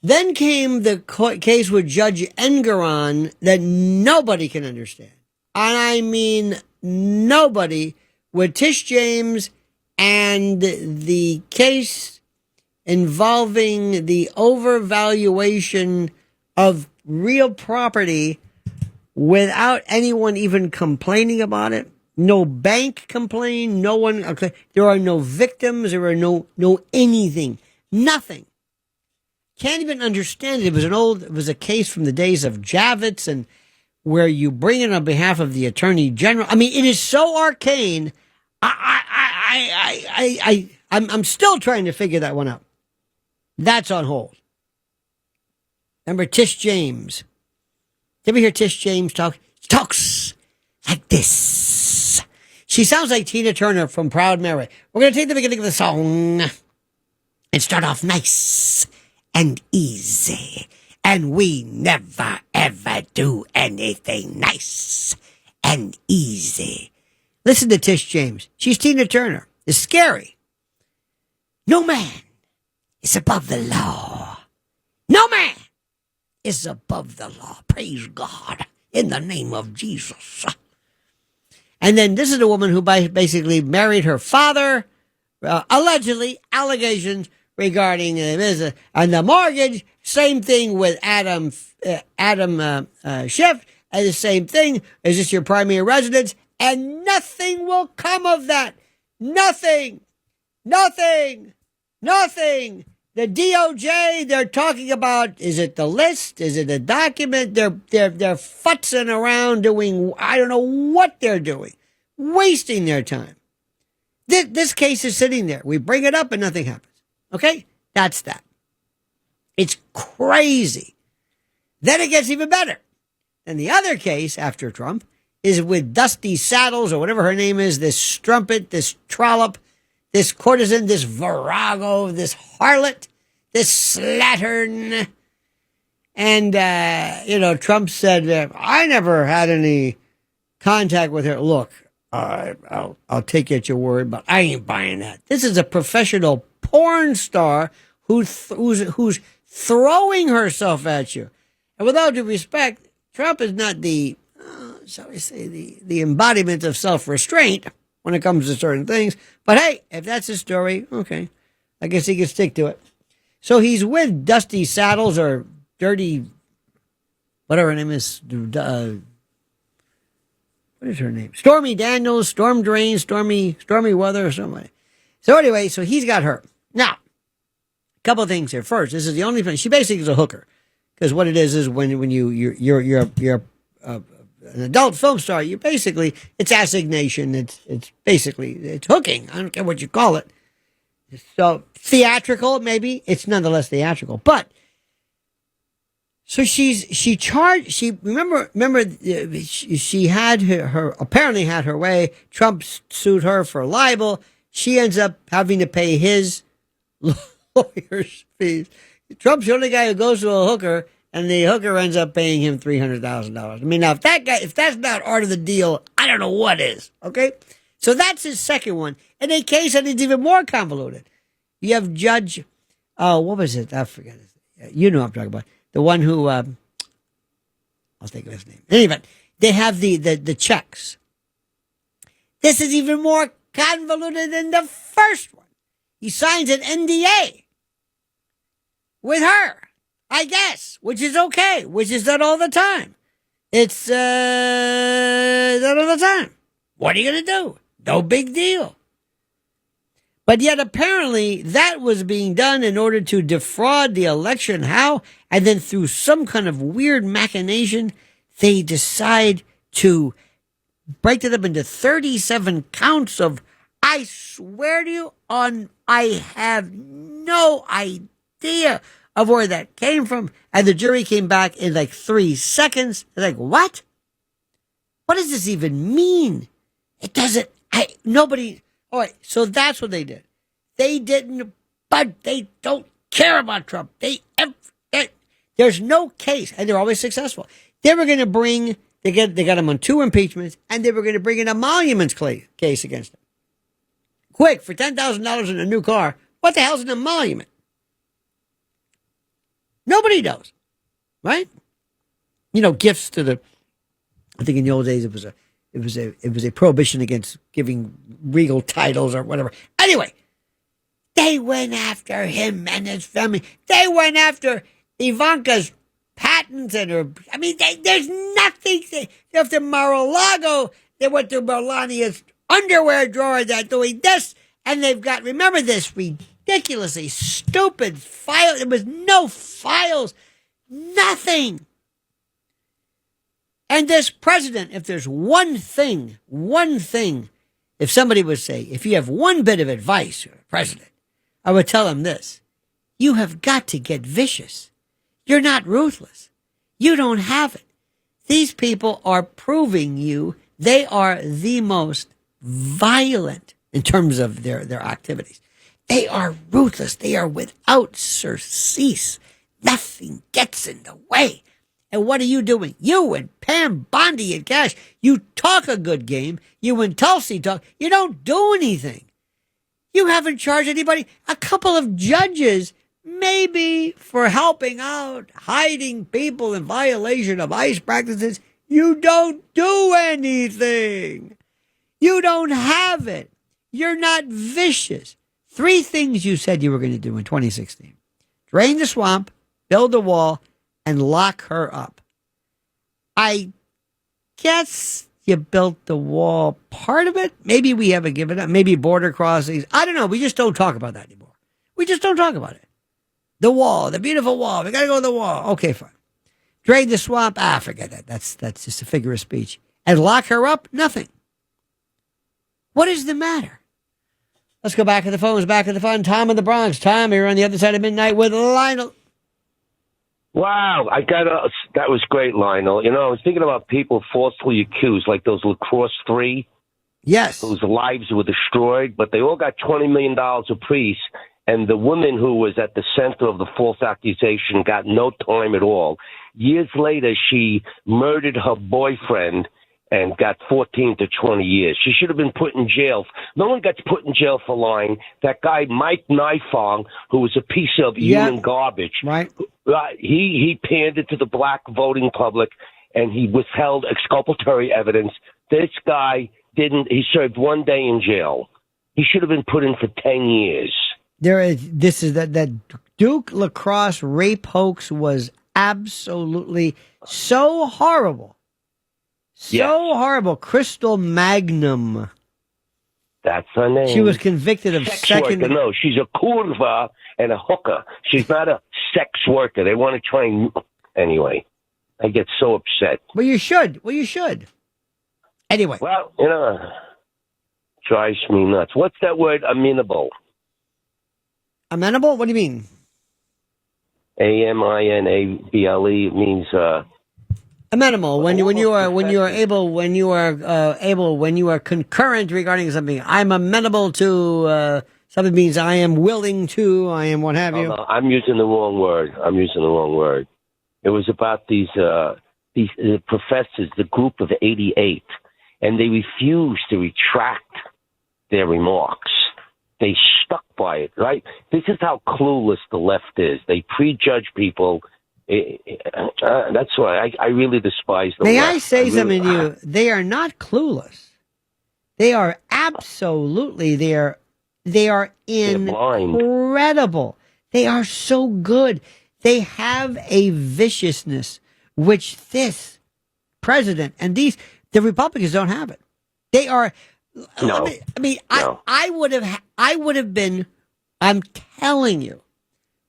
Then came the case with Judge Engeron that nobody can understand. And I mean nobody, with Tish James and the case involving the overvaluation of real property without anyone even complaining about it. No bank complained. No one. Okay, there are no victims. There are no anything. Nothing. Can't even understand it. It was a case from the days of Javits, and where you bring it on behalf of the Attorney General. I mean, it is so arcane. I'm still trying to figure that one out. That's on hold. Remember Tish James? Did you ever hear Tish James talk? She talks like this. She sounds like Tina Turner from Proud Mary. We're going to take the beginning of the song and start off nice and easy. And we never, ever do anything nice and easy. Listen to Tish James. She's Tina Turner. It's scary. No man is above the law. No man is above the law. Praise God in the name of Jesus. And then this is a woman who basically married her father, allegedly, allegations regarding and the mortgage. Same thing with Adam Schiff, and the same thing. Is this your primary residence? And nothing will come of that. Nothing. Nothing. The DOJ, they're talking about, is it the list? Is it a document? They're futzing around doing, I don't know what they're doing, wasting their time. This case is sitting there. We bring it up and nothing happens. Okay? That's that. It's crazy. Then it gets even better. And the other case after Trump is with Dusty Saddles or whatever her name is, this strumpet, this trollop, this courtesan, this virago, this harlot, this slattern. And, Trump said, I never had any contact with her. Look, I'll take you at your word, but I ain't buying that. This is a professional porn star who's throwing herself at you. And with all due respect, Trump is not the embodiment of self-restraint when it comes to certain things. But hey, if that's his story, okay. I guess he can stick to it. So he's with Dusty Saddles or Dirty, whatever her name is. What is her name? Stormy Daniels, Storm Drain, Stormy Weather or something. So anyway, so he's got her. Now, a couple of things here. First, this is the only thing. She basically is a hooker. Because what it is when you're an adult film star, you basically, it's assignation. It's basically, it's hooking. I don't care what you call it. So theatrical, maybe. It's nonetheless theatrical. But so she had her apparently had her way. Trump sued her for libel. She ends up having to pay his lawyer's fees. Trump's the only guy who goes to a hooker, and the hooker ends up paying him $300,000. I mean, now if that's not art of the deal, I don't know what is. Okay, so that's his second one. In a case that is even more convoluted, you have Judge, what was it? I forget it. You know what I'm talking about. The one who, I'll think of his name. In any event, they have the checks. This is even more convoluted than the first one. He signs an NDA with her, I guess, which is okay, which is done all the time. It's done all the time. What are you going to do? No big deal. But yet apparently that was being done in order to defraud the election. How? And then through some kind of weird machination, they decide to break it up into 37 counts of, I swear to you, I have no idea of where that came from. And the jury came back in like 3 seconds. They're like, what? What does this even mean? It doesn't, nobody, all right, so that's what they did. They didn't, but they don't care about Trump. There's no case, and they're always successful. They were going to bring, they got him on 2 impeachments, and they were going to bring an emoluments case against him. Quick, for $10,000 in a new car, what the hell's an emolument? Nobody knows, right? Gifts to the, I think in the old days it was a prohibition against giving regal titles or whatever. Anyway, they went after him and his family. They went after Ivanka's patents and her. I mean, there's nothing. They're after Mar-a-Lago. They went to Melania's underwear drawer. They're doing this, and they've got. Remember this ridiculously stupid file. There was no files, nothing. And this president, if there's one thing, if somebody would say, if you have one bit of advice, president, I would tell him this. You have got to get vicious. You're not ruthless. You don't have it. These people are proving you they are the most violent in terms of their activities. They are ruthless. They are without surcease. Nothing gets in the way. And what are you doing? You and Pam Bondi and Cash, you talk a good game. You and Tulsi talk. You don't do anything. You haven't charged anybody. A couple of judges, maybe for helping out, hiding people in violation of ICE practices. You don't do anything. You don't have it. You're not vicious. 3 things you said you were going to do in 2016. Drain the swamp, build a wall, and lock her up. I guess you built the wall, part of it. Maybe we haven't given up. Maybe border crossings. I don't know. We just don't talk about that anymore. We just don't talk about it. The wall, the beautiful wall. We got to go to the wall. Okay, fine. Drain the swamp. Forget that. That's just a figure of speech. And lock her up? Nothing. What is the matter? Let's go back to the phones, back to the fun. Tom in the Bronx. Tom, you're on the other side of midnight with Lionel. Wow, that was great, Lionel. You know, I was thinking about people falsely accused, like those lacrosse three. Yes. Whose lives were destroyed, but they all got $20 million apiece. And the woman who was at the center of the false accusation got no time at all. Years later, she murdered her boyfriend and got 14 to 20 years. She should have been put in jail. No one gets put in jail for lying. That guy, Mike Nifong, who was a piece of human garbage, right? He pandered to the black voting public, and he withheld exculpatory evidence. This guy didn't. He served 1 day in jail. He should have been put in for 10 years. That Duke lacrosse rape hoax was absolutely so horrible. So horrible. Crystal Magnum. That's her name. She was convicted of sex second. worker. No, she's a kurva and a hooker. She's not a sex worker. They want to try and... Anyway, I get so upset. Well, you should. Anyway. Well, you know, drives me nuts. What's that word, amenable? Amenable? What do you mean? Aminable. It means amenable. When you are concurrent regarding something. I'm amenable to something means I am willing to. I am what have you. No, I'm using the wrong word. It was about these professors, the group of 88, and they refused to retract their remarks. They stuck by it, right? This is how clueless the left is. They prejudge people. That's why I really despise the left. May I say something to you? They are not clueless. They are absolutely, they are incredible. They are so good. They have a viciousness which this president and the Republicans don't have it. They are. No. I would have been, I'm telling you,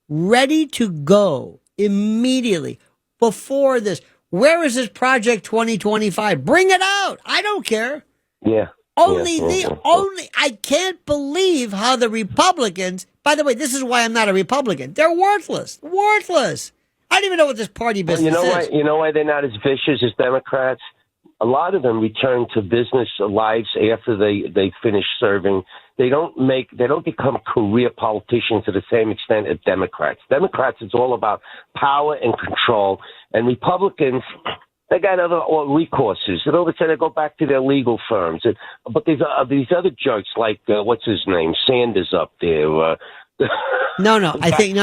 ready to go immediately before this. Where is this Project 2025? Bring it out. I don't care. Yeah. I can't believe how the Republicans, by the way, this is why I'm not a Republican. They're worthless. Worthless. I don't even know what this party business is. You know why they're not as vicious as Democrats? A lot of them return to business lives after they finish serving. They don't become career politicians to the same extent as Democrats. Democrats, it's all about power and control. And Republicans, they got other recourses. And all of a sudden, they go back to their legal firms. But these other jerks like what's his name, Sanders up there. No. I think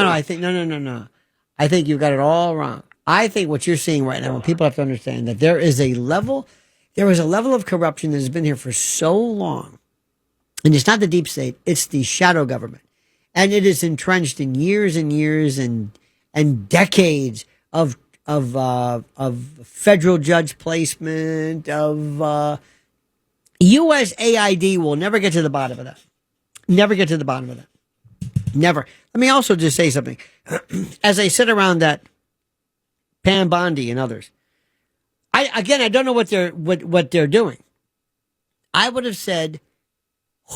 you've got it all wrong. I think what you're seeing right now, people have to understand that there is a level of corruption that has been here for so long. And it's not the deep state, it's the shadow government. And it is entrenched in years and years and decades of federal judge placement, of USAID will never get to the bottom of that. Never get to the bottom of that. Never. Let me also just say something. As I sit around that Pam Bondi and others, I don't know what they're doing. I would have said,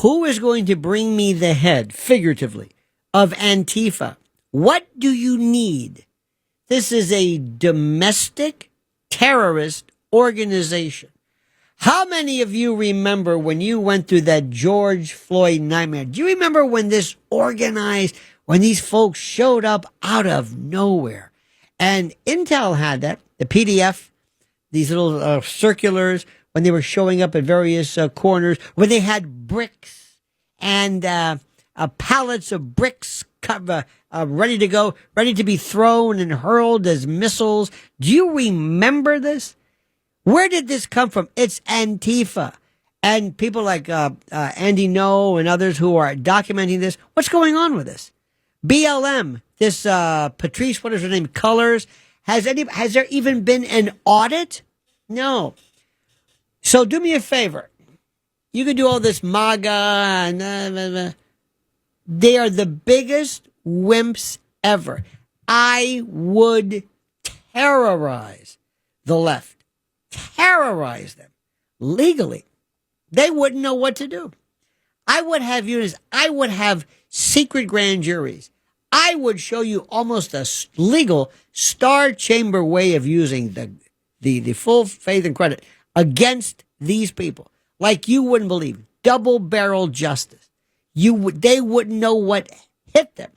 who is going to bring me the head, figuratively, of Antifa? What do you need? This is a domestic terrorist organization. How many of you remember when you went through that George Floyd nightmare? Do you remember when this organized, when these folks showed up out of nowhere? And Intel had that, the PDF, these little circulars, when they were showing up at various corners, when they had bricks and pallets of bricks ready to go, ready to be thrown and hurled as missiles. Do you remember this? Where did this come from? It's Antifa. And people like Andy No and others who are documenting this. What's going on with this? BLM, this Patrice, what is her name, Colors. Has there even been an audit? No. So do me a favor. You can do all this MAGA and They are the biggest wimps ever. I would terrorize the left, terrorize them legally. They wouldn't know what to do. I would have units. I would have secret grand juries. I would show you almost a legal star chamber way of using the full faith and credit against these people, like you wouldn't believe. Double barrel justice. They wouldn't know what hit them.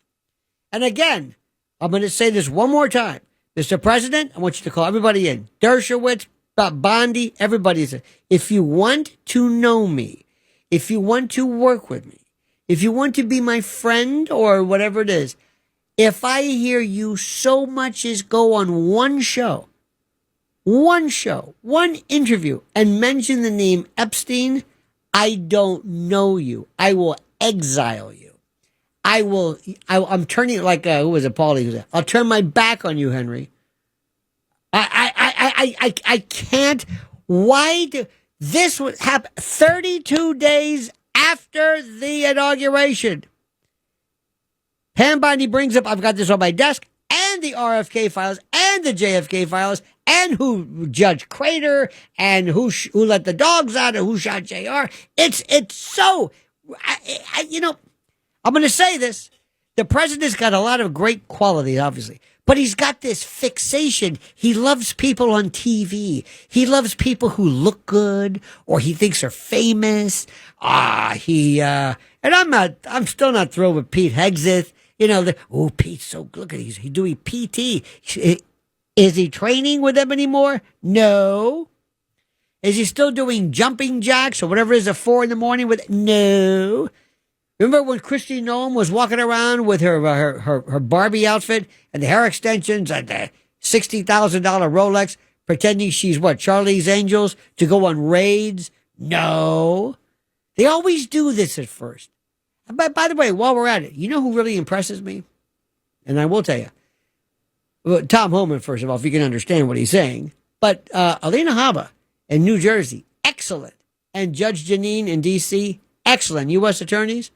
And again, I'm going to say this one more time, Mr. President. I want you to call everybody in. Dershowitz, Bondi, everybody's in. If you want to know me, if you want to work with me, if you want to be my friend or whatever it is, if I hear you so much as go on one interview, and mention the name Epstein, I don't know you. I will exile you. I'm turning like, who was it, Paulie? Who said, I'll turn my back on you, Henry. I can't. Why do this would happen 32 days after the inauguration? Pam Bondi brings up, I've got this on my desk, and the RFK files, and the JFK files, and who Judge Crater, and who let the dogs out, and who shot JR. It's so, I'm going to say this. The president's got a lot of great qualities, obviously, but he's got this fixation. He loves people on TV. He loves people who look good or he thinks are famous. And I'm still not thrilled with Pete Hegseth. Pete's so good. Look at he's doing PT. Is he training with them anymore? No. Is he still doing jumping jacks or whatever it is at 4 a.m. with? No. Remember when Christy Nolan was walking around with her Barbie outfit and the hair extensions and the $60,000 Rolex, pretending she's Charlie's Angels to go on raids? No. They always do this at first. And by the way, while we're at it, you know who really impresses me? And I will tell you. Well, Tom Homan, first of all, if you can understand what he's saying. But Alina Habba in New Jersey, excellent. And Judge Janine in D.C., excellent. U.S. attorneys,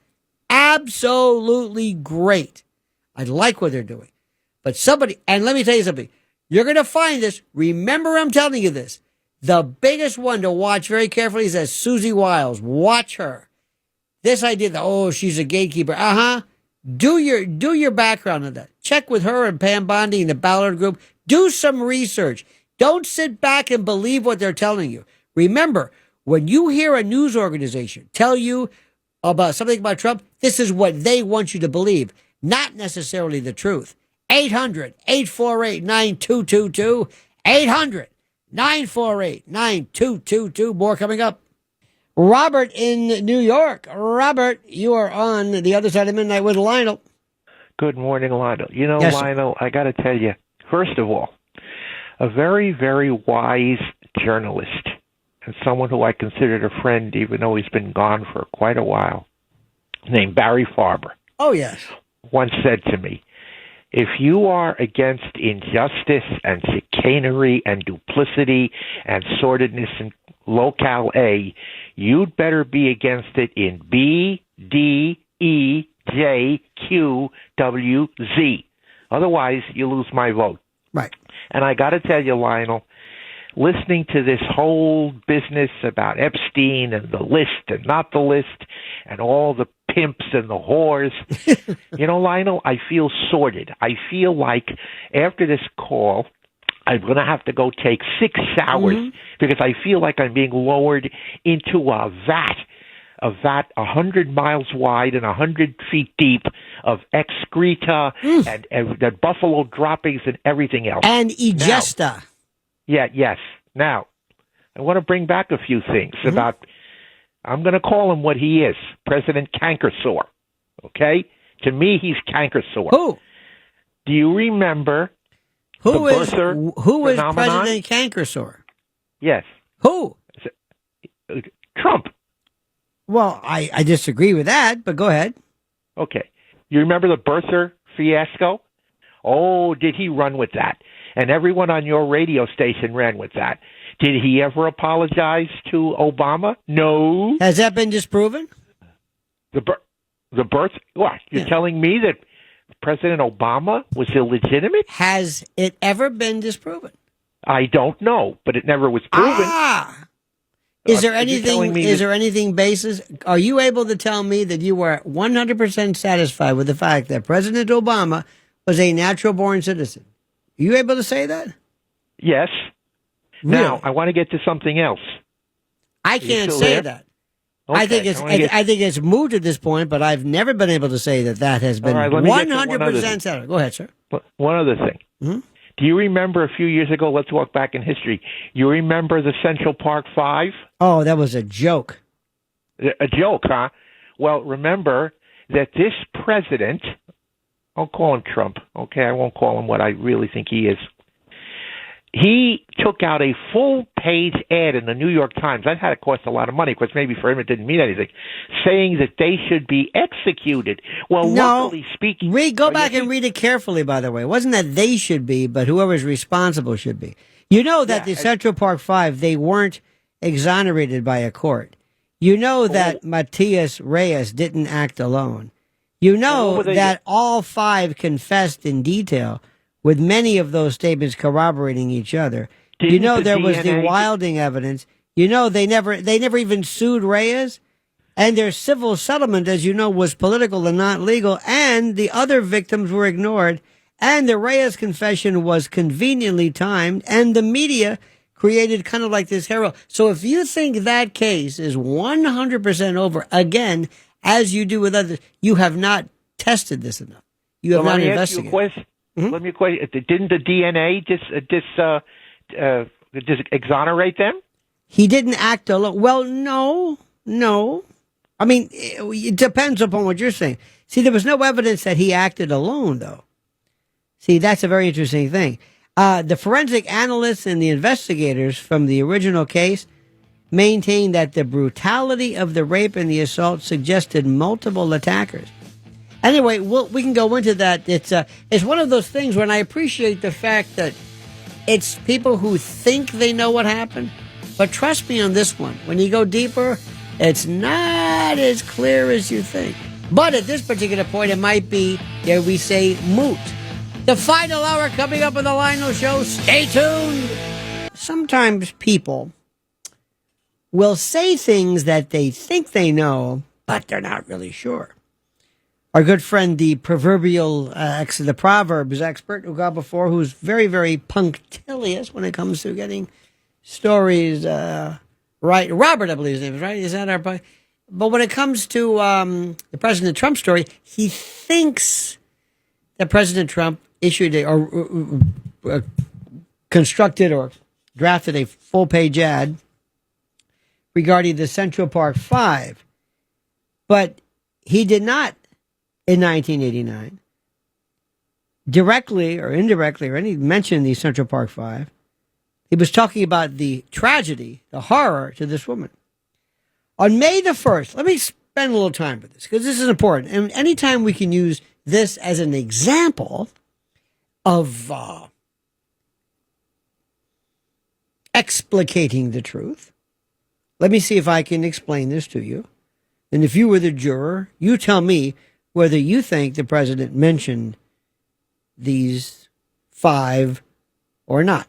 absolutely great. I like what they're doing. But and let me tell you something. You're going to find this. Remember, I'm telling you this. The biggest one to watch very carefully is Susie Wiles. Watch her. This idea that, she's a gatekeeper. Do your background on that. Check with her and Pam Bondi and the Ballard Group. Do some research. Don't sit back and believe what they're telling you. Remember, when you hear a news organization tell you about something about Trump, this is what they want you to believe, not necessarily the truth. 800-848-9222. 800-948-9222. More coming up. Robert in New York. Robert, you are on the other side of midnight with Lionel. Good morning, Lionel. Yes, Lionel, I got to tell you, first of all, a very, very wise journalist and someone who I considered a friend, even though he's been gone for quite a while, named Barry Farber. Oh, yes. Once said to me, if you are against injustice and chicanery and duplicity and sordidness in locale A, you'd better be against it in B, D, E, J, Q, W, Z. Otherwise, you lose my vote. Right. And I got to tell you, Lionel, listening to this whole business about Epstein and the list and not the list and all the pimps and the whores, Lionel, I feel sordid. I feel like after this call, I'm going to have to go take 6 hours because I feel like I'm being lowered into a vat 100 miles wide and 100 feet deep of excreta and buffalo droppings and everything else. And egesta. Yes. Now, I want to bring back a few things about, I'm going to call him what he is, President Cankersore. Okay? To me, he's Cankersore. Who? Do you remember who is phenomenon? President Cankersore? Yes. Who? Trump. Well, I disagree with that, but go ahead. Okay. You remember the birther fiasco? Oh, did he run with that? And everyone on your radio station ran with that. Did he ever apologize to Obama? No. Has that been disproven? The The birth? What? You're telling me that President Obama was illegitimate? Has it ever been disproven? I don't know, but it never was proven. Is there anything basis? Are you able to tell me that you were 100% satisfied with the fact that President Obama was a natural-born citizen? Are you able to say that? Yes. Really? Now, I want to get to something else. I can't say that. I think it's moot at this point, but I've never been able to say that has been 100% satisfied. Go ahead, sir. One other thing. Mm-hmm. Do you remember a few years ago, let's walk back in history, you remember the Central Park 5? Oh, that was a joke. A joke, huh? Well, remember that this president, I'll call him Trump, okay? I won't call him what I really think he is. He took out a full-page ad in the New York Times. That had to cost a lot of money, because maybe for him it didn't mean anything, saying that they should be executed. Well, luckily speaking... Go back and read it carefully, by the way. It wasn't that they should be, but whoever's responsible should be. You know that the Central Park 5, they weren't exonerated by a court. You know that Matias Reyes didn't act alone. You know that all 5 confessed in detail, with many of those statements corroborating each other. You know there was the Wilding evidence. You know they never even sued Reyes, and their civil settlement, as you know, was political and not legal, and the other victims were ignored, and the Reyes confession was conveniently timed, and the media created kind of like this hero. So if you think that case is 100% over, again, as you do with others, you have not tested this enough. You have not investigated. Let me question. Didn't the DNA just exonerate them? He didn't act alone. Well, no. I mean, it depends upon what you're saying. See, there was no evidence that he acted alone, though. See, that's a very interesting thing. The forensic analysts and the investigators from the original case maintained that the brutality of the rape and the assault suggested multiple attackers. Anyway, we can go into that. It's one of those things when I appreciate the fact that it's people who think they know what happened, but trust me on this one. When you go deeper, it's not as clear as you think. But at this particular point, it might be, dare we say, moot. The final hour coming up on the Lionel Show. Stay tuned. Sometimes people will say things that they think they know, but they're not really sure. Our good friend, the the Proverbs expert who got before, who's very, very punctilious when it comes to getting stories right. Robert, I believe his name is, right? Is that our... But when it comes to the President Trump story, he thinks that President Trump issued constructed or drafted a full-page ad regarding the Central Park 5. But he did not, in 1989, directly or indirectly or any mention the Central Park 5. He was talking about the tragedy, the horror to this woman. On May the 1st, let me spend a little time with this because this is important. And anytime we can use this as an example of explicating the truth, let me see if I can explain this to you. And if you were the juror, you tell me whether you think the president mentioned these 5 or not.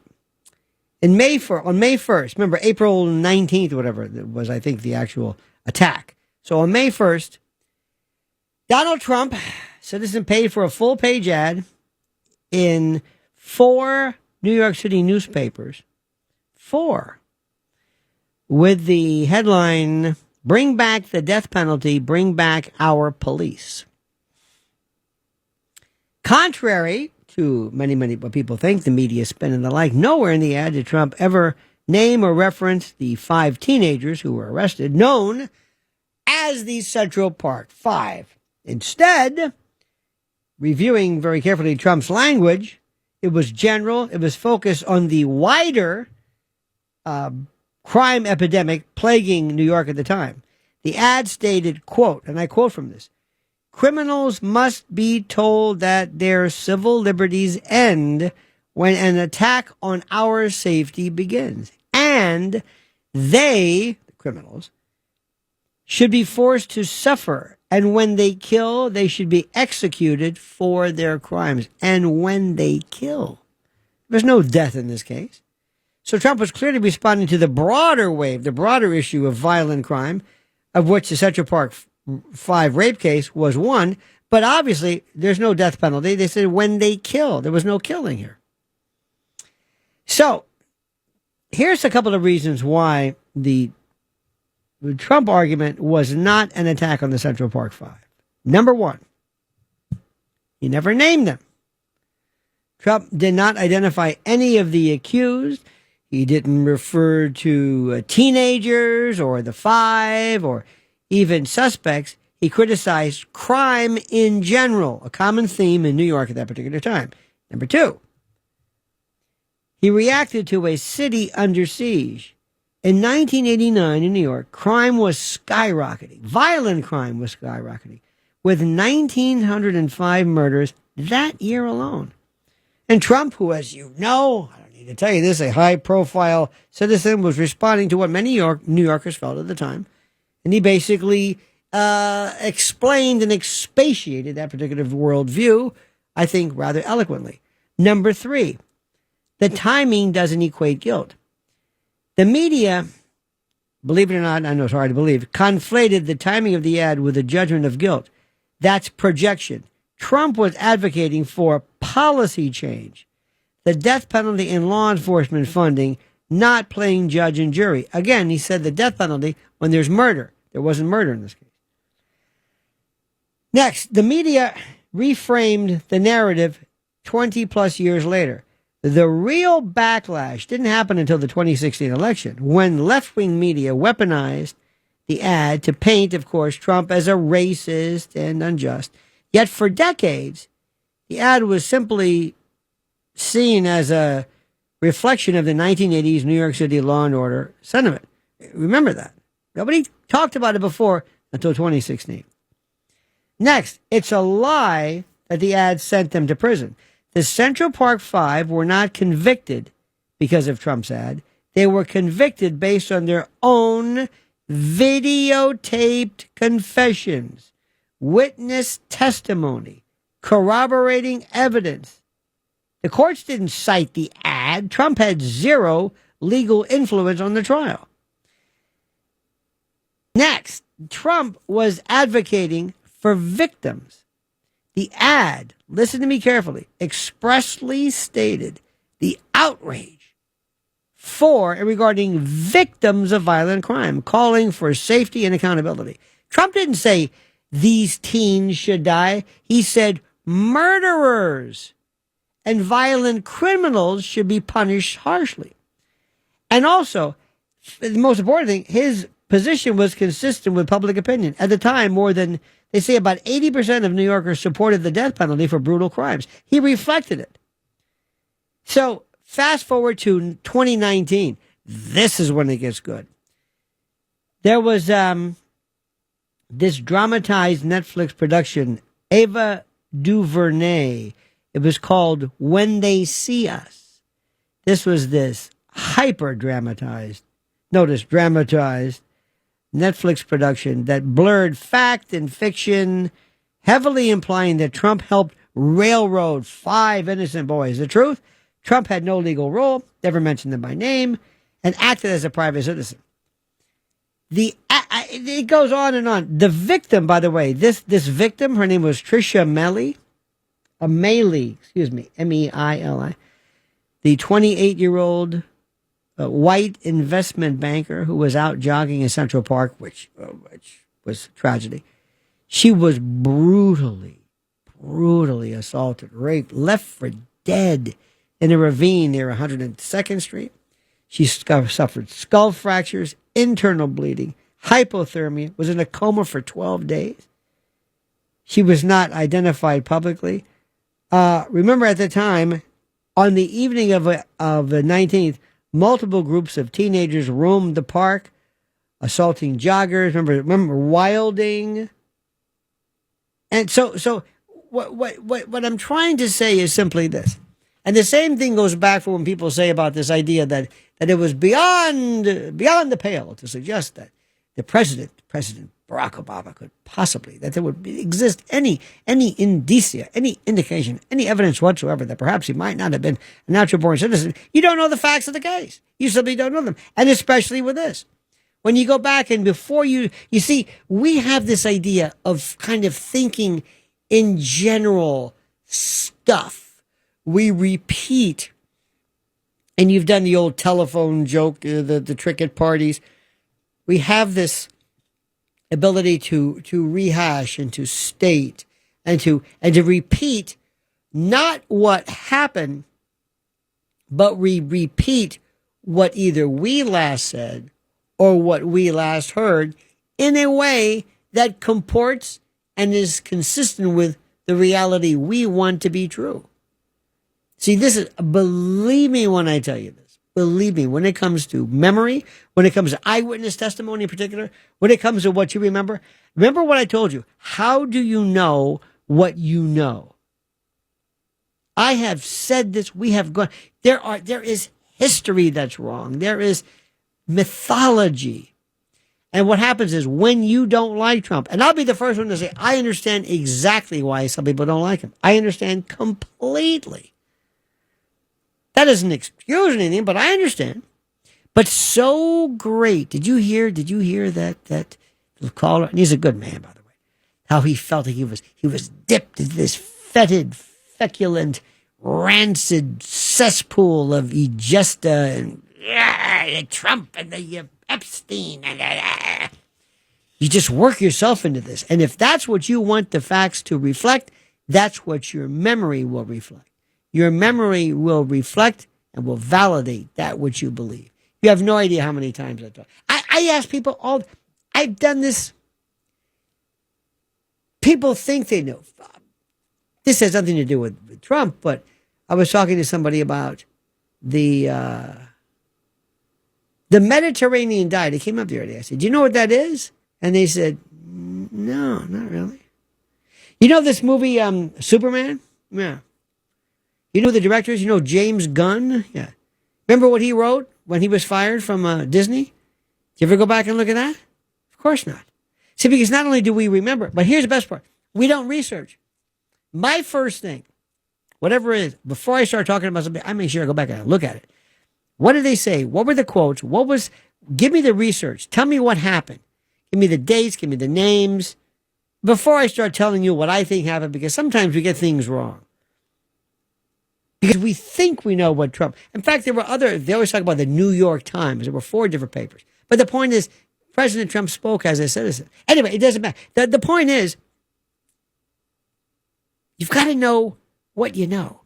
On May 1st, remember April 19th or whatever it was, I think, the actual attack. So on May 1st, Donald Trump, citizen, paid for a full-page ad in 4 New York City newspapers. 4. With the headline, "Bring back the death penalty, bring back our police." Contrary to many what people think, the media spin and the like, nowhere in the ad did Trump ever name or reference the 5 teenagers who were arrested, known as the Central Park 5. Instead, reviewing very carefully Trump's language, it was general, it was focused on the wider crime epidemic plaguing New York at the time. The ad stated, quote, and I quote from this, "Criminals must be told that their civil liberties end when an attack on our safety begins. And they, the criminals, should be forced to suffer And when they kill, they should be executed for their crimes. And when they kill. There's no death in this case. So Trump was clearly responding to the broader wave, the broader issue of violent crime, of which the Central Park 5 rape case was one. But obviously, there's no death penalty. They said when they kill. There was no killing here. So here's a couple of reasons why the Trump argument was not an attack on the Central Park 5. Number one, he never named them. Trump did not identify any of the accused. He didn't refer to teenagers or the 5 or even suspects. He criticized crime in general, a common theme in New York at that particular time. Number two, he reacted to a city under siege. In 1989 in New York, crime was skyrocketing. Violent crime was skyrocketing, with 1,905 murders that year alone. And Trump, who, as you know, I don't need to tell you this, a high-profile citizen, was responding to what many New Yorkers felt at the time. And he basically explained and expatiated that particular worldview, I think, rather eloquently. Number three, the timing doesn't equate guilt. The media, believe it or not, I know it's hard to believe, conflated the timing of the ad with the judgment of guilt. That's projection. Trump was advocating for policy change, the death penalty in law enforcement funding, not playing judge and jury. Again, he said the death penalty when there's murder. There wasn't murder in this case. Next, the media reframed the narrative 20 plus years later. The real backlash didn't happen until the 2016 election, when left-wing media weaponized the ad to paint, of course, Trump as a racist and unjust. Yet for decades, the ad was simply seen as a reflection of the 1980s New York City law and order sentiment. Remember that. Nobody talked about it before until 2016. Next, it's a lie that the ad sent them to prison. The Central Park 5 were not convicted because of Trump's ad. They were convicted based on their own videotaped confessions, witness testimony, corroborating evidence. The courts didn't cite the ad. Trump had zero legal influence on the trial. Next, Trump was advocating for victims. The ad, listen to me carefully, expressly stated the outrage for and regarding victims of violent crime, calling for safety and accountability. Trump didn't say these teens should die. He said murderers and violent criminals should be punished harshly. And also, the most important thing, his position was consistent with public opinion. At the time, more than, they say, about 80% of New Yorkers supported the death penalty for brutal crimes. He reflected it. So fast forward to 2019. This is when it gets good. There was this dramatized Netflix production, Ava DuVernay. It was called When They See Us. This was this hyper-dramatized, dramatized Netflix production that blurred fact and fiction, heavily implying that Trump helped railroad 5 innocent boys. The truth? Trump had no legal role, never mentioned them by name, and acted as a private citizen. It goes on and on. The victim, by the way, this victim, her name was Tricia Meili, Meili, M-E-I-L-I, the 28-year-old white investment banker who was out jogging in Central Park, which was tragedy. She was brutally assaulted, raped, left for dead in a ravine near 102nd Street. She suffered skull fractures, internal bleeding, hypothermia, was in a coma for 12 days. She was not identified publicly. Remember at the time, on the evening of the 19th, multiple groups of teenagers roamed the park, assaulting joggers. Remember wilding. And so what I'm trying to say is simply this. And the same thing goes back for when people say about this idea that it was beyond the pale to suggest that President Barack Obama could possibly, that there would exist any indicia, any indication, any evidence whatsoever that perhaps he might not have been a natural born citizen. You don't know the facts of the case. You simply don't know them. And especially with this. When you go back and before you see, we have this idea of kind of thinking in general stuff. We repeat, and you've done the old telephone joke, the trick at parties. We have this ability to rehash and to state and to repeat not what happened, but we repeat what either we last said or what we last heard in a way that comports and is consistent with the reality we want to be true. See, this is, believe me when I tell you this, believe me, when it comes to memory, when it comes to eyewitness testimony in particular, when it comes to what you remember what I told you. How do you know what you know? I have said this, we have gone, there is history that's wrong. There is mythology. And what happens is when you don't like Trump, and I'll be the first one to say, I understand exactly why some people don't like him. I understand completely. That doesn't excuse anything, but I understand. But so great. Did you hear that caller? And he's a good man, by the way. How he felt like he was dipped into this fetid, feculent, rancid cesspool of Egesta and Trump and the Epstein. And you just work yourself into this. And if that's what you want the facts to reflect, that's what your memory will reflect. Your memory will reflect and will validate that which you believe. You have no idea how many times I talk. I ask people I've done this. People think they know. This has nothing to do with Trump, but I was talking to somebody about the Mediterranean diet. They came up the other day. I said, do you know what that is? And they said, no, not really. You know this movie, Superman? Yeah. You know the directors? You know James Gunn? Yeah. Remember what he wrote when he was fired from Disney? Did you ever go back and look at that? Of course not. See, because not only do we remember, but here's the best part. We don't research. My first thing, whatever it is, before I start talking about something, I make sure I go back and look at it. What did they say? What were the quotes? Give me the research. Tell me what happened. Give me the dates. Give me the names. Before I start telling you what I think happened, because sometimes we get things wrong. Because we think we know what Trump. In fact, they always talk about the New York Times. There were 4 different papers. But the point is, President Trump spoke as a citizen. Anyway, it doesn't matter. The point is, you've got to know what you know.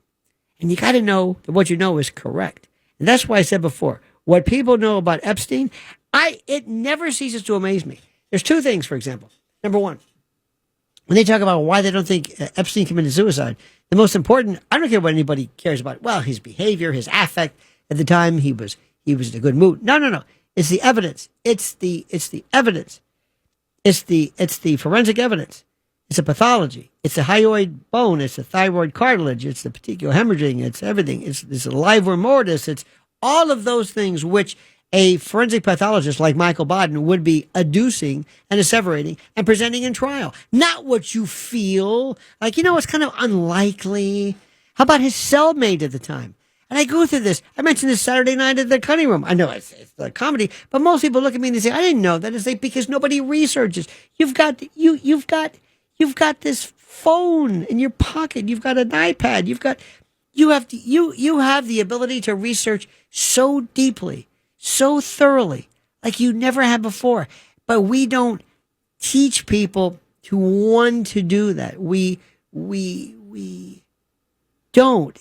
And you got to know that what you know is correct. And that's why I said before, what people know about Epstein, it never ceases to amaze me. There's 2 things, for example. Number 1, when they talk about why they don't think Epstein committed suicide, the most important, I don't care what anybody cares about. Well, his behavior, his affect. At the time, he was in a good mood. No. It's the evidence. It's the evidence. It's the forensic evidence. It's a pathology. It's the hyoid bone. It's the thyroid cartilage. It's the petechial hemorrhaging. It's everything. It's the livor mortis. It's all of those things which a forensic pathologist like Michael Baden would be adducing and asseverating and presenting in trial. Not what you feel. Like, it's kind of unlikely. How about his cellmate at the time? And I go through this. I mentioned this Saturday night at the cutting room. I know it's a comedy, but most people look at me and they say, I didn't know that. It's like, because nobody researches. You've got this phone in your pocket. You've got an iPad. You have the ability to research so deeply, so thoroughly, like you never had before. But we don't teach people to want to do that. We don't.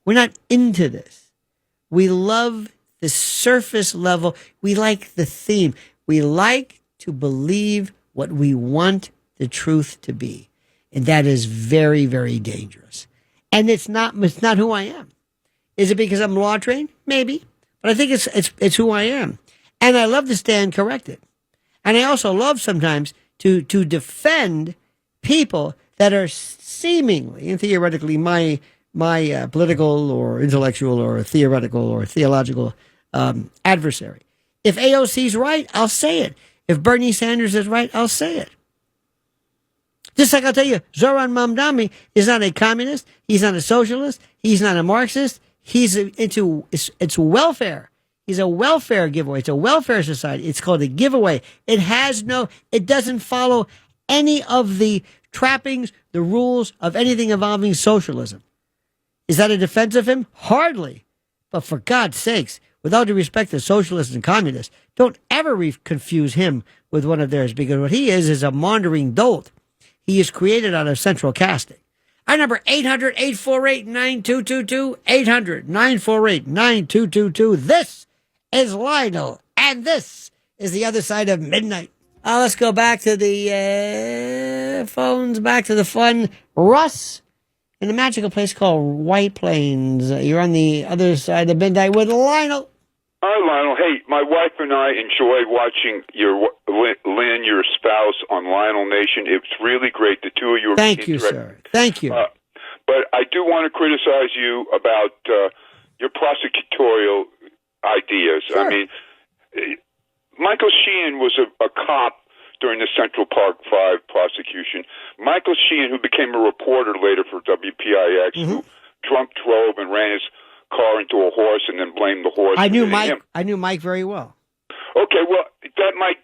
We're not into this. We love the surface level. We like the theme. We like to believe what we want the truth to be. And that is very, very dangerous. And it's not who I am. Is it because I'm law trained? Maybe. But I think it's who I am. And I love to stand corrected. And I also love sometimes to defend people that are seemingly and theoretically my political or intellectual or theoretical or theological adversary. If AOC's right, I'll say it. If Bernie Sanders is right, I'll say it. Just like I'll tell you, Zoran Mamdani is not a communist. He's not a socialist. He's not a Marxist. He's into it's welfare. He's a welfare giveaway. It's a welfare society. It's called a giveaway. It doesn't follow any of the trappings, the rules of anything involving socialism. Is that a defense of him? Hardly. But for God's sakes, with all due respect to socialists and communists, don't ever confuse him with one of theirs, because what he is a maundering dolt. He is created out of central casting. Our number 800-848-9222, 800-948-9222. This is Lionel, and this is the other side of midnight. Let's go back to the phones, back to the fun. Russ, in a magical place called White Plains. You're on the other side of midnight with Lionel. Hi, Lionel. Hey, my wife and I enjoy watching Lynn, your spouse, on Lionel Nation. It's really great. The two of you are... Thank you, sir. Thank you. But I do want to criticize you about your prosecutorial ideas. Sure. I mean, Michael Sheehan was a cop during the Central Park 5 prosecution. Michael Sheehan, who became a reporter later for WPIX, who drunk drove and ran his car into a horse and then blamed the horse. I knew Mike very well. Okay, well, that might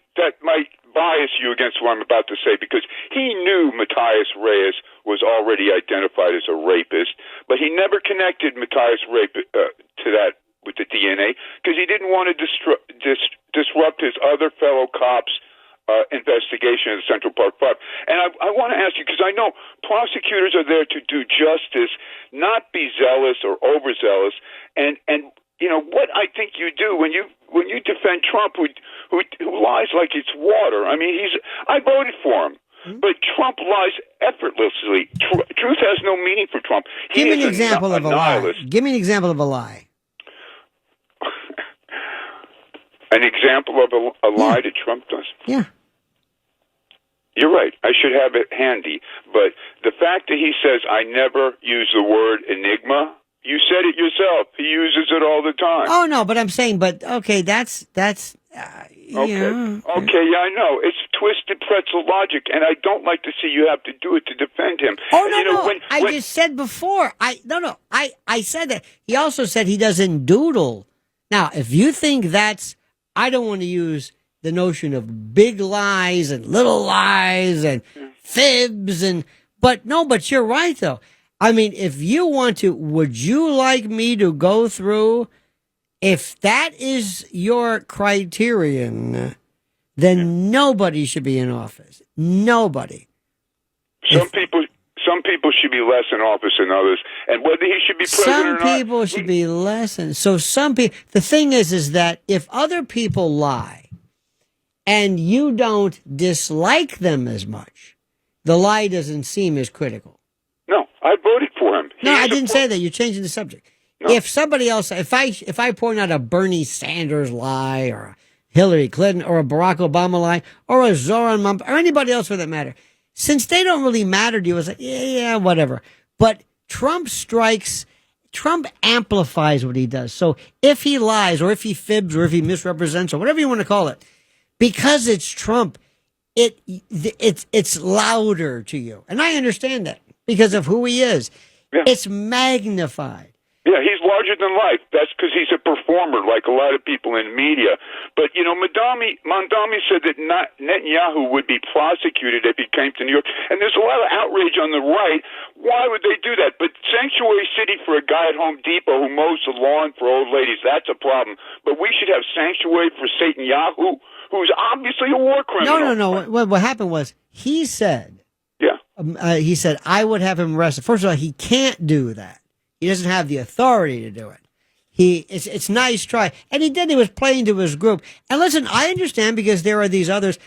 bias you against what I'm about to say, because he knew Matthias Reyes was already identified as a rapist, but he never connected Matthias to that with the DNA, because he didn't want to disrupt his other fellow cops' investigation of the Central Park 5. And I want to ask you, because I know prosecutors are there to do justice, not be zealous or overzealous. And you know what I think you do when you defend Trump, who lies like it's water. I mean, I voted for him, but Trump lies effortlessly. Truth has no meaning for Trump. Give me an example of a lie. Give me an example of a lie. An example of a lie that Trump does? Yeah. You're right. I should have it handy. But the fact that he says, I never use the word enigma, you said it yourself. He uses it all the time. Oh, no, but I'm saying, okay, that's Okay, yeah, I know. It's twisted pretzel logic, and I don't like to see you have to do it to defend him. Oh, no, I just said before. I said that. He also said he doesn't doodle. Now, if you think I don't want to use the notion of big lies and little lies and fibs but you're right though. I mean, if you want to, would you like me to go through, if that is your criterion, then nobody should be in office. Nobody. Some people should be less in office than others, and whether he should be president or not. Some people should be less. The thing is that if other people lie and you don't dislike them as much, the lie doesn't seem as critical. No, I voted for him. No, I didn't say that. You're changing the subject. No. If somebody else, if I point out a Bernie Sanders lie or a Hillary Clinton or a Barack Obama lie or a Zoran Mump or anybody else for that matter, since they don't really matter to you, it's like, yeah, whatever. But Trump amplifies what he does. So if he lies or if he fibs or if he misrepresents or whatever you want to call it, because it's Trump, it's louder to you. And I understand that because of who he is. Yeah. It's magnified. Yeah, he's larger than life. That's because he's a performer, like a lot of people in media. But, you know, Mamdani said that Netanyahu would be prosecuted if he came to New York. And there's a lot of outrage on the right. Why would they do that? But Sanctuary City for a guy at Home Depot who mows the lawn for old ladies, that's a problem. But we should have sanctuary for Satan Yahoo, who's obviously a war criminal. No. What happened was he said, I would have him arrested. First of all, he can't do that. He doesn't have the authority to do it. It's nice try. And he did. He was playing to his group. And listen, I understand because there are these others.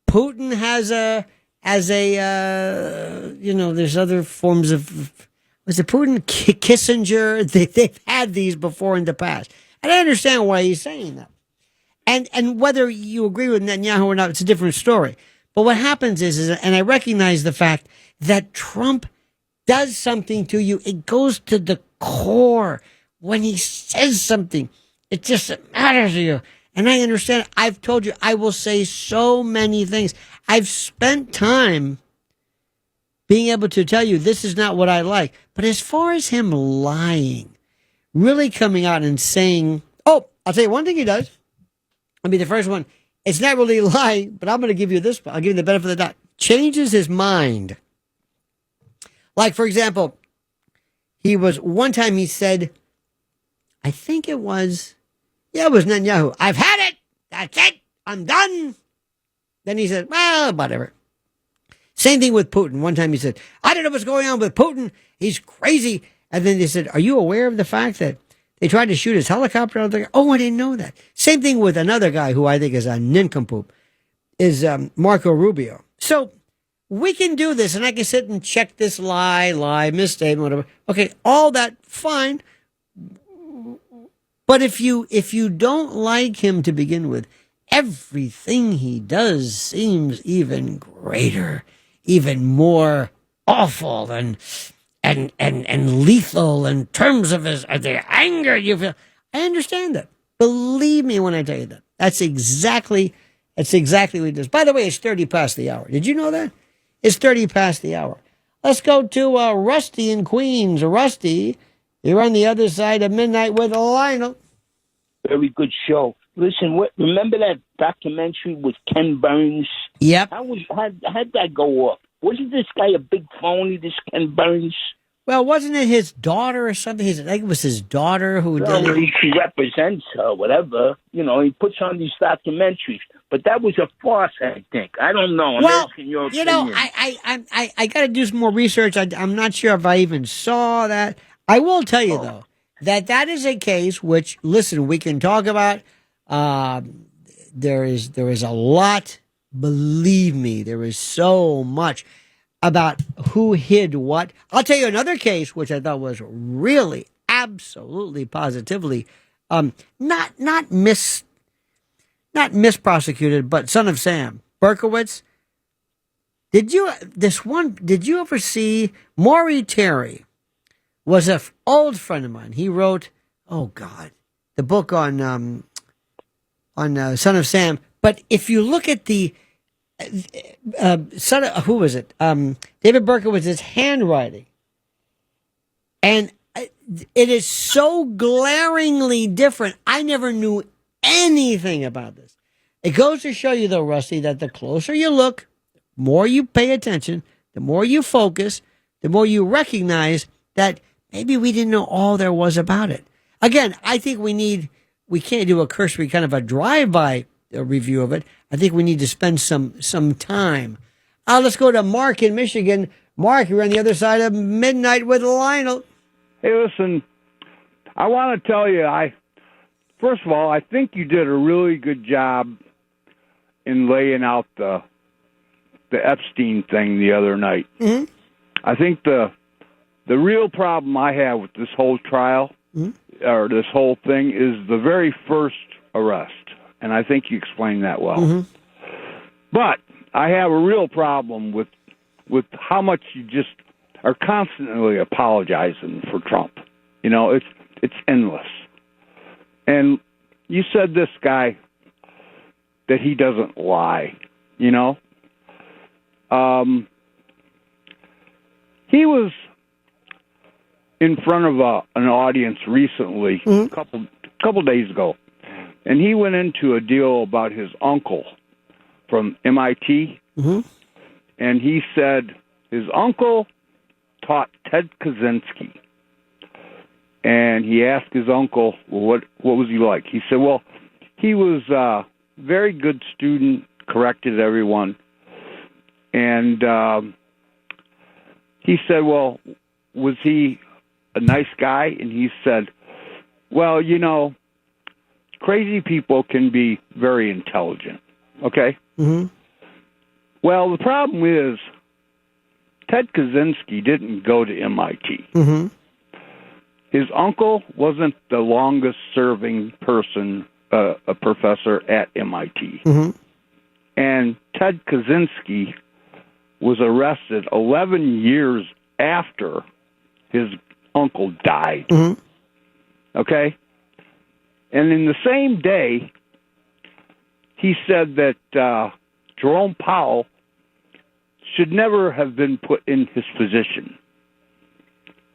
Putin there's other forms of, was it Putin, Kissinger? They've had these before in the past. And I understand why he's saying that. And whether you agree with Netanyahu or not, it's a different story. But what happens is, and I recognize the fact that Trump does something to you, it goes to the core. When he says something, it just matters to you. And I understand. I've told you, I will say so many things. I've spent time being able to tell you this is not what I like. But as far as him lying, really coming out and saying, oh, I'll tell you one thing he does. I mean, the first one, it's not really lying, but I'm going to give you this. I'll give you the benefit of the doubt. Changes his mind. Like, for example, one time he said, I think it was Netanyahu. I've had it. That's it. I'm done. Then he said, well, whatever. Same thing with Putin. One time he said, I don't know what's going on with Putin. He's crazy. And then they said, are you aware of the fact that they tried to shoot his helicopter out there? Oh, I didn't know that. Same thing with another guy who I think is a nincompoop, is Marco Rubio. So we can do this, and I can sit and check this lie, misstatement, whatever. Okay, all that, fine. But if you don't like him to begin with, everything he does seems even greater, even more awful and lethal in terms of the anger you feel. I understand that. Believe me when I tell you that. That's exactly what he does. By the way, it's 30 past the hour. Did you know that? It's 30 past the hour. Let's go to Rusty in Queens. Rusty, you're on the other side of midnight with Lionel. Very good show. Listen, remember that documentary with Ken Burns? Yep. How'd that go off? Wasn't this guy a big phony, this Ken Burns? Well, wasn't it his daughter or something? I think it was his daughter who did it. He represents her, whatever. You know, he puts on these documentaries. But that was a farce, I think. I don't know. I'm asking your opinion. You know, I got to do some more research. I'm not sure if I even saw that. I will tell you, though, that is a case which, listen, we can talk about. There is a lot. Believe me, there is so much about who hid what. I'll tell you another case which I thought was really, absolutely, positively, not misprosecuted, but Son of Sam Berkowitz. Did you ever see Maury Terry? Was an old friend of mine. He wrote, the book on Son of Sam. But if you look at the who was it? David Berkowitz's handwriting, and it is so glaringly different. I never knew anything about this. It goes to show you, though, Rusty, that the closer you look, the more you pay attention, the more you focus, the more you recognize that maybe we didn't know all there was about it. Again, I think we can't do a cursory kind of a drive-by review of it. I think we need to spend some time. Let's go to Mark in Michigan. Mark, you're on the other side of midnight with Lionel. Hey, listen, I want to tell you, first of all, I think you did a really good job in laying out the Epstein thing the other night. Mm-hmm. I think the real problem I have with this whole trial, or this whole thing, is the very first arrest. And I think you explained that well. Mm-hmm. But I have a real problem with how much you just are constantly apologizing for Trump. You know, it's endless. And you said this guy that he doesn't lie, you know? He was in front of an audience recently, a couple days ago, and he went into a deal about his uncle from MIT, and he said his uncle taught Ted Kaczynski. And he asked his uncle, well, what was he like? He said, well, he was a very good student, corrected everyone. And he said, well, was he a nice guy? And he said, well, you know, crazy people can be very intelligent, okay? Mm-hmm. Well, the problem is Ted Kaczynski didn't go to MIT. Mm-hmm. His uncle wasn't the longest-serving person, a professor at MIT. Mm-hmm. And Ted Kaczynski was arrested 11 years after his uncle died. Mm-hmm. Okay? And in the same day, he said that Jerome Powell should never have been put in his position.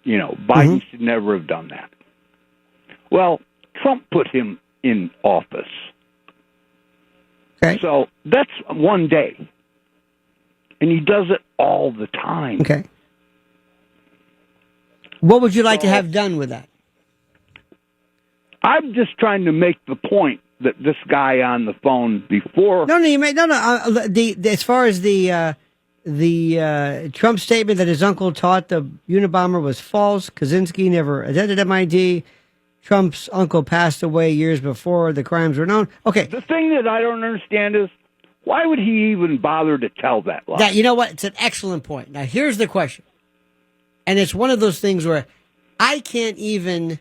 You know, Biden should never have done that. Well, Trump put him in office. Okay. So that's one day. And he does it all the time. Okay. What would you like to have done with that? I'm just trying to make the point that this guy on the phone before. No, you may no. As far as the Trump statement that his uncle taught the Unabomber was false. Kaczynski never attended MIT. Trump's uncle passed away years before the crimes were known. Okay. The thing that I don't understand is why would he even bother to tell that lie? Now, you know what? It's an excellent point. Now, here's the question. And it's one of those things where I can't even.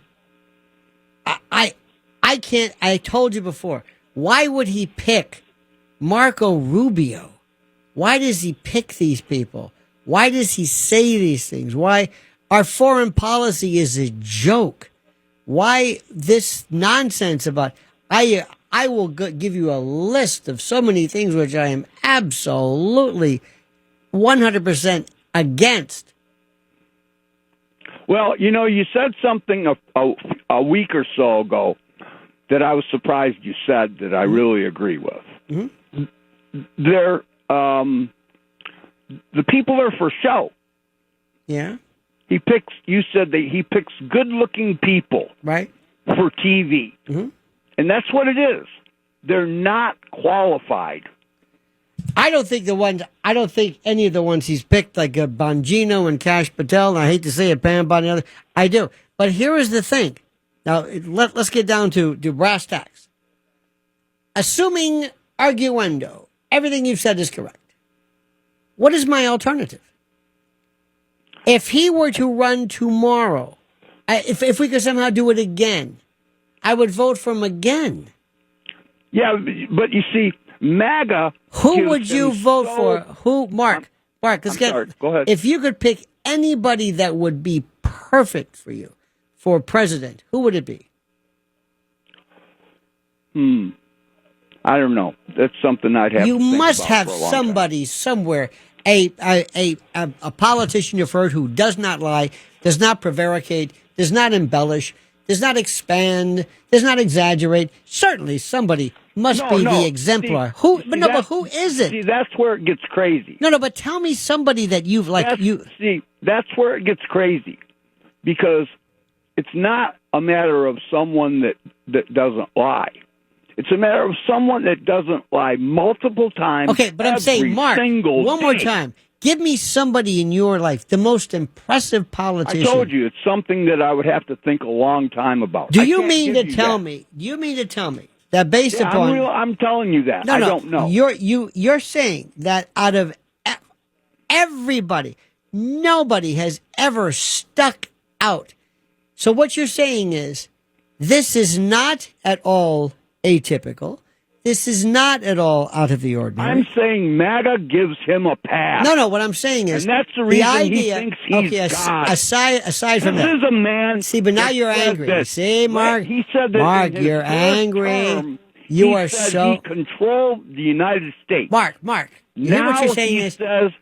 I can't. I told you before. Why would he pick Marco Rubio? Why does he pick these people? Why does he say these things? Why our foreign policy is a joke? Why this nonsense about I will give you a list of so many things which I am absolutely 100% against. Well, you know, you said something a week or so ago that I was surprised you said that I really agree with. Mm-hmm. They're the people are for show. Yeah. You said that he picks good-looking people, right, for TV, and that's what it is. They're not qualified. I don't think any of the ones he's picked, like Bongino and Kash Patel, and I hate to say it, Pam Bondi, I do. But here is the thing. Now, let's get down to brass tacks. Assuming arguendo, everything you've said is correct. What is my alternative? If he were to run tomorrow, if we could somehow do it again, I would vote for him again. Yeah, but you see, MAGA. Who would you vote for? Who, Mark? Go ahead. If you could pick anybody that would be perfect for you for president, who would it be? I don't know. That's something I'd have. You to think must about have for a long somebody somewhere, a politician you've heard who does not lie, does not prevaricate, does not embellish, does not expand, does not exaggerate. Certainly, somebody must be the exemplar. But who is it? See, that's where it gets crazy. No, but tell me somebody that you've See, that's where it gets crazy, because it's not a matter of someone that doesn't lie. It's a matter of someone that doesn't lie multiple times. Okay, but I'm saying, Mark, one more time. Give me somebody in your life, the most impressive politician. I told you, it's something that I would have to think a long time about. Do you mean to tell me that based upon... I'm telling you that. I don't know. You're saying that out of everybody, nobody has ever stuck out. So what you're saying is, this is not at all atypical. This is not at all out of the ordinary. I'm saying MAGA gives him a pass. No, what I'm saying is... And that's the reason he thinks he's God. Aside from that... This is a man... See, but now you're angry. See, Mark? He said that Mark, in his you're first angry. term, You he are said so... he controlled the United States. Mark, hear what you're saying is...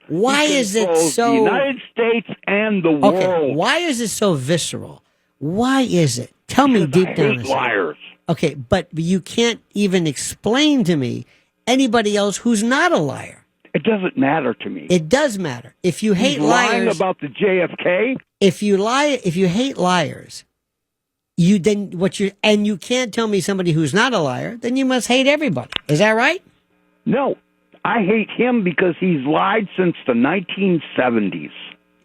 Why is it so... the United States and the world. Okay, why is it so visceral? Why is it? Tell me deep down. I hate liars. Okay, but you can't even explain to me anybody else who's not a liar. It doesn't matter to me. It does matter. If you hate lying liars... about the JFK? If you hate liars, you can't tell me somebody who's not a liar, then you must hate everybody. Is that right? No. I hate him because he's lied since the 1970s.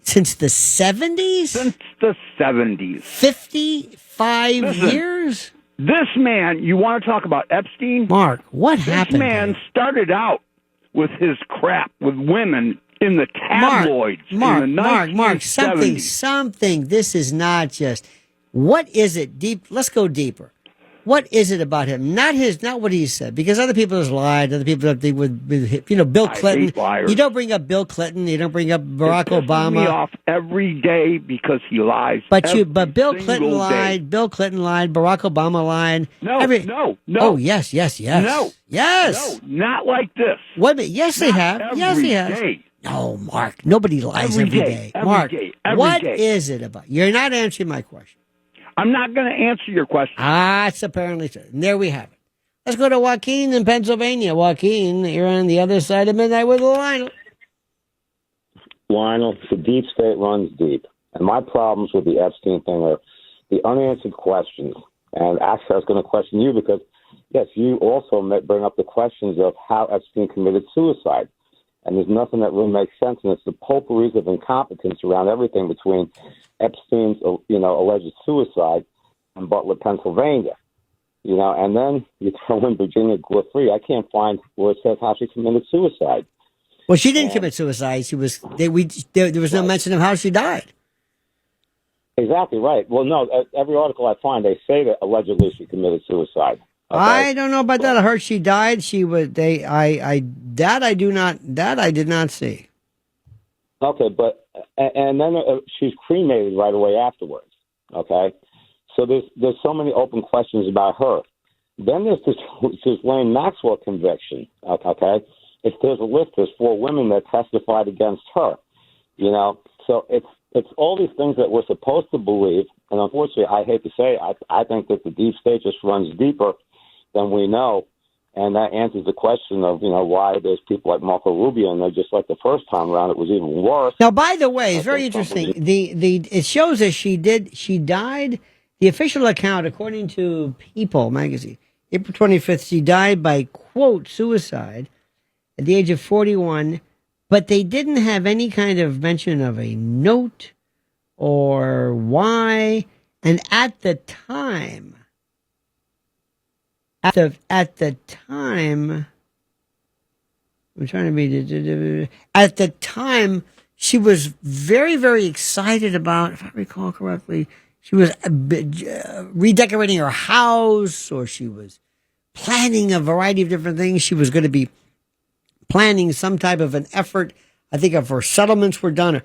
Since the 70s? Since the 70s. 55 years? This man, you want to talk about Epstein? What happened? This man started out with his crap with women in the tabloids in the 1970s. Something. This is not just... What is it deep? Let's go deeper. What is it about him? Not what he said, because other people have lied. Other people have, Bill Clinton. hate liars. You don't bring up Bill Clinton. You don't bring up Barack It pisses Obama. me off every day because he lies. But Bill every Clinton single lied. day. Bill Clinton lied. Barack Obama lied. No. Oh yes. No. Yes. No, not like this. What? Yes, they have. Yes, Every they have. day. No, Mark. Nobody lies every day. Mark, what is it about? You're not answering my question. I'm not going to answer your question. It's apparently so. And there we have it. Let's go to Joaquin in Pennsylvania. Joaquin, you're on the other side of midnight with Lionel. Lionel, the deep state runs deep. And my problems with the Epstein thing are the unanswered questions. And actually, I was going to question you because, yes, you also bring up the questions of how Epstein committed suicide. And there's nothing that really makes sense. And it's the potpourri of incompetence around everything between Epstein's, alleged suicide and Butler, Pennsylvania. And then you throw in Virginia Giuffre. I can't find where it says how she committed suicide. Well, she didn't commit suicide. There was no mention of how she died. Exactly right. Well, no, every article I find, they say that allegedly she committed suicide. Okay? I don't know about that. I heard she died. I did not see. Okay, but and then she's cremated right away afterwards. Okay, so there's so many open questions about her. Then there's this Ghislaine Maxwell conviction. Okay, there's a list. There's 4 women that testified against her. So it's all these things that we're supposed to believe, and unfortunately, I hate to say, I think that the deep state just runs deeper than we know. And that answers the question of, why there's people like Marco Rubio, and they're just like the first time around, it was even worse. Now, by the way, it's very interesting. It shows that she died. The official account, according to People magazine, April 25th, she died by, quote, suicide at the age of 41, but they didn't have any kind of mention of a note or why. And at the time, I'm trying to be. At the time, she was very, very excited about, if I recall correctly, she was redecorating her house, or she was planning a variety of different things. She was going to be planning some type of an effort. I think of her settlements were done.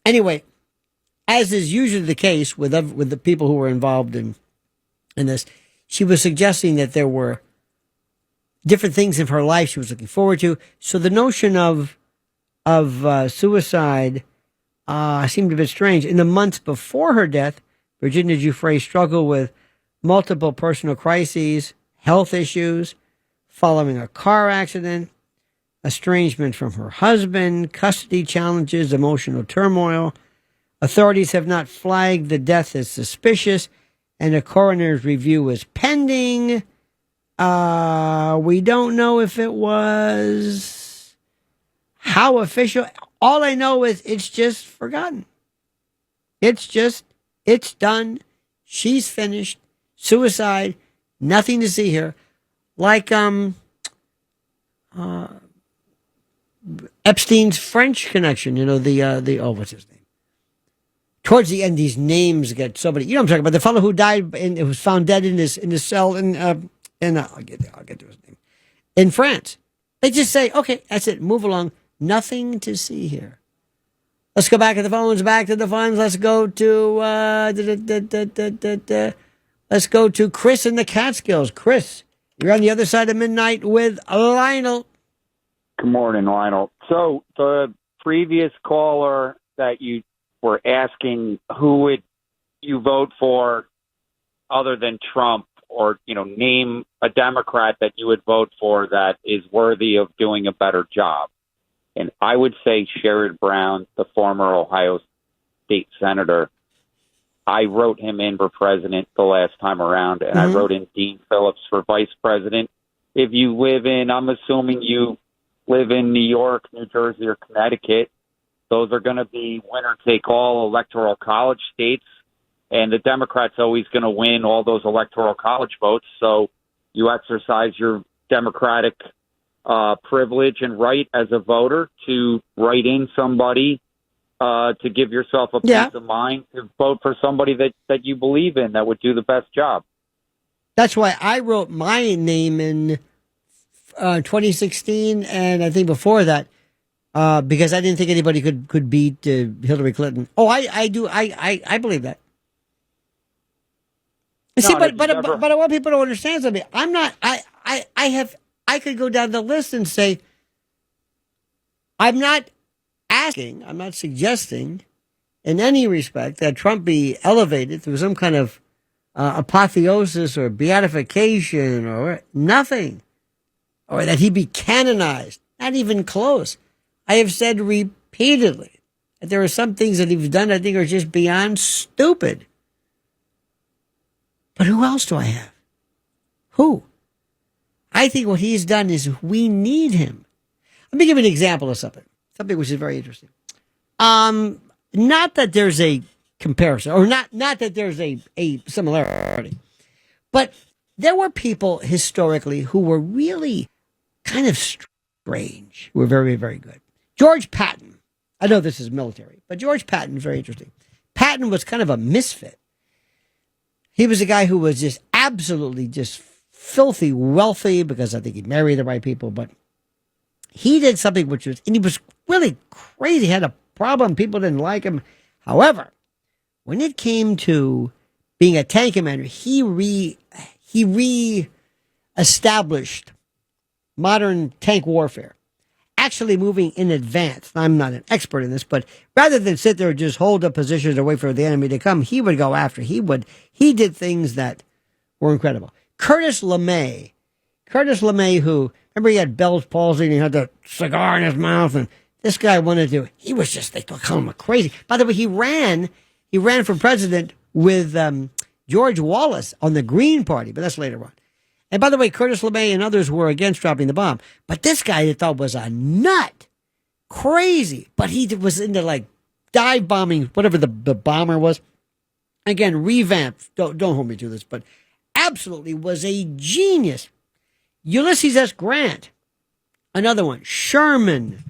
Anyway, as is usually the case with the people who were involved in this, she was suggesting that there were different things in her life she was looking forward to. So the notion of suicide seemed a bit strange. In the months before her death, Virginia Giuffre struggled with multiple personal crises, health issues, following a car accident, estrangement from her husband, custody challenges, emotional turmoil. Authorities have not flagged the death as suspicious, and a coroner's review is pending. We don't know if it was how official. All I know is it's just forgotten. It's done. She's finished. Suicide. Nothing to see here. Like Epstein's French connection. What's his name? Towards the end, these names get so many. You know what I'm talking about? The fellow who died and was found dead in his cell I'll get to his name, in France. They just say, okay, that's it. Move along. Nothing to see here. Let's go back to the phones. Back to the phones. Let's go to Chris in the Catskills. Chris, you're on the other side of midnight with Lionel. Good morning, Lionel. So the previous caller that you were asking who would you vote for other than Trump, or, name a Democrat that you would vote for that is worthy of doing a better job. And I would say Sherrod Brown, the former Ohio State Senator. I wrote him in for president the last time around, and I wrote in Dean Phillips for vice president. If you I'm assuming you live in New York, New Jersey, or Connecticut, those are going to be winner-take-all electoral college states, and the Democrats always going to win all those electoral college votes. So you exercise your democratic privilege and right as a voter to write in somebody to give yourself a peace of mind to vote for somebody that you believe in that would do the best job. That's why I wrote my name in 2016, and I think before that, because I didn't think anybody could beat Hillary Clinton. Oh, I do. I believe that. See, but I want people to understand something. I'm not. I could go down the list and say, I'm not asking, I'm not suggesting, in any respect, that Trump be elevated through some kind of apotheosis or beatification or nothing, or that he be canonized. Not even close. I have said repeatedly that there are some things that he's done I think are just beyond stupid. But who else do I have? Who? I think what he's done is we need him. Let me give you an example of something which is very interesting. Not that there's a comparison, or not that there's a similarity, but there were people historically who were really kind of strange, who were very, very good. George Patton. I know this is military, but George Patton is very interesting. Patton was kind of a misfit. He was a guy who was just absolutely just filthy wealthy because I think he married the right people, but he did something and he was really crazy, he had a problem, people didn't like him. However, when it came to being a tank commander, he re-established modern tank warfare, actually moving in advance. I'm not an expert in this, but rather than sit there and just hold up positions and wait for the enemy to come, he would go after. He did things that were incredible. Curtis LeMay, who, remember he had Bell's palsy and he had the cigar in his mouth, and this guy he was just, they call him a crazy. By the way, he ran for president with George Wallace on the Green Party, but that's later on. And by the way, Curtis LeMay and others were against dropping the bomb. But this guy they thought was a nut. Crazy. But he was into like dive bombing, whatever the bomber was. Again, revamped. Don't hold me to this, but absolutely was a genius. Ulysses S. Grant, another one. Sherman,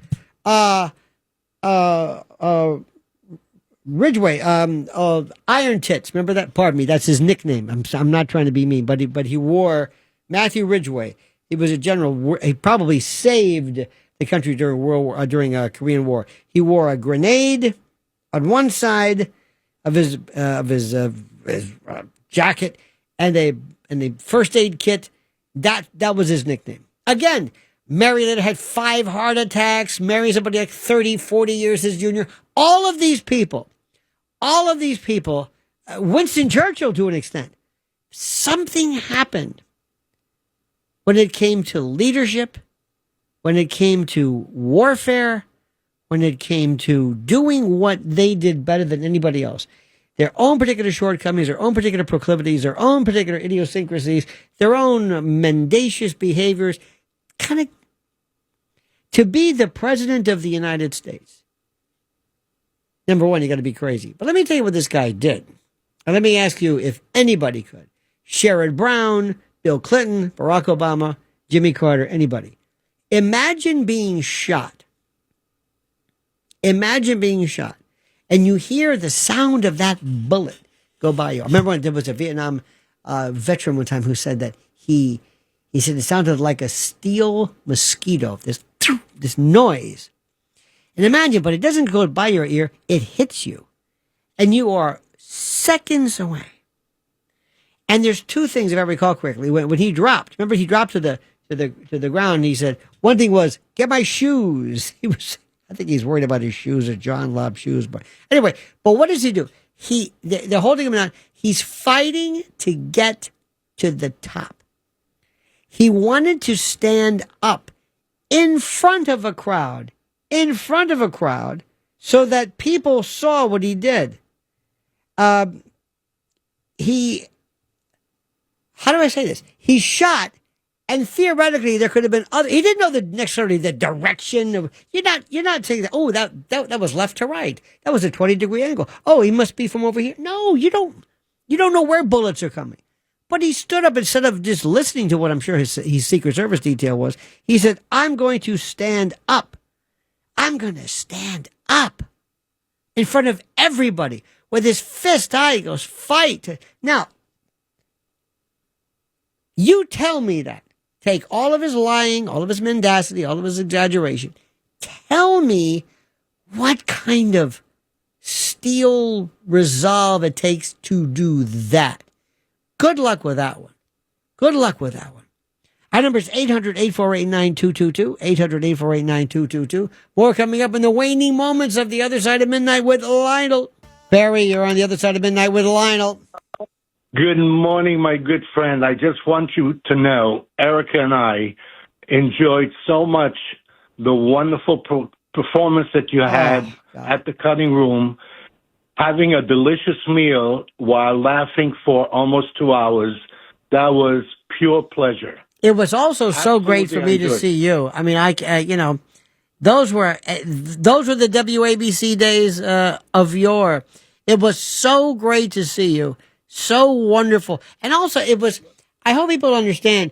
Ridgway, Iron Tits. Remember that? Pardon me, that's his nickname. I'm not trying to be mean, but he wore Matthew Ridgway. He was a general. He probably saved the country during Korean War. He wore a grenade on one side of his jacket and a first aid kit. That was his nickname. Again, married, had 5 heart attacks, married somebody like 30, 40 years his junior. All of these people, Winston Churchill to an extent, something happened when it came to leadership, when it came to warfare, when it came to doing what they did better than anybody else. Their own particular shortcomings, their own particular proclivities, their own particular idiosyncrasies, their own mendacious behaviors, kind of to be the president of the United States. Number one, you got to be crazy. But let me tell you what this guy did. And let me ask you if anybody could. Sherrod Brown, Bill Clinton, Barack Obama, Jimmy Carter, anybody. Imagine being shot. And you hear the sound of that bullet go by you. I remember when there was a Vietnam veteran one time who said that he said it sounded like a steel mosquito, this noise. And imagine, but it doesn't go by your ear, it hits you. And you are seconds away. And there's 2 things, if I recall correctly. When he dropped, remember he dropped to the ground, and he said, one thing was, get my shoes. I think he's worried about his shoes, or John Lobb shoes. But anyway, what does he do? They're holding him down. He's fighting to get to the top. He wanted to stand up in front of a crowd, so that people saw what he did. How do I say this? He shot, and theoretically there could have been other. He didn't know necessarily the direction of. You're not saying that. Oh, that was left to right. That was a 20-degree angle. Oh, he must be from over here. No, you don't. You don't know where bullets are coming. But he stood up instead of just listening to what I'm sure his Secret Service detail was. He said, I'm going to stand up. I'm going to stand up in front of everybody with his fist high. He goes, fight. Now, You tell me that. Take all of his lying, all of his mendacity, all of his exaggeration. Tell me what kind of steel resolve it takes to do that. Good luck with that one. Good luck with that one. Our number is 800-848-9222, 800-848-9222. More coming up in the waning moments of The Other Side of Midnight with Lionel. Barry, you're on The Other Side of Midnight with Lionel. Good morning, my good friend. I just want you to know, Erica and I enjoyed so much the wonderful performance that you had at the cutting room, having a delicious meal while laughing for almost 2 hours. That was pure pleasure. It was also so great for me to see you. I mean, those were the WABC days of yore. It was so great to see you. So wonderful. And also I hope people understand,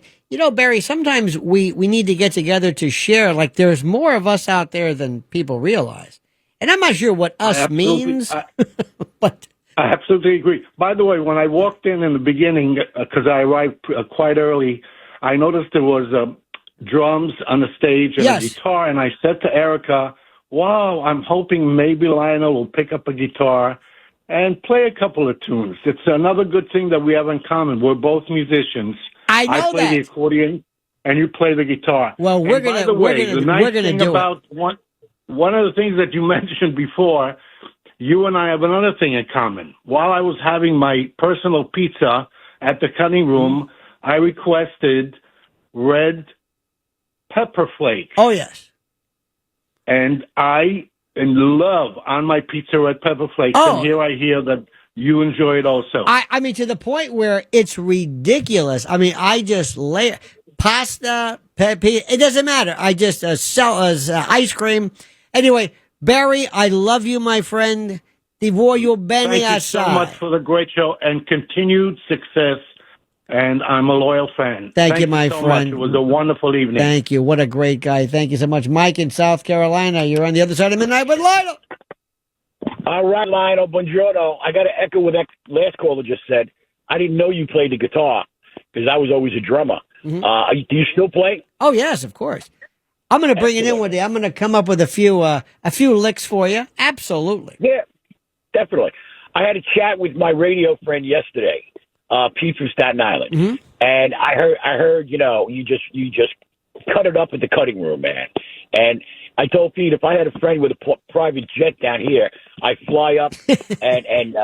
Barry, sometimes we need to get together to share, like there's more of us out there than people realize. And I'm not sure what us means. But I absolutely agree. By the way, when I walked in the beginning, because I arrived quite early, I noticed there was drums on the stage and a guitar, and I said to Erica, wow, I'm hoping maybe Lionel will pick up a guitar and play a couple of tunes. It's another good thing that we have in common. We're both musicians. I play the accordion, and you play the guitar. Well, we're going to do about it. One of the things that you mentioned before, you and I have another thing in common. While I was having my personal pizza at the cutting room, I requested red pepper flakes. Oh, yes. And I love on my pizza red pepper flakes. Oh. And here I hear that you enjoy it also. I mean, to the point where it's ridiculous. I mean, I just lay pasta, it doesn't matter. I just sell ice cream. Anyway, Barry, I love you, my friend. Ti voglio bene Thank you so much for the great show and continued success. And I'm a loyal fan. Thank you, my so friend. Much. It was a wonderful evening. Thank you. What a great guy. Thank you so much. Mike in South Carolina, you're on The Other Side of Midnight with Lionel. All right, Lionel, buongiorno. I got to echo what that last caller just said. I didn't know you played the guitar because I was always a drummer. Mm-hmm. Do you still play? Oh, yes, of course. I'm going to bring it in one day. I'm going to come up with a few licks for you. Absolutely. Yeah, definitely. I had a chat with my radio friend yesterday, Pete from Staten Island, and I heard, you just cut it up at the cutting room, man. And I told Pete if I had a friend with a private jet down here, I'd fly up and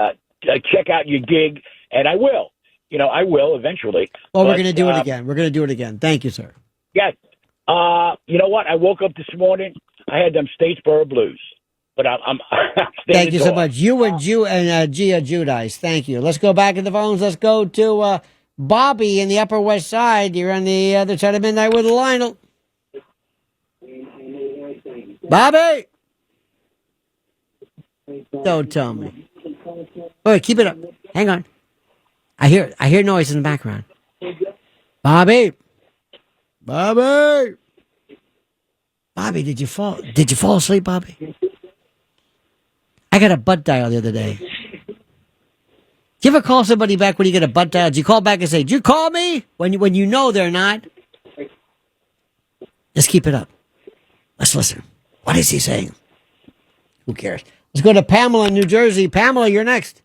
check out your gig, and I will. I will eventually. Well, we're going to do it again. We're going to do it again. Thank you, sir. Yes. You know what? I woke up this morning. I had them Statesboro Blues, but I'm Thank you so much. You and Gia Judice. Thank you. Let's go back to the phones. Let's go to Bobby in the Upper West Side. You're on The Other Side of Midnight with Lionel. Bobby! Don't tell me. Wait, keep it up. Hang on. I hear noise in the background. Bobby! Bobby! Bobby, did you fall asleep, Bobby? I got a butt dial the other day. Do you ever call somebody back when you get a butt dial? Do you call back and say, "Did you call me?" When you know they're not? Just keep it up. Let's listen. What is he saying? Who cares? Let's go to Pamela in New Jersey. Pamela, you're next.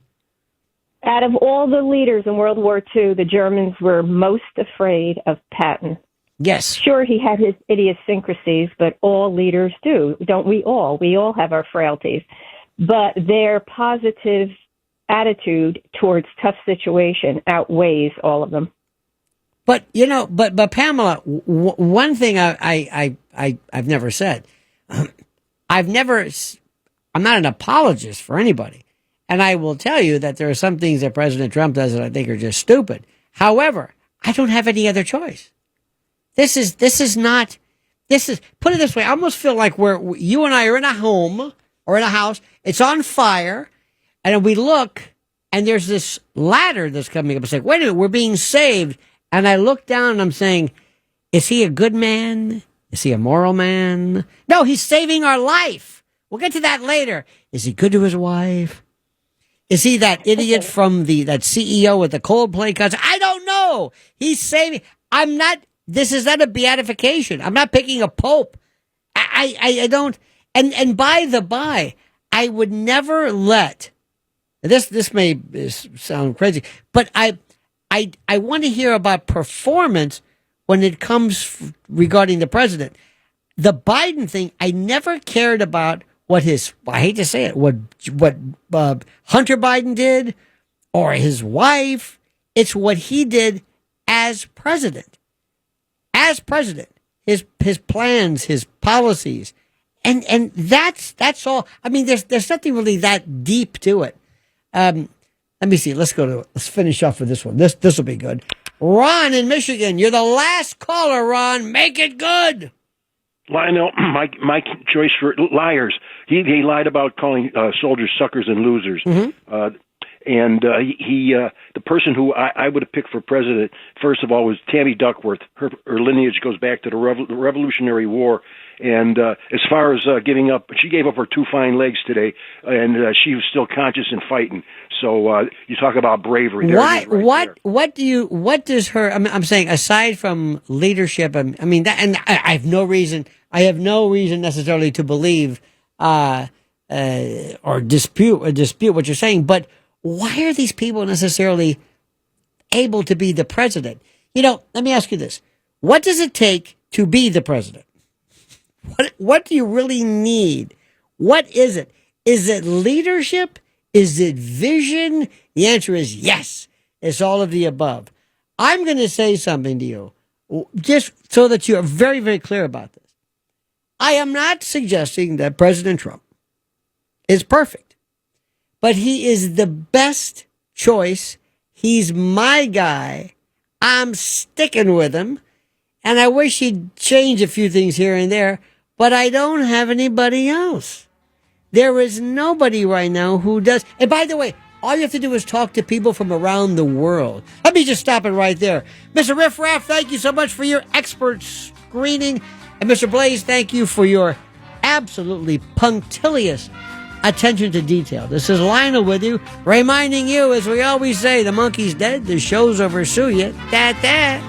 Out of all the leaders in World War II, the Germans were most afraid of Patton. Yes. Sure, he had his idiosyncrasies, but all leaders do. Don't we all? We all have our frailties. But their positive attitude towards tough situation outweighs all of them. But, but Pamela, one thing I've never said, I'm not an apologist for anybody. And I will tell you that there are some things that President Trump does that I think are just stupid. However, I don't have any other choice. Put it this way. I almost feel like you and I are in a home or in a house. It's on fire. And we look and there's this ladder that's coming up. It's like, wait a minute, we're being saved. And I look down and I'm saying, is he a good man? Is he a moral man? No, he's saving our life. We'll get to that later. Is he good to his wife? Is he that idiot from that CEO with the Coldplay cuts? I don't know. No, he's saving. This is not a beatification. I'm not picking a pope. I don't. And by the by, I would never let this may sound crazy, but I want to hear about performance when it comes regarding the president. The Biden thing, I never cared about what I hate to say it, what Hunter Biden did or his wife. It's what he did as president. As president, his plans, his policies, and that's all. I mean, there's nothing really that deep to it. Let me see. Let's finish off with this one. This will be good. Ron in Michigan, you're the last caller. Ron, make it good. Lionel, my choice for liars. He lied about calling soldiers suckers and losers. Mm-hmm. The person who I would have picked for president, first of all, was Tammy Duckworth. Her lineage goes back to the Revolutionary War. And as far as giving up, she gave up her 2 fine legs today, and she was still conscious and fighting. So you talk about bravery. What does her? I'm saying aside from leadership, I mean that, and I have no reason. I have no reason necessarily to believe or dispute what you're saying. But why are these people necessarily able to be the president? Let me ask you this: what does it take to be the president? What do you really need? What is it? Is it leadership? Is it vision? The answer is yes. It's all of the above. I'm going to say something to you, just so that you're very, very clear about this. I am not suggesting that President Trump is perfect, but he is the best choice. He's my guy. I'm sticking with him, and I wish he'd change a few things here and there, but I don't have anybody else. There is nobody right now who does. And by the way, all you have to do is talk to people from around the world. Let me just stop it right there. Mr. Riff Raff, thank you so much for your expert screening. And Mr. Blaze, thank you for your absolutely punctilious attention to detail. This is Lionel with you, reminding you, as we always say, the monkey's dead, the show's over, sue ya. Da-da.